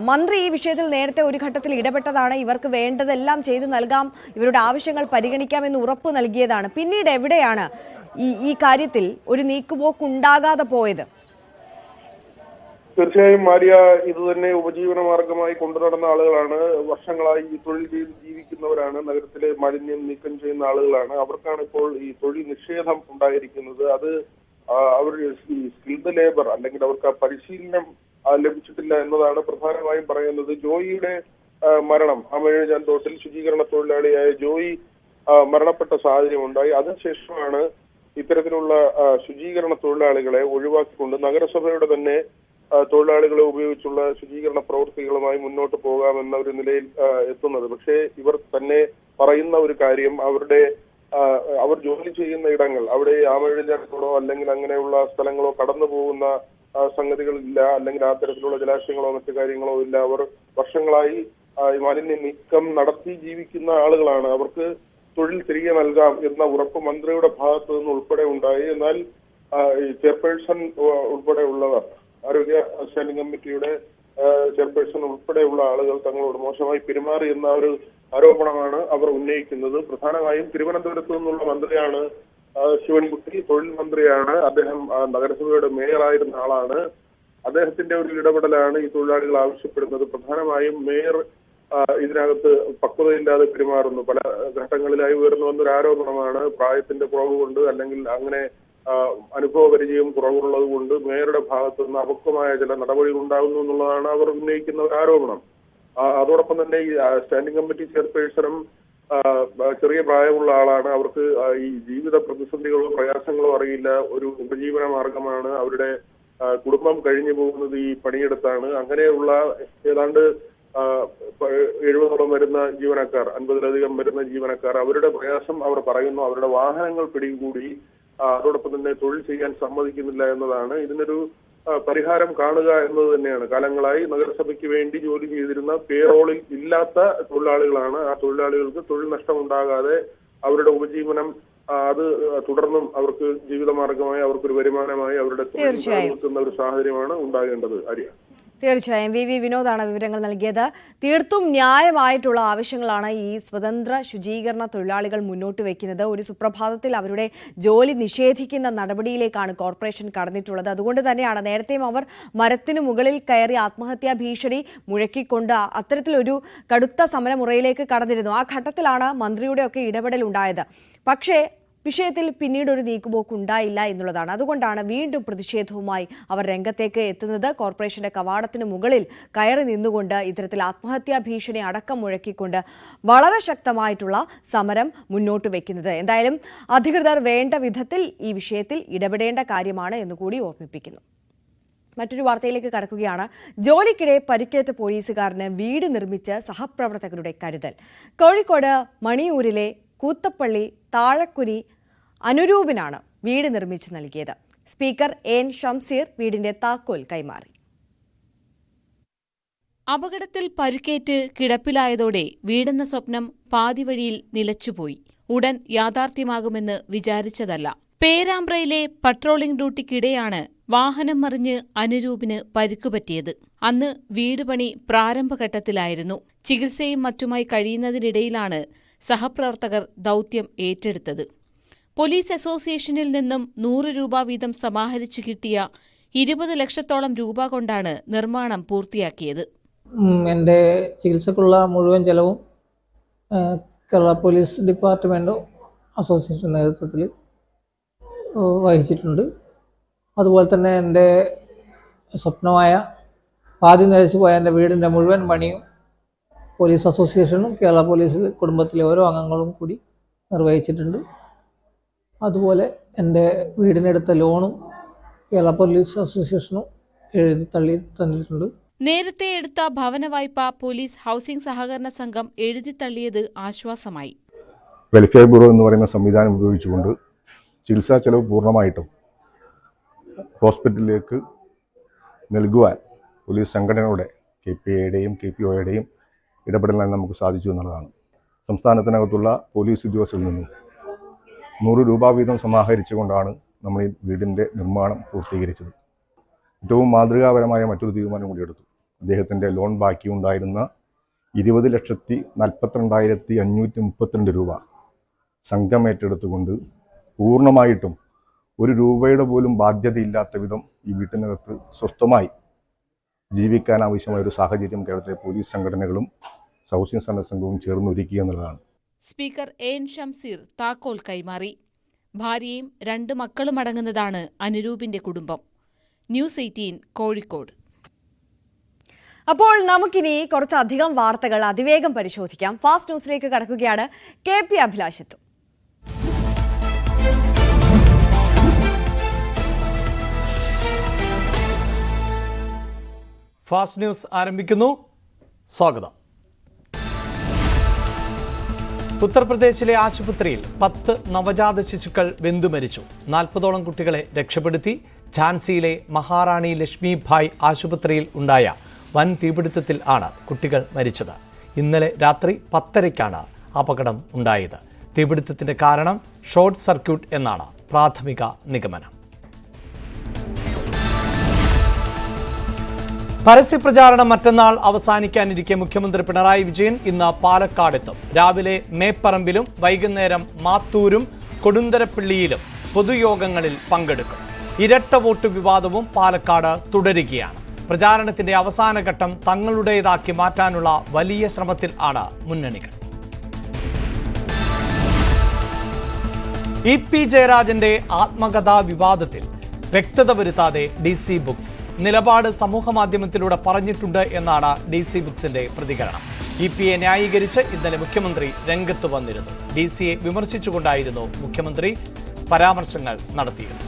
[SPEAKER 1] മന്ത്രി ഈ വിഷയത്തിൽ നേരത്തെ ഒരു ഘട്ടത്തിൽ ഇടപെട്ടതാണ്. ഇവർക്ക് വേണ്ടതെല്ലാം ചെയ്തു നൽകാം, ഇവരുടെ ആവശ്യങ്ങൾ പരിഗണിക്കാമെന്ന് ഉറപ്പ് നൽകിയതാണ്. പിന്നീട് എവിടെയാണ് ഈ കാര്യത്തിൽ ഒരു നീക്കുപോക്കുണ്ടാകാതെ പോയത്?
[SPEAKER 11] തീർച്ചയായും മാരിയ, ഇത് തന്നെ ഉപജീവന മാർഗമായി കൊണ്ടുനടന്ന ആളുകളാണ്. വർഷങ്ങളായി ഈ തൊഴിൽ ചെയ്ത് ജീവിക്കുന്നവരാണ്. നഗരത്തിലെ മാലിന്യം നീക്കം ചെയ്യുന്ന ആളുകളാണ്. അവർക്കാണ് ഇപ്പോൾ ഈ തൊഴിൽ നിഷേധം ഉണ്ടായിരിക്കുന്നത്. അത് അവർ ഈ സ്കിൽഡ് ലേബർ, അല്ലെങ്കിൽ അവർക്ക് ആ പരിശീലനം ലഭിച്ചിട്ടില്ല എന്നതാണ് പ്രധാനമായും പറയുന്നത്. ജോയിയുടെ മരണം, ആമഴഞ്ചാൻ തോട്ടിൽ ശുചീകരണ തൊഴിലാളിയായ ജോയി മരണപ്പെട്ട സാഹചര്യം ഉണ്ടായി. അതിനുശേഷമാണ് ഇത്തരത്തിലുള്ള ശുചീകരണ തൊഴിലാളികളെ ഒഴിവാക്കിക്കൊണ്ട് നഗരസഭയുടെ തന്നെ തൊഴിലാളികളെ ഉപയോഗിച്ചുള്ള ശുചീകരണ പ്രവൃത്തികളുമായി മുന്നോട്ട് പോകാമെന്ന ഒരു നിലയിൽ എത്തുന്നത്. പക്ഷേ ഇവർ തന്നെ പറയുന്ന ഒരു കാര്യം, അവർ ജോലി ചെയ്യുന്ന ഇടങ്ങൾ, അവിടെ ആമഴഞ്ചാനത്തോടോ അല്ലെങ്കിൽ അങ്ങനെയുള്ള സ്ഥലങ്ങളോ കടന്നു പോകുന്ന സംഗതികളില്ല, അല്ലെങ്കിൽ ആ തരത്തിലുള്ള ജലാശയങ്ങളോ മറ്റു കാര്യങ്ങളോ ഇല്ല. അവർ വർഷങ്ങളായി മാലിന്യ നീക്കം നടത്തി ജീവിക്കുന്ന ആളുകളാണ്. അവർക്ക് തൊഴിൽ തിരികെ നൽകാം എന്ന ഉറപ്പ് മന്ത്രിയുടെ ഭാഗത്തു നിന്ന് ഉൾപ്പെടെ ഉണ്ടായി. എന്നാൽ ചെയർപേഴ്സൺ ഉൾപ്പെടെ ഉള്ളവർ, ആരോഗ്യ സ്റ്റാൻഡിംഗ് കമ്മിറ്റിയുടെ ചെയർപേഴ്സൺ ഉൾപ്പെടെയുള്ള ആളുകൾ തങ്ങളോട് മോശമായി പെരുമാറി എന്ന ഒരു ആരോപണമാണ് അവർ ഉന്നയിക്കുന്നത്. പ്രധാനമായും തിരുവനന്തപുരത്ത് നിന്നുള്ള മന്ത്രിയാണ് ശിവൻകുട്ടി, തൊഴിൽ മന്ത്രിയാണ്. അദ്ദേഹം നഗരസഭയുടെ മേയറായിരുന്ന ആളാണ്. അദ്ദേഹത്തിന്റെ ഒരു ഇടപെടലാണ് ഈ തൊഴിലാളികൾ ആവശ്യപ്പെടുന്നത്. പ്രധാനമായും മേയർ ഇതിനകത്ത് പക്വതയില്ലാതെ പെരുമാറുന്നു. പല ഘട്ടങ്ങളിലായി ഉയർന്നു വന്നൊരു ആരോപണമാണ്. പ്രായത്തിന്റെ കുറവ് കൊണ്ട്, അല്ലെങ്കിൽ അങ്ങനെ അനുഭവ പരിചയം കുറവുള്ളത് കൊണ്ട് മേയറുടെ ഭാഗത്തു നിന്ന് അപക്വമായ ചില നടപടികൾ ഉണ്ടാകുന്നു എന്നുള്ളതാണ് അവർ ഉന്നയിക്കുന്ന ഒരു ആരോപണം. അതോടൊപ്പം തന്നെ ഈ സ്റ്റാൻഡിംഗ് കമ്മിറ്റി ചെയർപേഴ്സണും ചെറിയ പ്രായമുള്ള ആളാണ്. അവർക്ക് ഈ ജീവിത പ്രതിസന്ധികളോ പ്രയാസങ്ങളോ അറിയില്ല. ഒരു ഉപജീവന മാർഗമാണ്. അവരുടെ കുടുംബം കഴിഞ്ഞു പോകുന്നത് ഈ പണിയെടുത്താണ്. അങ്ങനെയുള്ള ഏതാണ്ട് 70ഓളം വരുന്ന ജീവനക്കാർ, 50ലധികം വരുന്ന ജീവനക്കാർ, അവരുടെ പ്രയാസം അവർ പറയുന്നു. അവരുടെ വാഹനങ്ങൾ പിടികൂടി, അതോടൊപ്പം തന്നെ തൊഴിൽ ചെയ്യാൻ സമ്മതിക്കുന്നില്ല എന്നതാണ്. ഇതിനൊരു പരിഹാരം കാണുക എന്നത് തന്നെയാണ്. കാലങ്ങളായി നഗരസഭയ്ക്ക് വേണ്ടി ജോലി ചെയ്തിരുന്ന പേറോളിൽ ഇല്ലാത്ത തൊഴിലാളികളാണ്. ആ തൊഴിലാളികൾക്ക് തൊഴിൽ നഷ്ടമുണ്ടാകാതെ അവരുടെ ഉപജീവനം അത് തുടർന്നും അവർക്ക് ജീവിതമാർഗമായി, അവർക്കൊരു വരുമാനമായി അവരുടെ തൊഴിൽ നിലനിർത്തുന്ന ഒരു സാഹചര്യമാണ് ഉണ്ടാകേണ്ടത്. ആര്യ,
[SPEAKER 1] തീർച്ചയായും വി വിനോദാണ് വിവരങ്ങൾ നൽകിയത്. തീർത്തും ന്യായമായിട്ടുള്ള ആവശ്യങ്ങളാണ് ഈ സ്വതന്ത്ര ശുചീകരണ തൊഴിലാളികൾ മുന്നോട്ട് വയ്ക്കുന്നത്. ഒരു സുപ്രഭാതത്തിൽ അവരുടെ ജോലി നിഷേധിക്കുന്ന നടപടിയിലേക്കാണ് കോർപ്പറേഷൻ കടന്നിട്ടുള്ളത്. അതുകൊണ്ട് തന്നെയാണ് നേരത്തെയും അവർ മരത്തിനു മുകളിൽ കയറി ആത്മഹത്യാ ഭീഷണി മുഴക്കിക്കൊണ്ട് അത്തരത്തിലൊരു കടുത്ത സമരമുറയിലേക്ക് കടന്നിരുന്നു. ആ ഘട്ടത്തിലാണ് മന്ത്രിയുടെയൊക്കെ ഇടപെടൽ ഉണ്ടായത്. പക്ഷേ വിഷയത്തിൽ പിന്നീട് ഒരു നീക്കുപോക്ക് ഉണ്ടായില്ല എന്നുള്ളതാണ്. അതുകൊണ്ടാണ് വീണ്ടും പ്രതിഷേധവുമായി അവർ രംഗത്തേക്ക് എത്തുന്നത്. കോർപ്പറേഷന്റെ കവാടത്തിന് മുകളിൽ കയറി നിന്നുകൊണ്ട് ഇത്തരത്തിൽ ആത്മഹത്യാ ഭീഷണി അടക്കം മുഴക്കിക്കൊണ്ട് വളരെ ശക്തമായിട്ടുള്ള സമരം മുന്നോട്ട് വയ്ക്കുന്നത്. എന്തായാലും അധികൃതർ വേണ്ട വിധത്തിൽ ഈ വിഷയത്തിൽ ഇടപെടേണ്ട കാര്യമാണ് എന്നുകൂടി ഓർമ്മിപ്പിക്കുന്നു. മറ്റൊരു വാർത്തയിലേക്ക് കടക്കുകയാണ്. ജോലിക്കിടെ പരിക്കേറ്റ പോലീസുകാരന് വീട് നിർമ്മിച്ച് സഹപ്രവർത്തകരുടെ കരുതൽ. കോഴിക്കോട് മണിയൂരിലെ കൂത്തപ്പള്ളി താഴക്കുരി അനുരൂപിനാണ് വീട് നിർമ്മിച്ചു നൽകിയത്. സ്പീക്കർ എൻ ഷംസീർ വീടിന്റെ താക്കോൽ കൈമാറി.
[SPEAKER 14] അപകടത്തിൽ പരുക്കേറ്റ് കിടപ്പിലായതോടെ വീടെന്ന സ്വപ്നം പാതിവഴിയിൽ നിലച്ചുപോയി. ഉടൻ യാഥാർത്ഥ്യമാകുമെന്ന് വിചാരിച്ചതല്ല. പേരാമ്പ്രയിലെ പട്രോളിംഗ് ഡ്യൂട്ടിക്കിടെയാണ് വാഹനം മറിഞ്ഞ് അനുരൂപിന് പരിക്കുപറ്റിയത്. അന്ന് വീട് പണി പ്രാരംഭഘട്ടത്തിലായിരുന്നു. ചികിത്സയും മറ്റുമായി കഴിയുന്നതിനിടയിലാണ് സഹപ്രവർത്തകർ ദൗത്യം ഏറ്റെടുത്തത്. പോലീസ് അസോസിയേഷനിൽ നിന്നും 100 രൂപ വീതം സമാഹരിച്ചു കിട്ടിയ 20 ലക്ഷത്തോളം രൂപ കൊണ്ടാണ് നിർമ്മാണം പൂർത്തിയാക്കിയത്.
[SPEAKER 15] എൻ്റെ ചികിത്സക്കുള്ള മുഴുവൻ ചെലവും കേരള പോലീസ് ഡിപ്പാർട്ട്മെൻറ്റ് അസോസിയേഷൻ നേതൃത്വത്തിൽ വഹിച്ചിട്ടുണ്ട്. അതുപോലെ തന്നെ എൻ്റെ സ്വപ്നമായ പാതി നിലച്ചു പോയ എൻ്റെ വീടിൻ്റെ മുഴുവൻ പണിയും പോലീസ് അസോസിയേഷനും കേരള പോലീസ് കുടുംബത്തിലെ ഓരോ അംഗങ്ങളും കൂടി നിർവഹിച്ചിട്ടുണ്ട്. അതുപോലെ എൻ്റെ വീടിനെടുത്ത ലോണും കേരള പോലീസ് അസോസിയേഷനും എഴുതി തന്നിട്ടുണ്ട്.
[SPEAKER 14] നേരത്തെ എടുത്ത ഭവന വായ്പ പോലീസ് ഹൗസിംഗ് സഹകരണ സംഘം എഴുതിത്തള്ളിയത് ആശ്വാസമായി.
[SPEAKER 16] വെൽഫെയർ ബ്യൂറോ എന്ന് പറയുന്ന സംവിധാനം ഉപയോഗിച്ചുകൊണ്ട് ചികിത്സാ ചെലവ് പൂർണ്ണമായിട്ടും ഹോസ്പിറ്റലിലേക്ക് നൽകുവാൻ പോലീസ് സംഘടനയുടെ KPIയുടെയും KPOയുടെയും ഇടപെടലിനാൽ നമുക്ക് സാധിച്ചു എന്നുള്ളതാണ്. സംസ്ഥാനത്തിനകത്തുള്ള പോലീസ് ഉദ്യോഗസ്ഥരിൽ നിന്നും 100 രൂപ വീതം സമാഹരിച്ചുകൊണ്ടാണ് നമ്മൾ ഈ വീടിൻ്റെ നിർമ്മാണം പൂർത്തീകരിച്ചത്. ഏറ്റവും മാതൃകാപരമായ മറ്റൊരു തീരുമാനം കൂടി എടുത്തു. അദ്ദേഹത്തിൻ്റെ ലോൺ ബാക്കി ഉണ്ടായിരുന്ന 20,42,532 രൂപ സംഘം ഏറ്റെടുത്തുകൊണ്ട് പൂർണ്ണമായിട്ടും 1 രൂപയുടെ പോലും ബാധ്യതയില്ലാത്ത വിധം ഈ വീട്ടിനകത്ത് സ്വസ്ഥമായി ജീവിക്കാൻ ആവശ്യമായ ഒരു സാഹചര്യം കേരളത്തിലെ പോലീസ് സംഘടനകളും ഹൗസിംഗ് സന്നദ്ധ സംഘവും ചേർന്നൊരുക്കുക എന്നുള്ളതാണ്.
[SPEAKER 14] സ്പീക്കർ എൻ ഷംസീർ താക്കോൽ കൈമാറി. ഭാര്യയും 2 മക്കളും അടങ്ങുന്നതാണ് അനുരൂപിന്റെ കുടുംബം. ന്യൂസ് 18 കോഴിക്കോട്.
[SPEAKER 1] അപ്പോൾ നമുക്കിനി കുറച്ചധികം വാർത്തകൾ അതിവേഗം പരിശോധിക്കാം. ഫാസ്റ്റ് ന്യൂസിലേക്ക് കടക്കുകയാണ്. KP അഭിലാഷത്തും.
[SPEAKER 17] ഫാസ്റ്റ് ന്യൂസ് ആരംഭിക്കുന്നു. സ്വാഗതം. ഉത്തർപ്രദേശിലെ ആശുപത്രിയിൽ 10 നവജാത ശിശുക്കൾ വെന്തുമരിച്ചു. 40ഓളം കുട്ടികളെ രക്ഷപ്പെടുത്തി. ഝാൻസിയിലെ മഹാറാണി ലക്ഷ്മിഭായ് ആശുപത്രിയിൽ ഉണ്ടായ വൻ തീപിടുത്തത്തിൽ ആണ് കുട്ടികൾ മരിച്ചത്. ഇന്നലെ രാത്രി 10:30-ക്കാണ് അപകടം ഉണ്ടായത്. തീപിടുത്തത്തിന്റെ കാരണം ഷോർട്ട് സർക്യൂട്ട് എന്നാണ് പ്രാഥമിക നിഗമനം. പരസ്യപ്രചാരണം മറ്റന്നാൾ അവസാനിക്കാനിരിക്കെ മുഖ്യമന്ത്രി പിണറായി വിജയൻ ഇന്ന് പാലക്കാടെത്തും. രാവിലെ മേപ്പറമ്പിലും വൈകുന്നേരം മാത്തൂരും കൊടുന്തരപ്പള്ളിയിലും പൊതുയോഗങ്ങളിൽ പങ്കെടുക്കും. ഇരട്ട വോട്ട് വിവാദവും പാലക്കാട് തുടരുകയാണ്. പ്രചാരണത്തിന്റെ അവസാന ഘട്ടം തങ്ങളുടേതാക്കി മാറ്റാനുള്ള വലിയ ശ്രമത്തിൽ ആണ് മുന്നണികൾ. EP ജയരാജന്റെ ആത്മകഥാ വിവാദത്തിൽ വ്യക്തത വരുത്താതെ DC ബുക്സ്. നിലപാട് സമൂഹമാധ്യമത്തിലൂടെ പറഞ്ഞിട്ടുണ്ട് എന്നാണ് DC ബുക്സിന്റെ പ്രതികരണം. EPയെ ന്യായീകരിച്ച് ഇന്നലെ മുഖ്യമന്ത്രി രംഗത്ത് വന്നിരുന്നു. DCയെ വിമർശിച്ചുകൊണ്ടായിരുന്നു മുഖ്യമന്ത്രി പരാമർശങ്ങൾ നടത്തിയത്.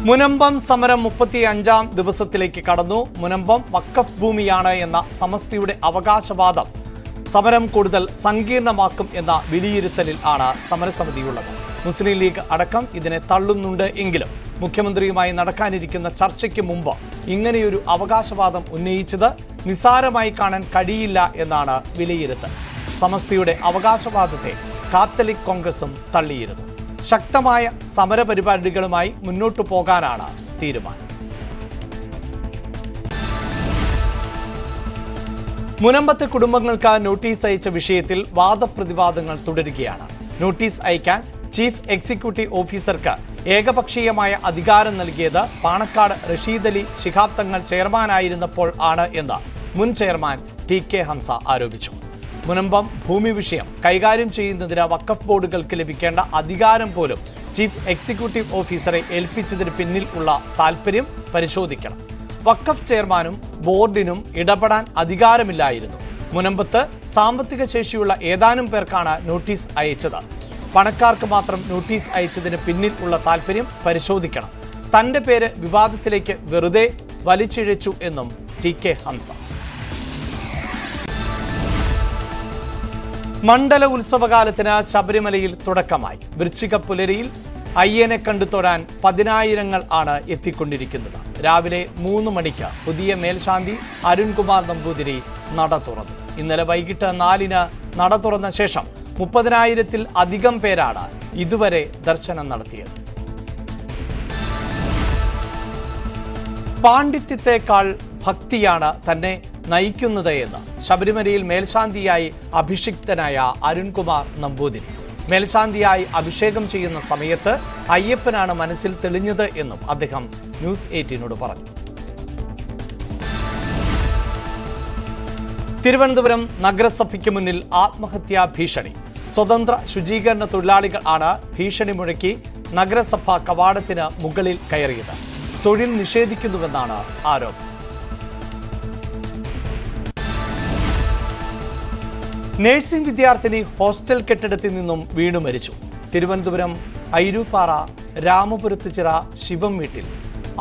[SPEAKER 17] മുനമ്പം സമരം 35ാം ദിവസത്തിലേക്ക് കടന്നു. മുനമ്പം വഖഫ് ഭൂമിയാണ് എന്ന സമസ്തയുടെ അവകാശവാദം സമരം കൂടുതൽ സങ്കീർണമാക്കും എന്ന വിലയിരുത്തലിൽ ആണ് സമരസമിതിയുള്ളത്. മുസ്ലിം ലീഗ് അടക്കം ഇതിനെ തള്ളുന്നുണ്ട് എങ്കിലും മുഖ്യമന്ത്രിയുമായി നടക്കാനിരിക്കുന്ന ചർച്ചയ്ക്ക് മുമ്പ് ഇങ്ങനെയൊരു അവകാശവാദം ഉന്നയിച്ചത് നിസ്സാരമായി കാണാൻ കഴിയില്ല എന്നാണ് വിലയിരുത്തൽ. സമസ്തയുടെ അവകാശവാദത്തെ കാത്തലിക് കോൺഗ്രസും തള്ളിയിരുന്നു. ശക്തമായ സമരപരിപാടികളുമായി മുന്നോട്ടു പോകാനാണ് തീരുമാനം. മുനമ്പത്തെ കുടുംബങ്ങൾക്ക് നോട്ടീസ് അയച്ച വിഷയത്തിൽ വാദപ്രതിവാദങ്ങൾ തുടരുകയാണ്. നോട്ടീസ് അയക്കാൻ ചീഫ് എക്സിക്യൂട്ടീവ് ഓഫീസർക്ക് ഏകപക്ഷീയമായ അധികാരം നൽകിയത് പാണക്കാട് റഷീദ് അലി ശിഹാബ് തങ്ങൾ ചെയർമാനായിരുന്നപ്പോൾ ആണ് എന്ന് മുൻ ചെയർമാൻ TK ഹംസ ആരോപിച്ചു. മുനമ്പം ഭൂമി വിഷയം കൈകാര്യം ചെയ്യുന്നതിന് വഖഫ് ബോർഡുകൾക്ക് ലഭിക്കേണ്ട അധികാരം പോലും ചീഫ് എക്സിക്യൂട്ടീവ് ഓഫീസറെ ഏൽപ്പിച്ചതിന് പിന്നിൽ ഉള്ള താൽപര്യം പരിശോധിക്കണം. വഖഫ് ചെയർമാനും ബോർഡിനും ഇടപെടാൻ അധികാരമില്ലായിരുന്നു. മുനമ്പത്ത് സാമ്പത്തിക ശേഷിയുള്ള ഏതാനും പേർക്കാണ് നോട്ടീസ് അയച്ചത്. പണക്കാർക്ക് മാത്രം നോട്ടീസ് അയച്ചതിന് പിന്നിൽ ഉള്ള താൽപര്യം പരിശോധിക്കണം. തന്റെ പേര് വിവാദത്തിലേക്ക് വെറുതെ വലിച്ചിഴച്ചു എന്നും TK ഹംസ. മണ്ഡല ഉത്സവകാലത്തിന് ശബരിമലയിൽ തുടക്കമായി. വൃശ്ചിക പുലരിയിൽ അയ്യനെ കണ്ടു തൊഴാൻ 10,000 ആണ് എത്തിക്കൊണ്ടിരിക്കുന്നത്. രാവിലെ 3 മണിക്ക് പുതിയ മേൽശാന്തി അരുൺകുമാർ നമ്പൂതിരി നട തുറന്നു. ഇന്നലെ വൈകിട്ട് 4-ന് നട തുറന്ന ശേഷം 30,000-ൽ അധികം പേരാണ് ഇതുവരെ ദർശനം നടത്തിയത്. പാണ്ഡിത്യത്തെക്കാൾ ഭക്തിയാണ് തന്നെ നയിക്കുന്നത് എന്ന് ശബരിമലയിൽ മേൽശാന്തിയായി അഭിഷിക്തനായ അരുൺകുമാർ നമ്പൂതിരി. മേൽശാന്തിയായി അഭിഷേകം ചെയ്യുന്ന സമയത്ത് അയ്യപ്പനാണ് മനസ്സിൽ തെളിഞ്ഞത് എന്നും അദ്ദേഹം ന്യൂസ് 18 പറഞ്ഞു. തിരുവനന്തപുരം നഗരസഭയ്ക്ക് മുന്നിൽ ആത്മഹത്യാ ഭീഷണി. സ്വതന്ത്ര ശുചീകരണ തൊഴിലാളികൾ ആണ് ഭീഷണി മുഴക്കി നഗരസഭ കവാടത്തിന് മുകളിൽ കയറിയത്. തൊഴിൽ നിഷേധിക്കുന്നുവെന്നാണ് ആരോപണം. നഴ്സിംഗ് വിദ്യാർത്ഥിനി ഹോസ്റ്റൽ കെട്ടിടത്തിൽ നിന്നും വീണു മരിച്ചു. തിരുവനന്തപുരം ഐരൂപ്പാറ രാമപുരത്തുചിറ ശിവം വീട്ടിൽ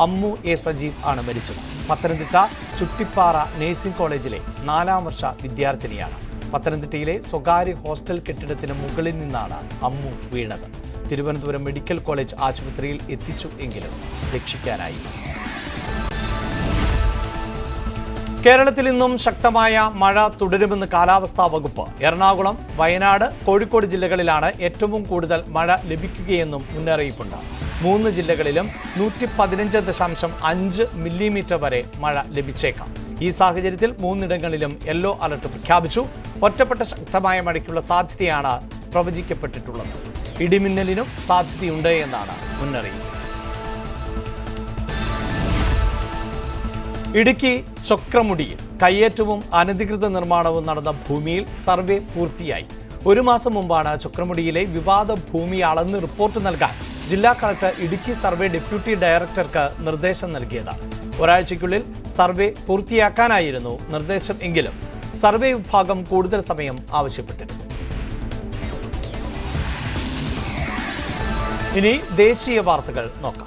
[SPEAKER 17] അമ്മു എ സജീവ് ആണ് മരിച്ചത്. പത്തനംതിട്ട ചുട്ടിപ്പാറ നഴ്സിംഗ് കോളേജിലെ 4ാം വർഷ വിദ്യാർത്ഥിനിയാണ്. പത്തനംതിട്ടയിലെ സ്വകാര്യ ഹോസ്റ്റൽ കെട്ടിടത്തിന് മുകളിൽ നിന്നാണ് അമ്മു വീണത്. തിരുവനന്തപുരം മെഡിക്കൽ കോളേജ് ആശുപത്രിയിൽ എത്തിച്ചു എങ്കിലും രക്ഷിക്കാനായില്ല. കേരളത്തിൽ ഇന്നും ശക്തമായ മഴ തുടരുമെന്ന് കാലാവസ്ഥാ വകുപ്പ്. എറണാകുളം, വയനാട്, കോഴിക്കോട് ജില്ലകളിലാണ് ഏറ്റവും കൂടുതൽ മഴ ലഭിക്കുകയെന്നും മുന്നറിയിപ്പുണ്ട്. 3 ജില്ലകളിലും 115.5 മില്ലിമീറ്റർ വരെ മഴ ലഭിച്ചേക്കാം. ഈ സാഹചര്യത്തിൽ 3ഇടങ്ങളിലും യെല്ലോ അലർട്ട് പ്രഖ്യാപിച്ചു. ഒറ്റപ്പെട്ട ശക്തമായ മഴയ്ക്കുള്ള സാധ്യതയാണ് പ്രവചിക്കപ്പെട്ടിട്ടുള്ളത്. ഇടിമിന്നലിനും സാധ്യതയുണ്ട് എന്നാണ് മുന്നറിയിപ്പ്. ഇടുക്കി ചൊക്രമുടിയിൽ കയ്യേറ്റവും അനധികൃത നിർമ്മാണവും നടന്ന ഭൂമിയിൽ സർവേ പൂർത്തിയായി. 1 മാസം മുമ്പാണ് ചൊക്രമുടിയിലെ വിവാദ ഭൂമി അളന്ന് റിപ്പോർട്ട് നൽകാൻ ജില്ലാ കളക്ടർ ഇടുക്കി സർവേ ഡെപ്യൂട്ടി ഡയറക്ടർക്ക് നിർദ്ദേശം നൽകിയത്. ഒരാഴ്ചയ്ക്കുള്ളിൽ സർവേ പൂർത്തിയാക്കാനായിരുന്നു നിർദ്ദേശം എങ്കിലും സർവേ വിഭാഗം കൂടുതൽ സമയം ആവശ്യപ്പെട്ടിരുന്നു. ഇനി ദേശീയ വാർത്തകൾ നോക്കാം.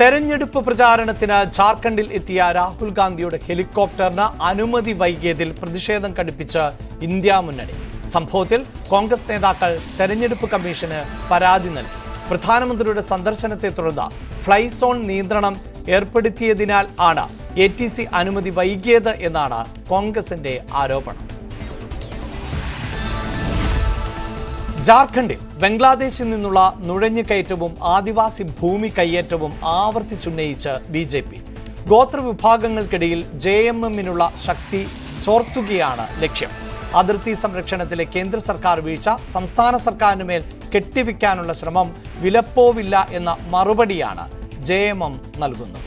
[SPEAKER 17] തെരഞ്ഞെടുപ്പ് പ്രചാരണത്തിന് ജാർഖണ്ഡിൽ എത്തിയ രാഹുൽ ഗാന്ധിയുടെ ഹെലികോപ്റ്ററിന് അനുമതി വൈകിയതിൽ പ്രതിഷേധം കടുപ്പിച്ച് ഇന്ത്യ മുന്നണി. സംഭവത്തിൽ കോൺഗ്രസ് നേതാക്കൾ തെരഞ്ഞെടുപ്പ് കമ്മീഷന് പരാതി നൽകി. പ്രധാനമന്ത്രിയുടെ സന്ദർശനത്തെ തുടർന്ന് ഫ്ലൈ സോൺ നിയന്ത്രണം ഏർപ്പെടുത്തിയതിനാൽ ആണ് ATC അനുമതി വൈകിയത് എന്നാണ് കോൺഗ്രസിന്റെ ആരോപണം. ജാർഖണ്ഡിൽ ബംഗ്ലാദേശിൽ നിന്നുള്ള നുഴഞ്ഞുകയറ്റവും ആദിവാസി ഭൂമി കയ്യേറ്റവും ആവർത്തിച്ചുന്നയിച്ച് BJP. ഗോത്രവിഭാഗങ്ങൾക്കിടയിൽ JMMനുള്ള ശക്തി ചോർത്തുകയാണ് ലക്ഷ്യം. അതിർത്തി സംരക്ഷണത്തിലെ കേന്ദ്ര സർക്കാർ വീഴ്ച സംസ്ഥാന സർക്കാരിനുമേൽ കെട്ടിവെക്കാനുള്ള ശ്രമം വിലപ്പോവില്ല എന്ന മറുപടിയാണ് JMM നൽകുന്നത്.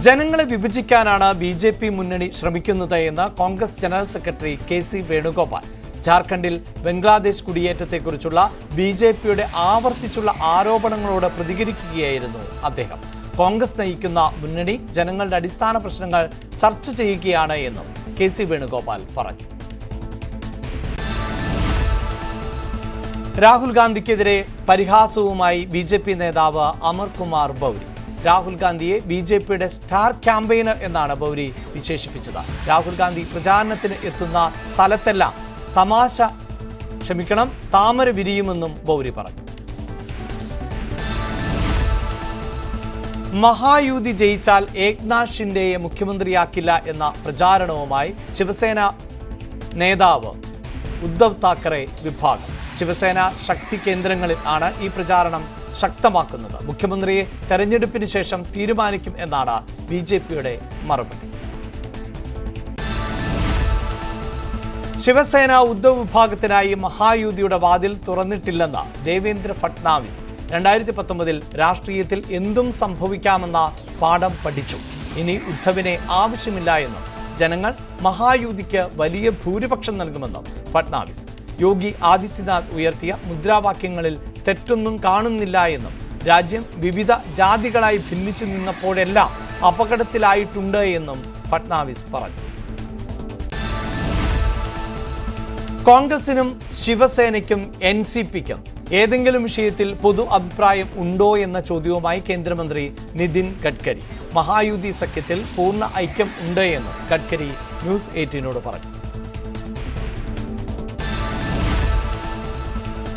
[SPEAKER 17] ജനങ്ങളെ വിഭജിക്കാനാണ് BJP മുന്നണി ശ്രമിക്കുന്നത് എന്ന് Congress general secretary KC Venugopal. ജാർഖണ്ഡിൽ ബംഗ്ലാദേശ് കുടിയേറ്റത്തെക്കുറിച്ചുള്ള BJPയുടെ ആവർത്തിച്ചുള്ള ആരോപണങ്ങളോട് പ്രതികരിക്കുകയായിരുന്നു അദ്ദേഹം. കോൺഗ്രസ് നയിക്കുന്ന മുന്നണി ജനങ്ങളുടെ അടിസ്ഥാന പ്രശ്നങ്ങൾ ചർച്ച ചെയ്യുകയാണ് എന്നും KC വേണുഗോപാൽ പറഞ്ഞു. രാഹുൽ ഗാന്ധിക്കെതിരെ പരിഹാസവുമായി BJP നേതാവ് അമർകുമാർ ബൗരി. രാഹുൽ ഗാന്ധിയെ BJPയുടെ സ്റ്റാർ ക്യാമ്പയിനർ എന്നാണ് ബൗരി വിശേഷിപ്പിച്ചത്. രാഹുൽ ഗാന്ധി പ്രചാരണത്തിന് എത്തുന്ന സ്ഥലത്തെല്ലാം താമര വിരിയുമെന്നും ബൗരി പറഞ്ഞു. മഹായുതി ജയിച്ചാൽ ഏക്നാഥ് ഷിൻഡെയെ മുഖ്യമന്ത്രിയാക്കില്ല എന്ന പ്രചാരണവുമായി ശിവസേന നേതാവ് ഉദ്ധവ് താക്കറെ വിഭാഗം. ശിവസേന ശക്തി കേന്ദ്രങ്ങളിൽ ആണ് ഈ പ്രചാരണം ശക്തമാക്കുന്നത്. മുഖ്യമന്ത്രിയെ തെരഞ്ഞെടുപ്പിന് ശേഷം തീരുമാനിക്കും എന്നാണ് BJPയുടെ മറുപടി. ശിവസേന ഉദ്ധവ് വിഭാഗത്തിനായി മഹായുതിയുടെ വാതിൽ തുറന്നിട്ടില്ലെന്ന് ദേവേന്ദ്ര ഫട്നാവിസ്. 2019 രാഷ്ട്രീയത്തിൽ എന്തും സംഭവിക്കാമെന്ന പാഠം പഠിച്ചു. ഇനി ഉദ്ധവിനെ ആവശ്യമില്ല എന്നും ജനങ്ങൾ മഹായുതിക്ക് വലിയ ഭൂരിപക്ഷം നൽകുമെന്നും ഫട്നാവിസ്. യോഗി ആദിത്യനാഥ് ഉയർത്തിയ മുദ്രാവാക്യങ്ങളിൽ തെറ്റൊന്നും കാണുന്നില്ല എന്നും രാജ്യം വിവിധ ജാതികളായി ഭിന്നിച്ചു നിന്നപ്പോഴെല്ലാം അപകടത്തിലായിട്ടുണ്ട് എന്നും ഫട്നാവിസ് പറഞ്ഞു. കോൺഗ്രസിനും ശിവസേനയ്ക്കും NCPക്കും ഏതെങ്കിലും വിഷയത്തിൽ പൊതു അഭിപ്രായം ഉണ്ടോ എന്ന ചോദ്യവുമായി കേന്ദ്രമന്ത്രി നിതിൻ ഗഡ്കരി. മഹായുതി സഖ്യത്തിൽ പൂർണ്ണ ഐക്യം ഉണ്ട് എന്ന് ഗഡ്കരി ന്യൂസ് 18നോട് പറഞ്ഞു.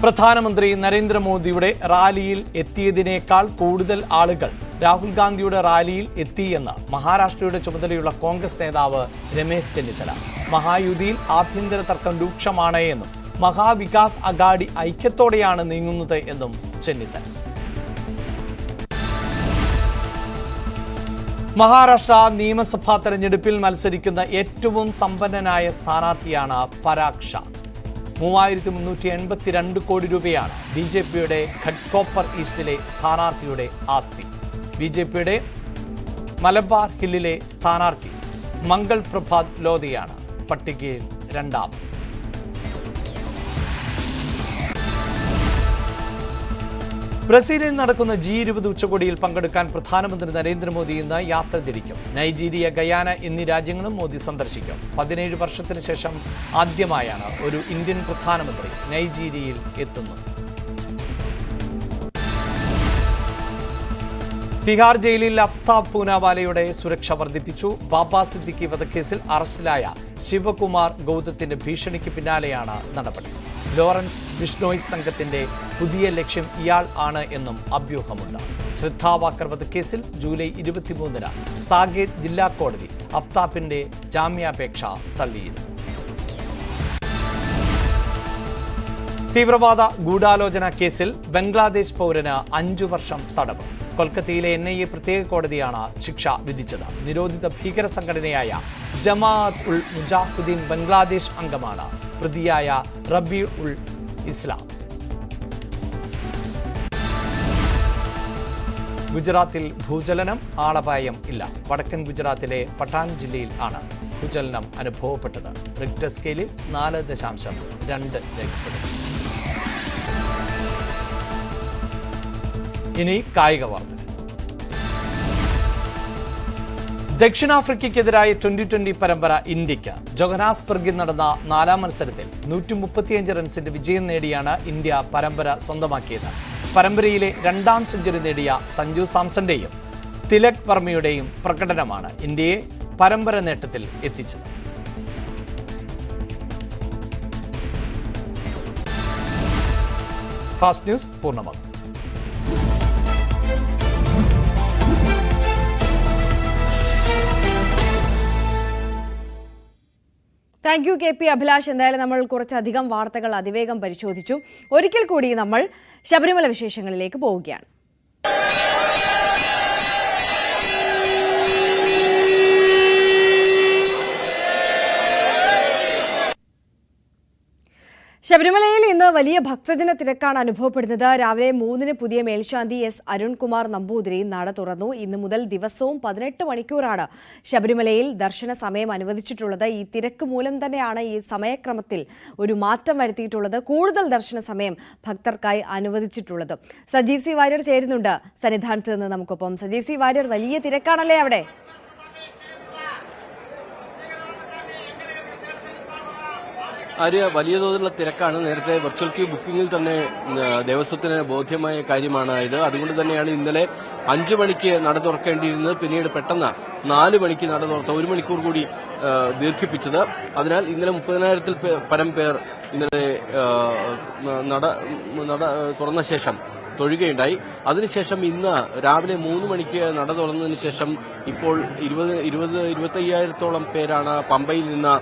[SPEAKER 17] പ്രധാനമന്ത്രി നരേന്ദ്രമോദിയുടെ റാലിയിൽ എത്തിയതിനേക്കാൾ കൂടുതൽ ആളുകൾ രാഹുൽ ഗാന്ധിയുടെ റാലിയിൽ എത്തിയെന്ന് മഹാരാഷ്ട്രയുടെ ചുമതലയുള്ള കോൺഗ്രസ് നേതാവ് രമേശ് ചെന്നിത്തല. മഹായുതിയിൽ ആഭ്യന്തര തർക്കം രൂക്ഷമാണ് എന്നും മഹാവികാസ് അഗാഡി ഐക്യത്തോടെയാണ് നീങ്ങുന്നത് എന്നും ചെന്നിത്തല. മഹാരാഷ്ട്ര നിയമസഭാ തെരഞ്ഞെടുപ്പിൽ മത്സരിക്കുന്ന ഏറ്റവും സമ്പന്നനായ സ്ഥാനാർത്ഥിയാണ് പരാഗ് ഷാ. 3382 കോടി രൂപയാണ് BJPയുടെ ഖഡ്കോപ്പർ ഈസ്റ്റിലെ സ്ഥാനാർത്ഥിയുടെ ആസ്തി. BJPയുടെ മലബാർ ഹില്ലിലെ സ്ഥാനാർത്ഥി മംഗൾ പ്രഭാത് ലോധിയാണ് പട്ടികയിൽ രണ്ടാമത്. ബ്രസീലിൽ നടക്കുന്ന G20 ഉച്ചകോടിയിൽ പങ്കെടുക്കാൻ പ്രധാനമന്ത്രി നരേന്ദ്രമോദി ഇന്ന് യാത്ര തിരിക്കും. നൈജീരിയ, ഗയാന എന്നീ രാജ്യങ്ങളും മോദി സന്ദർശിക്കും. 17 വർഷത്തിന് ശേഷം ആദ്യമായാണ് ഒരു ഇന്ത്യൻ പ്രധാനമന്ത്രി നൈജീരിയയിൽ എത്തുന്നത്. തിഹാർ ജയിലിൽ അഫ്താബ് പൂനാവാലയുടെ സുരക്ഷ വർദ്ധിപ്പിച്ചു. ബാബ സിദ്ദിഖി വധക്കേസിൽ അറസ്റ്റിലായ ശിവകുമാർ ഗൗതത്തിന്റെ ഭീഷണിക്ക് പിന്നാലെയാണ് നടപടി. ലോറൻസ് ബിഷ്ണോയ് സംഘത്തിന്റെ പുതിയ ലക്ഷ്യം ഇയാൾ ആണ് എന്നും അഭ്യൂഹമുണ്ട്. ശ്രദ്ധാ വാക്കർ വധക്കേസിൽ ജൂലൈ 23-ന് സാകേത് ജില്ലാ കോടതി അഫ്താബിന്റെ ജാമ്യാപേക്ഷ തള്ളിയിരുന്നു. തീവ്രവാദ ഗൂഢാലോചന കേസിൽ ബംഗ്ലാദേശ് പൗരന് 5 വർഷം തടവ്. കൊൽക്കത്തയിലെ NIA പ്രത്യേക കോടതിയാണ് ശിക്ഷ വിധിച്ചത്. നിരോധിത ഭീകര സംഘടനയായ ജമാഅത്ത് ഉൾ മുജാഹിദീൻ ബംഗ്ലാദേശ് അംഗമാണ് പ്രതിയായ റബി ഉൾ ഇസ്ലാം. ഗുജറാത്തിൽ ഭൂചലനം, ആളപായം ഇല്ല. വടക്കൻ ഗുജറാത്തിലെ പഠാൻ ജില്ലയിൽ ആണ് ഭൂചലനം അനുഭവപ്പെട്ടത്. റിക്ടർ സ്കെയിലിൽ 4.2 രേഖപ്പെടുത്തി. ഇനി കായിക വാർത്തകൾ. ദക്ഷിണാഫ്രിക്കയ്ക്കെതിരായ 2020 പരമ്പര ഇന്ത്യക്ക്. ജോഹന്നാസ്ബർഗിൽ നടന്ന 4ാം മത്സരത്തിൽ 135 റൺസിന്റെ വിജയം നേടിയാണ് ഇന്ത്യ പരമ്പര സ്വന്തമാക്കിയത്. പരമ്പരയിലെ 2ാം സെഞ്ചുറി നേടിയ സഞ്ജു സാംസന്റെയും തിലക് വർമ്മയുടെയും പ്രകടനമാണ് ഇന്ത്യയെ പരമ്പര നേട്ടത്തിൽ എത്തിച്ചത്. ഫാസ്റ്റ് ന്യൂസ് പൂർണ്ണമാകും.
[SPEAKER 1] Thank you KP Abhilash. എന്തായാലും നമ്മൾ കുറച്ചധികം വാർത്തകൾ അതിവേഗം പരിശോധിച്ചു. ഒരിക്കൽ കൂടി നമ്മൾ ശബരിമല വിശേഷങ്ങളിലേക്ക് പോവുകയാണ്. ശബരിമലയിൽ ഇന്ന് വലിയ ഭക്തജന തിരക്കാണ് അനുഭവപ്പെടുന്നത്. രാവിലെ 3-ന് പുതിയ മേൽശാന്തി S. അരുൺകുമാർ നമ്പൂതിരി നട തുറന്നു. ഇന്ന് മുതൽ ദിവസവും 18 മണിക്കൂറാണ് ശബരിമലയിൽ ദർശന സമയം അനുവദിച്ചിട്ടുള്ളത്. ഈ തിരക്ക് മൂലം തന്നെയാണ് ഈ സമയക്രമത്തിൽ ഒരു മാറ്റം വരുത്തിയിട്ടുള്ളത്. കൂടുതൽ ദർശന സമയം ഭക്തർക്കായി അനുവദിച്ചിട്ടുള്ളത്. സജീവ് സി വാര്യർ ചേരുന്നുണ്ട് സന്നിധാനത്ത് നിന്ന് നമുക്കൊപ്പം. സജീവ് സി വാര്യർ, വലിയ തിരക്കാണല്ലേ അവിടെ?
[SPEAKER 3] വലിയ തോതിലുള്ള തിരക്കാണ്. നേരത്തെ വെർച്വൽ ക്യൂ ബുക്കിംഗിൽ തന്നെ ദേവസ്വത്തിന് ബോധ്യമായ കാര്യമാണ് ഇത്. അതുകൊണ്ട് തന്നെയാണ് ഇന്നലെ 5 മണിക്ക് നട തുറക്കേണ്ടിയിരുന്നത് പിന്നീട് പെട്ടെന്ന് 4 മണിക്ക് നട തുറത്ത 1 മണിക്കൂർ കൂടി ദീർഘിപ്പിച്ചത്. അതിനാൽ ഇന്നലെ 30,000-ൽ പരം പേർ ഇന്നലെ നട തുറന്ന ശേഷം തൊഴുകയുണ്ടായി. അതിനുശേഷം ഇന്ന് രാവിലെ 3 മണിക്ക് നട തുറന്നതിന് ശേഷം ഇപ്പോൾ 25,000-ഓളം പേരാണ് പമ്പയിൽ നിന്ന്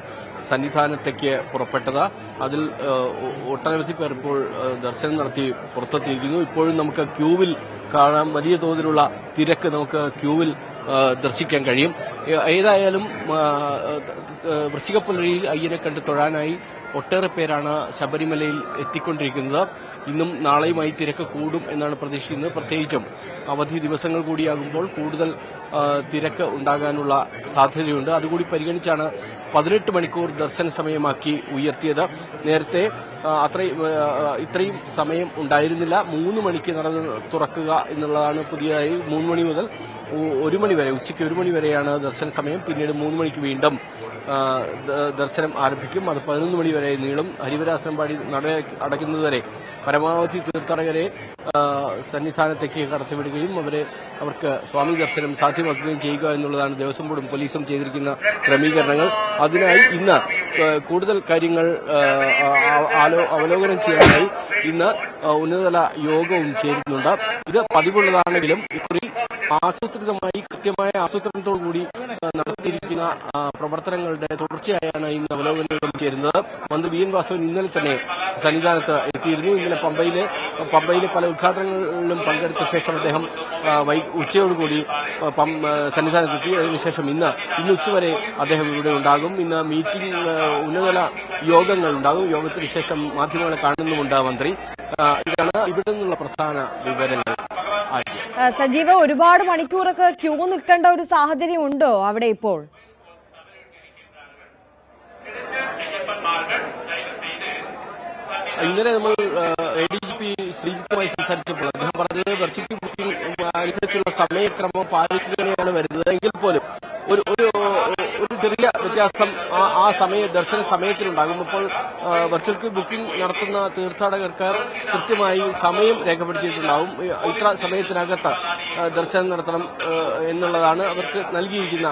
[SPEAKER 3] സന്നിധാനത്തേക്ക് പുറപ്പെട്ടത്. അതിൽ ഒട്ടനവധി പേർ ഇപ്പോൾ ദർശനം നടത്തി പുറത്തെത്തിയിരിക്കുന്നു. ഇപ്പോഴും നമുക്ക് ക്യൂവിൽ കാണാം. വലിയ തോതിലുള്ള തിരക്ക് നമുക്ക് ക്യൂവിൽ ദർശിക്കാൻ കഴിയും. ഏതായാലും വൃശ്ചികപ്പുലരിയിൽ അയ്യനെ കണ്ട് തൊഴാനായി ഒട്ടേറെ പേരാണ് ശബരിമലയിൽ എത്തിക്കൊണ്ടിരിക്കുന്നത്. ഇന്നും നാളെയുമായി തിരക്ക് കൂടും എന്നാണ് പ്രതീക്ഷിക്കുന്നത്. പ്രത്യേകിച്ചും അവധി ദിവസങ്ങൾ കൂടിയാകുമ്പോൾ കൂടുതൽ തിരക്ക് ഉണ്ടാകാനുള്ള സാധ്യതയുണ്ട്. അതുകൂടി പരിഗണിച്ചാണ് 18 മണിക്കൂർ ദർശന സമയമാക്കി ഉയർത്തിയത്. നേരത്തെ ഇത്രയും സമയം ഉണ്ടായിരുന്നില്ല. 3 മണിക്ക് നട തുറക്കുക എന്നുള്ളതാണ് പുതിയതായി. 3 മണി മുതൽ 1 മണി വരെ, ഉച്ചയ്ക്ക് 1 മണി വരെയാണ് ദർശന സമയം. പിന്നീട് 3 മണിക്ക് വീണ്ടും ദർശനം ആരംഭിക്കും. അത് 11 മണി വരെ നീളും. ഹരിവരാസനമ്പാടി നട അടയ്ക്കുന്നതുവരെ പരമാവധി തീർത്ഥാടകരെ സന്നിധാനത്തേക്ക് കടത്തിവിടുകയും അവർക്ക് സ്വാമി ദർശനം സാധ്യമാക്കുകയും ചെയ്യുക എന്നുള്ളതാണ് ദേവസ്വം ബോർഡും പോലീസും ചെയ്തിരിക്കുന്ന ക്രമീകരണങ്ങൾ. അതിനായി ഇന്ന് കൂടുതൽ കാര്യങ്ങൾ അവലോകനം ചെയ്യാനായി ഇന്ന് ഉന്നതതല യോഗവും ചേരുന്നുണ്ട്. ഇത് പതിവുള്ളതാണെങ്കിലും ഇക്കുറി ആസൂത്രിതമായി കൃത്യമായ ആസൂത്രണത്തോടുകൂടി നടത്തിയിരിക്കുന്ന പ്രവർത്തനങ്ങളുടെ തുടർച്ചയായാണ് ഇന്ന് അവലോകന യോഗം ചേരുന്നത്. മന്ത്രി വി എൻ വാസവൻ ഇന്നലെ തന്നെ സന്നിധാനത്ത് എത്തിയിരുന്നു. ഇന്നലെ പമ്പയിലെ പല ഉദ്ഘാടനങ്ങളിലും പങ്കെടുത്ത ശേഷം അദ്ദേഹം ഉച്ചയോടുകൂടി സന്നിധാനത്തെത്തി. അതിനുശേഷം ഇന്ന് ഉച്ചവരെ അദ്ദേഹം ഇവിടെ ഉണ്ടാകും. ഇന്ന് മീറ്റിംഗ് ഉന്നതതല യോഗങ്ങൾ ഉണ്ടാകും. യോഗത്തിന് ശേഷം മാധ്യമങ്ങളെ കാണുന്നുമുണ്ട് മന്ത്രി. ഇതാണ് ഇവിടെ നിന്നുള്ള പ്രധാന വിവരങ്ങൾ.
[SPEAKER 1] സജീവ, ഒരുപാട് മണിക്കൂറൊക്കെ ക്യൂ നിൽക്കേണ്ട ഒരു സാഹചര്യം ഉണ്ടോ അവിടെ ഇപ്പോൾ?
[SPEAKER 3] ഇന്നലെ നമ്മൾ ADGP ശ്രീജിത്തുമായി സംസാരിച്ചപ്പോൾ അദ്ദേഹം പറഞ്ഞത് വെർച്വൽ ബുക്കിംഗ് അനുസരിച്ചുള്ള സമയക്രമം പാലിച്ചു തന്നെയാണ് വരുന്നത്. എങ്കിൽ പോലും ഒരു ചെറിയ വ്യത്യാസം ആ ദർശന സമയത്തിലുണ്ടാകും. അപ്പോൾ വെർച്വൽ ബുക്കിംഗ് നടത്തുന്ന തീർത്ഥാടകർക്ക് കൃത്യമായി സമയം രേഖപ്പെടുത്തിയിട്ടുണ്ടാവും. ഇത്ര സമയത്തിനകത്ത് ദർശനം നടത്തണം എന്നുള്ളതാണ് അവർക്ക് നൽകിയിരിക്കുന്ന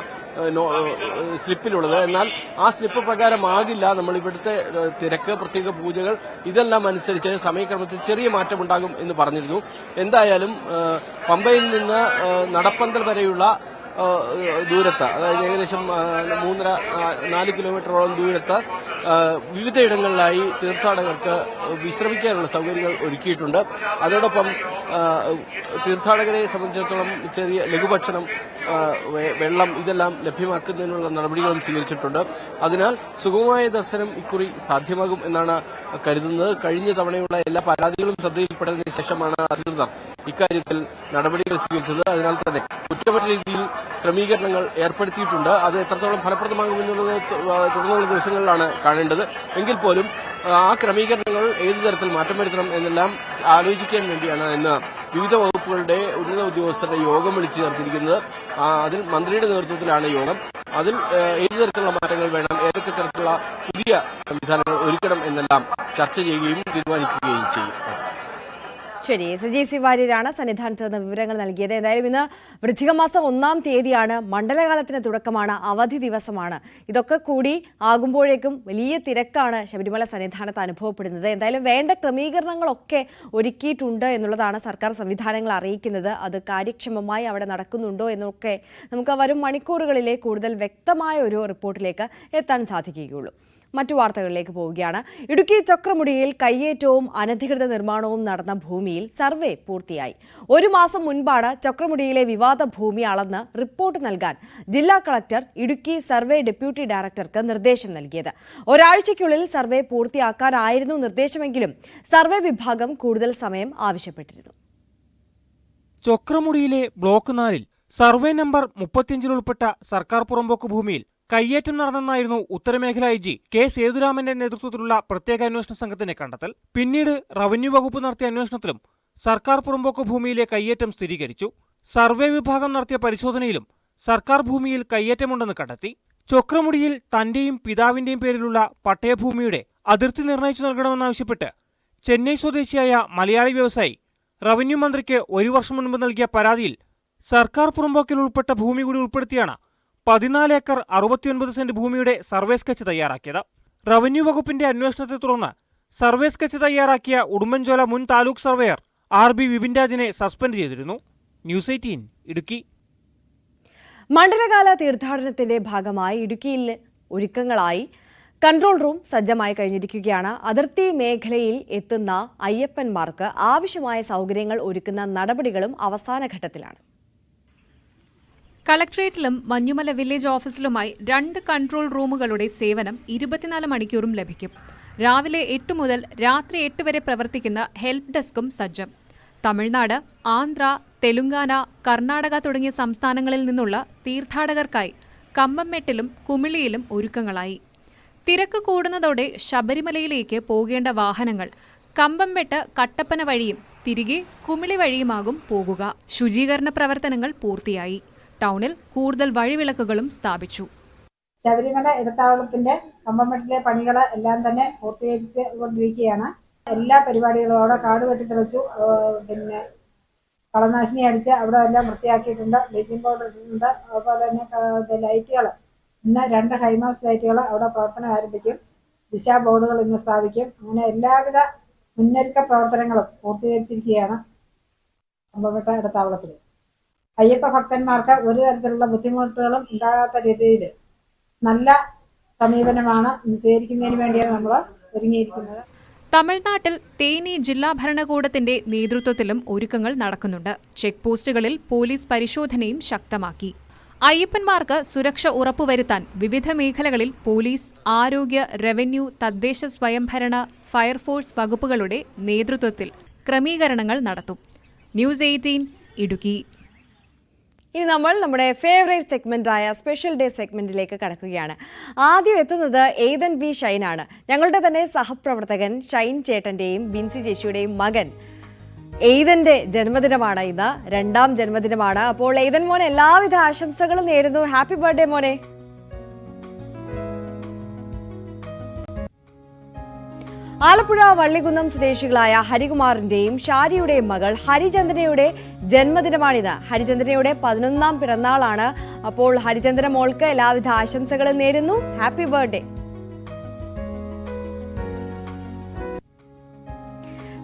[SPEAKER 3] സ്ലിപ്പിലുള്ളത്. എന്നാൽ ആ സ്ലിപ്പ് പ്രകാരമാകില്ല നമ്മൾ ഇവിടുത്തെ തിരക്ക്, പ്രത്യേക പൂജകൾ ഇതെല്ലാം അനുസരിച്ച് സമയക്രമത്തിൽ ചെറിയ മാറ്റമുണ്ടാകും എന്ന് പറഞ്ഞിരുന്നു. എന്തായാലും പമ്പയിൽ നിന്ന് നടപ്പന്തൽ വരെയുള്ള ദൂരത്ത്, അതായത് ഏകദേശം 3.5-4 കിലോമീറ്ററോളം ദൂരത്ത് വിവിധയിടങ്ങളിലായി തീർത്ഥാടകർക്ക് വിശ്രമിക്കാനുള്ള സൗകര്യങ്ങൾ ഒരുക്കിയിട്ടുണ്ട്. അതോടൊപ്പം തീർത്ഥാടകരെ സംബന്ധിച്ചിടത്തോളം ചെറിയ ലഘുഭക്ഷണം, വെള്ളം ഇതെല്ലാം ലഭ്യമാക്കുന്നതിനുള്ള നടപടികളും സ്വീകരിച്ചിട്ടുണ്ട്. അതിനാൽ സുഗമമായ ദർശനം ഇക്കുറി സാധ്യമാകും എന്നാണ് കരുതുന്നത്. കഴിഞ്ഞ തവണയുള്ള എല്ലാ പരാതികളും ശ്രദ്ധയിൽപ്പെട്ടതിന് ശേഷമാണ് അധികൃതർ ഇക്കാര്യത്തിൽ നടപടികൾ സ്വീകരിച്ചത്. അതിനാൽ തന്നെ കുറ്റമറ്റ രീതിയിൽ ക്രമീകരണങ്ങൾ ഏർപ്പെടുത്തിയിട്ടുണ്ട്. അത് എത്രത്തോളം ഫലപ്രദമാകുമെന്നുള്ളത് തുടർന്നുള്ള ദിവസങ്ങളിലാണ് കാണേണ്ടത്. എങ്കിൽ പോലും ആ ക്രമീകരണങ്ങൾ ഏതു തരത്തിൽ മാറ്റം വരുത്തണം എന്നെല്ലാം ആലോചിക്കാൻ വേണ്ടിയാണ് ഇന്ന് വിവിധ വകുപ്പുകളുടെ ഉന്നത ഉദ്യോഗസ്ഥരുടെ യോഗം വിളിച്ചു ചേർത്തിരിക്കുന്നത്. അതിൽ മന്ത്രിയുടെ നേതൃത്വത്തിലാണ് യോഗം. അതിൽ ഏതു തരത്തിലുള്ള മാറ്റങ്ങൾ വേണം, ഏതൊക്കെ തരത്തിലുള്ള പുതിയ സംവിധാനങ്ങൾ ഒരുക്കണം എന്നെല്ലാം ചർച്ച ചെയ്യുകയും തീരുമാനിക്കുകയും ചെയ്യും.
[SPEAKER 1] ശരി, SG വാര്യരാണ് സന്നിധാനത്ത് നിന്ന് വിവരങ്ങൾ നൽകിയത്. എന്തായാലും ഇന്ന് വൃശ്ചികമാസം 1-ാം തീയതിയാണ്, മണ്ഡലകാലത്തിന് തുടക്കമാണ്, അവധി ദിവസമാണ്. ഇതൊക്കെ കൂടി ആകുമ്പോഴേക്കും വലിയ തിരക്കാണ് ശബരിമല സന്നിധാനത്ത് അനുഭവപ്പെടുന്നത്. എന്തായാലും വേണ്ട ക്രമീകരണങ്ങളൊക്കെ ഒരുക്കിയിട്ടുണ്ട് എന്നുള്ളതാണ് സർക്കാർ സംവിധാനങ്ങൾ അറിയിക്കുന്നത്. അത് കാര്യക്ഷമമായി അവിടെ നടക്കുന്നുണ്ടോ എന്നൊക്കെ നമുക്ക് വരും മണിക്കൂറുകളിലെ കൂടുതൽ വ്യക്തമായ ഒരു റിപ്പോർട്ടിലേക്ക് എത്താൻ സാധിക്കുകയുള്ളൂ. മറ്റു വാർത്തകളിലേക്ക് പോവുകയാണ്. ഇടുക്കി ചക്രമുടിയിൽ കയ്യേറ്റവും അനധികൃത നിർമ്മാണവും നടന്ന ഭൂമിയിൽ സർവേ പൂർത്തിയായി. 1 മാസം മുൻപാണ് ചക്രമുടിയിലെ വിവാദ ഭൂമി അളന്ന് റിപ്പോർട്ട് നൽകാൻ ജില്ലാ കളക്ടർ ഇടുക്കി സർവേ ഡെപ്യൂട്ടി ഡയറക്ടർക്ക് നിർദ്ദേശം നൽകിയത്. ഒരാഴ്ചയ്ക്കുള്ളിൽ സർവേ പൂർത്തിയാക്കാനായിരുന്നു നിർദ്ദേശമെങ്കിലും സർവേ വിഭാഗം കൂടുതൽ സമയം ആവശ്യപ്പെട്ടിരുന്നു.
[SPEAKER 18] ചക്രമുടിയിലെ ബ്ലോക്ക് 4-ൽ സർവേ നമ്പർ 35 ഉൾപ്പെട്ട സർക്കാർ പുറമ്പോക്ക് ഭൂമിയിൽ കയ്യേറ്റം നടന്നെന്നായിരുന്നു ഉത്തരമേഖല IG കെ സേതുരാമന്റെ നേതൃത്വത്തിലുള്ള പ്രത്യേക അന്വേഷണ സംഘത്തിന്റെ കണ്ടെത്തൽ. പിന്നീട് റവന്യൂ വകുപ്പ് നടത്തിയ അന്വേഷണത്തിലും സർക്കാർ പുറമ്പോക്ക് ഭൂമിയിലെ കയ്യേറ്റം സ്ഥിരീകരിച്ചു. സർവേ വിഭാഗം നടത്തിയ പരിശോധനയിലും സർക്കാർ ഭൂമിയിൽ കയ്യേറ്റമുണ്ടെന്ന് കണ്ടെത്തി. ചക്രമുടിയിൽ തന്റെയും പിതാവിന്റെയും പേരിലുള്ള പട്ടയഭൂമിയുടെ അതിർത്തി നിർണയിച്ചു നൽകണമെന്നാവശ്യപ്പെട്ട് ചെന്നൈ സ്വദേശിയായ മലയാളി വ്യവസായി റവന്യൂ മന്ത്രിക്ക് 1 വർഷം മുൻപ് നൽകിയ പരാതിയിൽ സർക്കാർ പുറമ്പോക്കിൽ ഉൾപ്പെട്ട ഭൂമി കൂടി ഉൾപ്പെടുത്തിയാണ് 14 ഏക്കർ 69 സെന്റ് ഭൂമിയുടെ സർവേ സ്കെച്ച് തയ്യാറാക്കിയത്. റവന്യൂ വകുപ്പിന്റെ അന്വേഷണത്തെ തുടർന്ന് സർവേ സ്കെച്ച് തയ്യാറാക്കിയ ഉടുമ്പൻചോല മുൻ താലൂക്ക് സർവേയർ RB വിപിൻ രാജിനെ സസ്പെൻഡ് ചെയ്തിരുന്നു. ന്യൂസ് 18 ഇടുക്കി.
[SPEAKER 1] മണ്ഡലകാല തീർത്ഥാടനത്തിന്റെ ഭാഗമായി ഇടുക്കിയിൽ ഒരുക്കങ്ങളായി കൺട്രോൾ റൂം സജ്ജമായി കഴിഞ്ഞിരിക്കുകയാണ്. അതിർത്തി മേഖലയിൽ എത്തുന്ന അയ്യപ്പന്മാർക്ക് ആവശ്യമായ സൗകര്യങ്ങൾ ഒരുക്കുന്ന നടപടികളും അവസാന ഘട്ടത്തിലാണ്.
[SPEAKER 19] കളക്ട്രേറ്റിലും മഞ്ഞുമല വില്ലേജ് ഓഫീസിലുമായി 2 കൺട്രോൾ റൂമുകളുടെ സേവനം 24 മണിക്കൂറും ലഭിക്കും. രാവിലെ 8 മുതൽ രാത്രി 8 വരെ പ്രവർത്തിക്കുന്ന ഹെൽപ്പ് ഡെസ്കും സജ്ജം. തമിഴ്നാട്, ആന്ധ്ര, തെലുങ്കാന, കർണാടക തുടങ്ങിയ സംസ്ഥാനങ്ങളിൽ നിന്നുള്ള തീർത്ഥാടകർക്കായി കമ്പംമെട്ടിലും കുമിളിയിലും ഒരുക്കങ്ങളായി. തിരക്ക് കൂടുന്നതോടെ ശബരിമലയിലേക്ക് പോകേണ്ട വാഹനങ്ങൾ കമ്പംമെട്ട് കട്ടപ്പന വഴിയും തിരികെ കുമിളി വഴിയുമാകും പോകുക. ശുചീകരണ പ്രവർത്തനങ്ങൾ പൂർത്തിയായി. ടൗണിൽ കൂടുതൽ വഴിവിളക്കുകളും സ്ഥാപിച്ചു.
[SPEAKER 20] ശബരിമല ഇടത്താവളത്തിന്റെ കമ്പംമെട്ടിലെ പണികൾ എല്ലാം തന്നെ പൂർത്തീകരിച്ച് കൊണ്ടിരിക്കുകയാണ്. എല്ലാ പരിപാടികളും അവിടെ കാട് വെട്ടിത്തെളിച്ചു, പിന്നെ കളനാശിനി അടിച്ച് അവിടെ എല്ലാം വൃത്തിയാക്കിയിട്ടുണ്ട്. ബ്ലീച്ചിങ് പൗഡർ ഇട്ടിട്ടുണ്ട്. അതുപോലെ തന്നെ ലൈറ്റുകൾ ഇന്ന് 2 ഹൈമാസ് ലൈറ്റുകൾ അവിടെ പ്രവർത്തനം ആരംഭിക്കും. ദിശാ ബോർഡുകൾ ഇന്ന് സ്ഥാപിക്കും. അങ്ങനെ എല്ലാവിധ മുന്നൊരുക്ക പ്രവർത്തനങ്ങളും പൂർത്തീകരിച്ചിരിക്കുകയാണ് കമ്പംമെട്ട ഇടത്താവളത്തിൽ. അയ്യപ്പ ഭക്തന്മാർക്ക് ഒരു തരത്തിലുള്ള ബുദ്ധിമുട്ടുകളും ഉണ്ടാകാത്ത രീതിയിൽ നല്ല സമീപനമാണ് സ്വീകരിക്കുന്നതിന് വേണ്ടിയാണ് നമ്മൾ ഒരുങ്ങിയിരിക്കുന്നത്.
[SPEAKER 19] തമിഴ്നാട്ടിൽ തേനി ജില്ലാ ഭരണകൂടത്തിന്റെ നേതൃത്വത്തിലും ഒരുക്കങ്ങൾ നടക്കുന്നുണ്ട്. ചെക്ക് പോസ്റ്റുകളിൽ പോലീസ് പരിശോധനയും ശക്തമാക്കി. അയ്യപ്പന്മാർക്ക് സുരക്ഷ ഉറപ്പുവരുത്താൻ വിവിധ മേഖലകളിൽ പോലീസ്, ആരോഗ്യ, റവന്യൂ, തദ്ദേശ സ്വയംഭരണ, ഫയർഫോഴ്സ് വകുപ്പുകളുടെ നേതൃത്വത്തിൽ ക്രമീകരണങ്ങൾ നടത്തും. ന്യൂസ് 18 ഇടുക്കി.
[SPEAKER 1] ഇനി നമ്മൾ നമ്മുടെ ഫേവറേറ്റ് സെഗ്മെന്റായ സ്പെഷ്യൽ ഡേ സെഗ്മെന്റിലേക്ക് കടക്കുകയാണ്. ആദ്യം എത്തുന്നത് എയ്തൻ ബി ഷൈനാണ്. ഞങ്ങളുടെ തന്നെ സഹപ്രവർത്തകൻ ഷൈൻ ചേട്ടന്റെയും ബിൻസി ചേച്ചിയുടെയും മകൻ എയ്തന്റെ ജന്മദിനമാണ് ഇന്ന്. 2ാം ജന്മദിനമാണ്. അപ്പോൾ എയ്തൻ മോനെ എല്ലാവിധ ആശംസകളും നേരുന്നു. ഹാപ്പി ബർത്ത്ഡേ മോനെ. ആലപ്പുഴ വള്ളികുന്നം സ്വദേശികളായ ഹരികുമാറിന്റെയും ഷാരിയുടെയും മകൾ ഹരിചന്ദ്രനയുടെ ജന്മദിനമാണിത്. ഹരിചന്ദ്രനയുടെ 11ാം പിറന്നാളാണ്. അപ്പോൾ ഹരിചന്ദ്രൻ മോൾക്ക് എല്ലാവിധ ആശംസകളും നേരുന്നു. Happy birthday.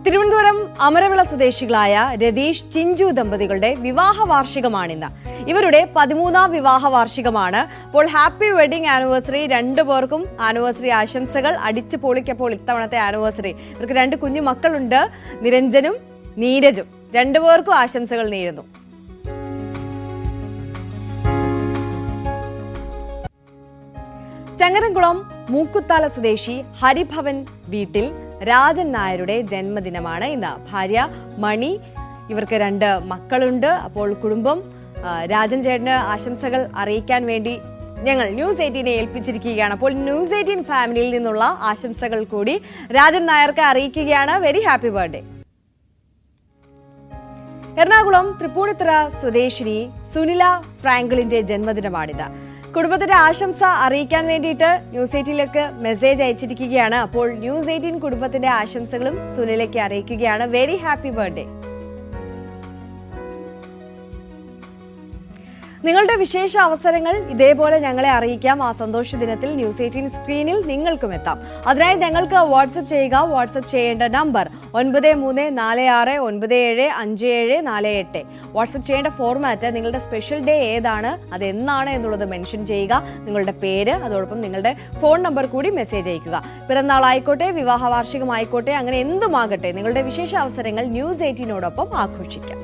[SPEAKER 1] തിരുവനന്തപുരം അമരവിള സ്വദേശികളായ രതീഷ് ചിഞ്ചു ദമ്പതികളുടെ വിവാഹ വാർഷികമാണിന്ന്. ഇവരുടെ 13ാം വിവാഹ വാർഷികമാണ്. അപ്പോൾ ഹാപ്പി വെഡിങ് ആനിവേഴ്സറി. 2 പേർക്കും ആനിവേഴ്സറി ആശംസകൾ. അടിച്ചു പൊളിക്കപ്പോൾ ഇത്തവണത്തെ ആനിവേഴ്സറി. ഇവർക്ക് 2 കുഞ്ഞു മക്കളുണ്ട്, നിരഞ്ജനും നീരജും. 2 പേർക്കും ആശംസകൾ നേരുന്നു. ചങ്ങരംകുളം മൂക്കുത്താല സ്വദേശി ഹരിഭവൻ വീട്ടിൽ രാജൻ നായരുടെ ജന്മദിനമാണ് ഇന്ന്. ഭാര്യ മണി, ഇവർക്ക് 2 മക്കളുണ്ട്. അപ്പോൾ കുടുംബം രാജൻ ചേട്ടന് ആശംസകൾ അറിയിക്കാൻ വേണ്ടി ഞങ്ങൾ ന്യൂസ് 18 ഏൽപ്പിച്ചിരിക്കുകയാണ്. അപ്പോൾ ന്യൂസ് 18 ഫാമിലിയിൽ നിന്നുള്ള ആശംസകൾ കൂടി രാജൻ നായർക്ക് അറിയിക്കുകയാണ്. Very happy birthday. Ernakulam Tripunithura സ്വദേശിനി സുനില ഫ്രാങ്കിളിന്റെ ജന്മദിനമാണിത്. കുടുംബത്തിന്റെ ആശംസ അറിയിക്കാൻ വേണ്ടിയിട്ട് ന്യൂസ് 18ലേക്ക് മെസ്സേജ് അയച്ചിരിക്കുകയാണ്. അപ്പോൾ ന്യൂസ് 18 കുടുംബത്തിന്റെ ആശംസകളും സുനിലയ്ക്ക് അറിയിക്കുകയാണ്. Very happy birthday. നിങ്ങളുടെ വിശേഷ അവസരങ്ങൾ ഇതേപോലെ ഞങ്ങളെ അറിയിക്കാം. ആ സന്തോഷ ദിനത്തിൽ ന്യൂസ് 18 സ്ക്രീനിൽ നിങ്ങൾക്കും എത്താം. അതിനായി ഞങ്ങൾക്ക് വാട്സപ്പ് ചെയ്യുക. വാട്സപ്പ് ചെയ്യേണ്ട നമ്പർ 9346975748. വാട്സപ്പ് ചെയ്യേണ്ട ഫോർമാറ്റ് നിങ്ങളുടെ സ്പെഷ്യൽ ഡേ ഏതാണ്, അതെന്നാണ് എന്നുള്ളത് മെൻഷൻ ചെയ്യുക. നിങ്ങളുടെ പേര്, അതോടൊപ്പം നിങ്ങളുടെ ഫോൺ നമ്പർ കൂടി മെസ്സേജ് അയക്കുക. പിറന്നാളായിക്കോട്ടെ, വിവാഹ വാർഷികമായിക്കോട്ടെ, അങ്ങനെ എന്തുമാകട്ടെ, നിങ്ങളുടെ വിശേഷ അവസരങ്ങൾ ന്യൂസ് 18നോടൊപ്പം ആഘോഷിക്കാം.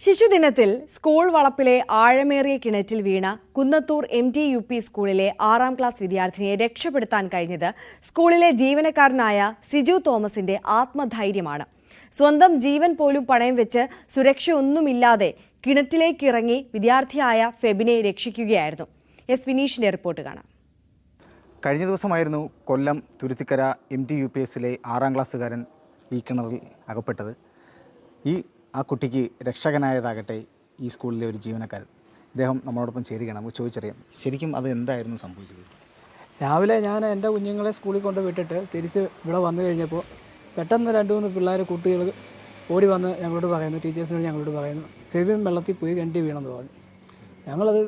[SPEAKER 1] ശിശുദിനത്തിൽ സ്കൂൾ വളപ്പിലെ ആഴമേറിയ കിണറ്റിൽ വീണ കുന്നത്തൂർ MT UP സ്കൂളിലെ 6ാം ക്ലാസ് വിദ്യാർത്ഥിനിയെ രക്ഷപ്പെടുത്താൻ കഴിഞ്ഞത് സ്കൂളിലെ ജീവനക്കാരനായ സിജു തോമസിന്റെ ആത്മധൈര്യമാണ്. സ്വന്തം ജീവൻ പോലും പണയം വെച്ച് സുരക്ഷയൊന്നുമില്ലാതെ കിണറ്റിലേക്ക് ഇറങ്ങി വിദ്യാർത്ഥിയായ ഫെബിനെ രക്ഷിക്കുകയായിരുന്നു. എസ് വിനീഷിന്റെ റിപ്പോർട്ട് കാണാം.
[SPEAKER 21] കഴിഞ്ഞ ദിവസമായിരുന്നു കൊല്ലം തുരുത്തിക്കര MT UPSലെ 6ാം ക്ലാസ്സുകാരൻ ഈ കിണറിൽ അകപ്പെട്ടത്. ആ കുട്ടിക്ക് രക്ഷകനായതാകട്ടെ ഈ സ്കൂളിലെ ഒരു ജീവനക്കാരൻ. ഇദ്ദേഹം നമ്മളോടൊപ്പം ചേരുകയാണ്. നമുക്ക് ചോദിച്ചറിയാം, ശരിക്കും അത് എന്തായിരുന്നു സംഭവിച്ചത്?
[SPEAKER 22] രാവിലെ ഞാൻ എൻ്റെ കുഞ്ഞുങ്ങളെ സ്കൂളിൽ കൊണ്ട് വിട്ടിട്ട് തിരിച്ച് ഇവിടെ വന്നു കഴിഞ്ഞപ്പോൾ പെട്ടെന്ന് 2-3 പിള്ളേർ കുട്ടികൾ ഓടി വന്ന് ഞങ്ങളോട് പറയുന്നു, ടീച്ചേഴ്സിനോട് ഞങ്ങളോട് പറയുന്നു, ഫെബിൻ വെള്ളത്തിൽ പോയി കിണറ്റി വീണെന്ന് പറഞ്ഞു. ഞങ്ങളത്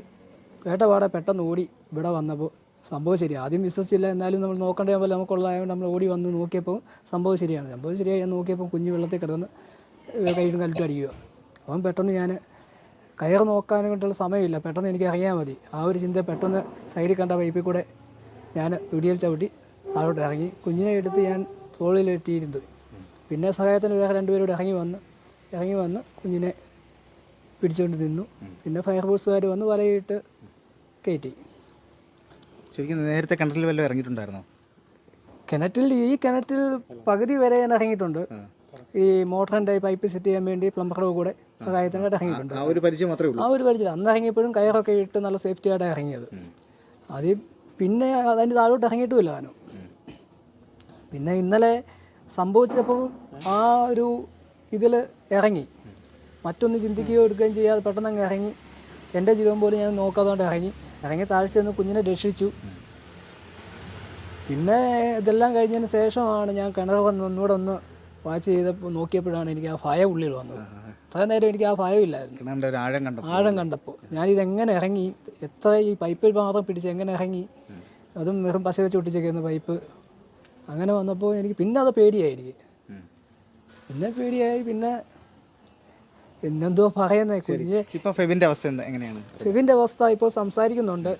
[SPEAKER 22] കേട്ട പാടെ പെട്ടെന്ന് ഓടി ഇവിടെ വന്നപ്പോൾ സംഭവം ശരി. ആദ്യം വിശ്വസിച്ചില്ല, എന്നാലും നമ്മൾ നോക്കേണ്ട പോലെ നമുക്കുള്ളതായതുകൊണ്ട് നമ്മൾ ഓടി വന്ന് നോക്കിയപ്പോൾ സംഭവം ശരിയാണ്. സംഭവം ശരിയായി ഞാൻ നോക്കിയപ്പോൾ കുഞ്ഞ് വെള്ളത്തിൽ കിടന്ന് കയ്യിലും കല്ലിട്ട് അടിക്കുക. അപ്പം പെട്ടെന്ന് ഞാൻ കയറ് നോക്കാനും കൊണ്ടുള്ള സമയമില്ല, പെട്ടെന്ന് എനിക്ക് അറിയാൻ മതി. ആ ഒരു ചിന്ത പെട്ടെന്ന് സൈഡിൽ കണ്ട പൈപ്പിൽ കൂടെ ഞാൻ തുടിയിൽ ചവിട്ടി താഴോട്ട് ഇറങ്ങി കുഞ്ഞിനെ എടുത്ത് ഞാൻ തോളിലെത്തിയിരുന്നു. പിന്നെ സഹായത്തിന് വേറെ 2 പേരോട് ഇറങ്ങി വന്ന് കുഞ്ഞിനെ പിടിച്ചുകൊണ്ട് നിന്നു. പിന്നെ ഫയർഫോഴ്സുകാർ വന്ന് വലയിട്ട് കയറ്റി.
[SPEAKER 21] ശരിക്കും നേരത്തെ കിണറ്റിൽ വല്ലതും ഇറങ്ങിയിട്ടുണ്ടായിരുന്നോ?
[SPEAKER 22] ഈ കിണറ്റിൽ പകുതി വരെ ഞാൻ ഇറങ്ങിയിട്ടുണ്ട്. ഈ മോട്ടറിൻ്റെ പൈപ്പ് സെറ്റ് ചെയ്യാൻ വേണ്ടി പ്ലംബറുടെ കൂടെ സഹായത്തിനായിട്ട് ഇറങ്ങിയിട്ടുണ്ട്.
[SPEAKER 21] ആ ഒരു പരിചയം മാത്രമേ ഉള്ളൂ.
[SPEAKER 22] ആ ഒരു പരിചയം. അന്ന് ഇറങ്ങിയപ്പോഴും കയറൊക്കെ ഇട്ട് നല്ല സേഫ്റ്റി ആയിട്ടാണ് ഇറങ്ങിയത്. പിന്നെ അതിൻ്റെ താഴോട്ട് ഇറങ്ങിയിട്ടുമില്ല താനും. പിന്നെ ഇന്നലെ സംഭവിച്ചപ്പോൾ ആ ഒരു ഇതിൽ ഇറങ്ങി, മറ്റൊന്ന് ചിന്തിക്കുകയോ എടുക്കുകയും ചെയ്യാതെ പെട്ടെന്ന് അങ്ങ് ഇറങ്ങി. എൻ്റെ ജീവൻ പോലും ഞാൻ നോക്കാതുകൊണ്ട് ഇറങ്ങി താഴ്ച നിന്ന് കുഞ്ഞിനെ രക്ഷിച്ചു. പിന്നെ ഇതെല്ലാം കഴിഞ്ഞതിന് ശേഷമാണ് ഞാൻ കിണർ വന്ന് ഒന്നുകൂടെ ഒന്ന് വാച്ച് ചെയ്തപ്പോൾ നോക്കിയപ്പോഴാണ് എനിക്ക് ആ ഭയം ഉള്ളിൽ വന്നത്. അത്രയും നേരം എനിക്ക് ആ ഭയമില്ലായിരുന്നു. ആഴം കണ്ടപ്പോൾ ഞാനിതെങ്ങനെ ഇറങ്ങി, എത്ര ഈ പൈപ്പിൽ മാത്രം പിടിച്ച് എങ്ങനെ ഇറങ്ങി, അതും വെറും പശ വെച്ച് ഒട്ടിച്ചേക്കുന്ന പൈപ്പ്. അങ്ങനെ വന്നപ്പോൾ എനിക്ക് പിന്നെ അത് പേടിയായി എനിക്ക്. പിന്നെന്തോ പറയുന്നത് കുഞ്ഞ്.
[SPEAKER 21] ഇപ്പോൾ ഫെബിൻ്റെ അവസ്ഥ എങ്ങനെയാണ്?
[SPEAKER 22] ഫെബിൻ്റെ അവസ്ഥ ഇപ്പോൾ സംസാരിക്കുന്നുണ്ട്,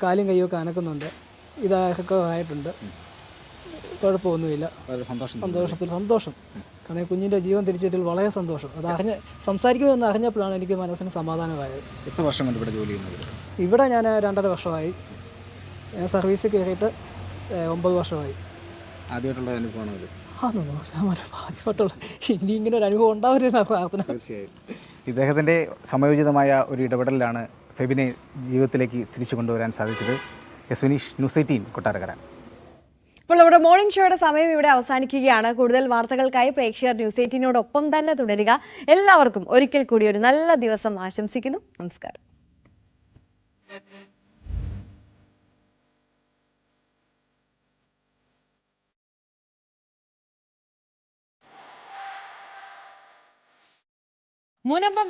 [SPEAKER 22] കാലും കൈയൊക്കെ അനക്കുന്നുണ്ട്, ഇതൊക്കെ ആയിട്ടുണ്ട്. കുഴപ്പമൊന്നുമില്ല. സന്തോഷം. കാരണം കുഞ്ഞിൻ്റെ ജീവൻ തിരിച്ചിട്ടിൽ വളരെ സന്തോഷം. അത് സംസാരിക്കുമെന്ന് അറിഞ്ഞപ്പോഴാണ് എനിക്ക് മനസ്സിന് സമാധാനമായത്.
[SPEAKER 21] എത്ര വർഷം കൊണ്ട് ഇവിടെ ജോലി ചെയ്യുന്നത്?
[SPEAKER 22] ഇവിടെ ഞാൻ 2.5 വർഷമായി. ഞാൻ സർവീസിൽ കയറിയിട്ട് 9 വർഷമായി.
[SPEAKER 21] ആദ്യമായിട്ടുള്ള അനുഭവമാണോ ഇത്?
[SPEAKER 22] ആദ്യമായിട്ടുള്ള. ഇനി ഇങ്ങനെ ഒരു അനുഭവം ഉണ്ടാവരുതെന്നാണ് പ്രാർത്ഥന.
[SPEAKER 21] തീർച്ചയായും. ഇദ്ദേഹത്തിൻ്റെ സമയോചിതമായ ഒരു ഇടപെടലിലാണ് ഫെബിനെ ജീവിതത്തിലേക്ക് തിരിച്ചു കൊണ്ടുവരാൻ സാധിച്ചത്. സുനീഷ്, ന്യൂസ് 18 കൊട്ടാരക്കര.
[SPEAKER 1] ഇപ്പോൾ നമ്മുടെ മോർണിംഗ് ഷോയുടെ സമയം ഇവിടെ അവസാനിക്കുകയാണ്. കൂടുതൽ വാർത്തകൾക്കായി പ്രേക്ഷകർ ന്യൂസ് 18നോടൊപ്പം തന്നെ തുടരുക. എല്ലാവർക്കും ഒരിക്കൽ കൂടി ഒരു നല്ല ദിവസം ആശംസിക്കുന്നു. നമസ്കാരം.
[SPEAKER 14] മുനമ്പം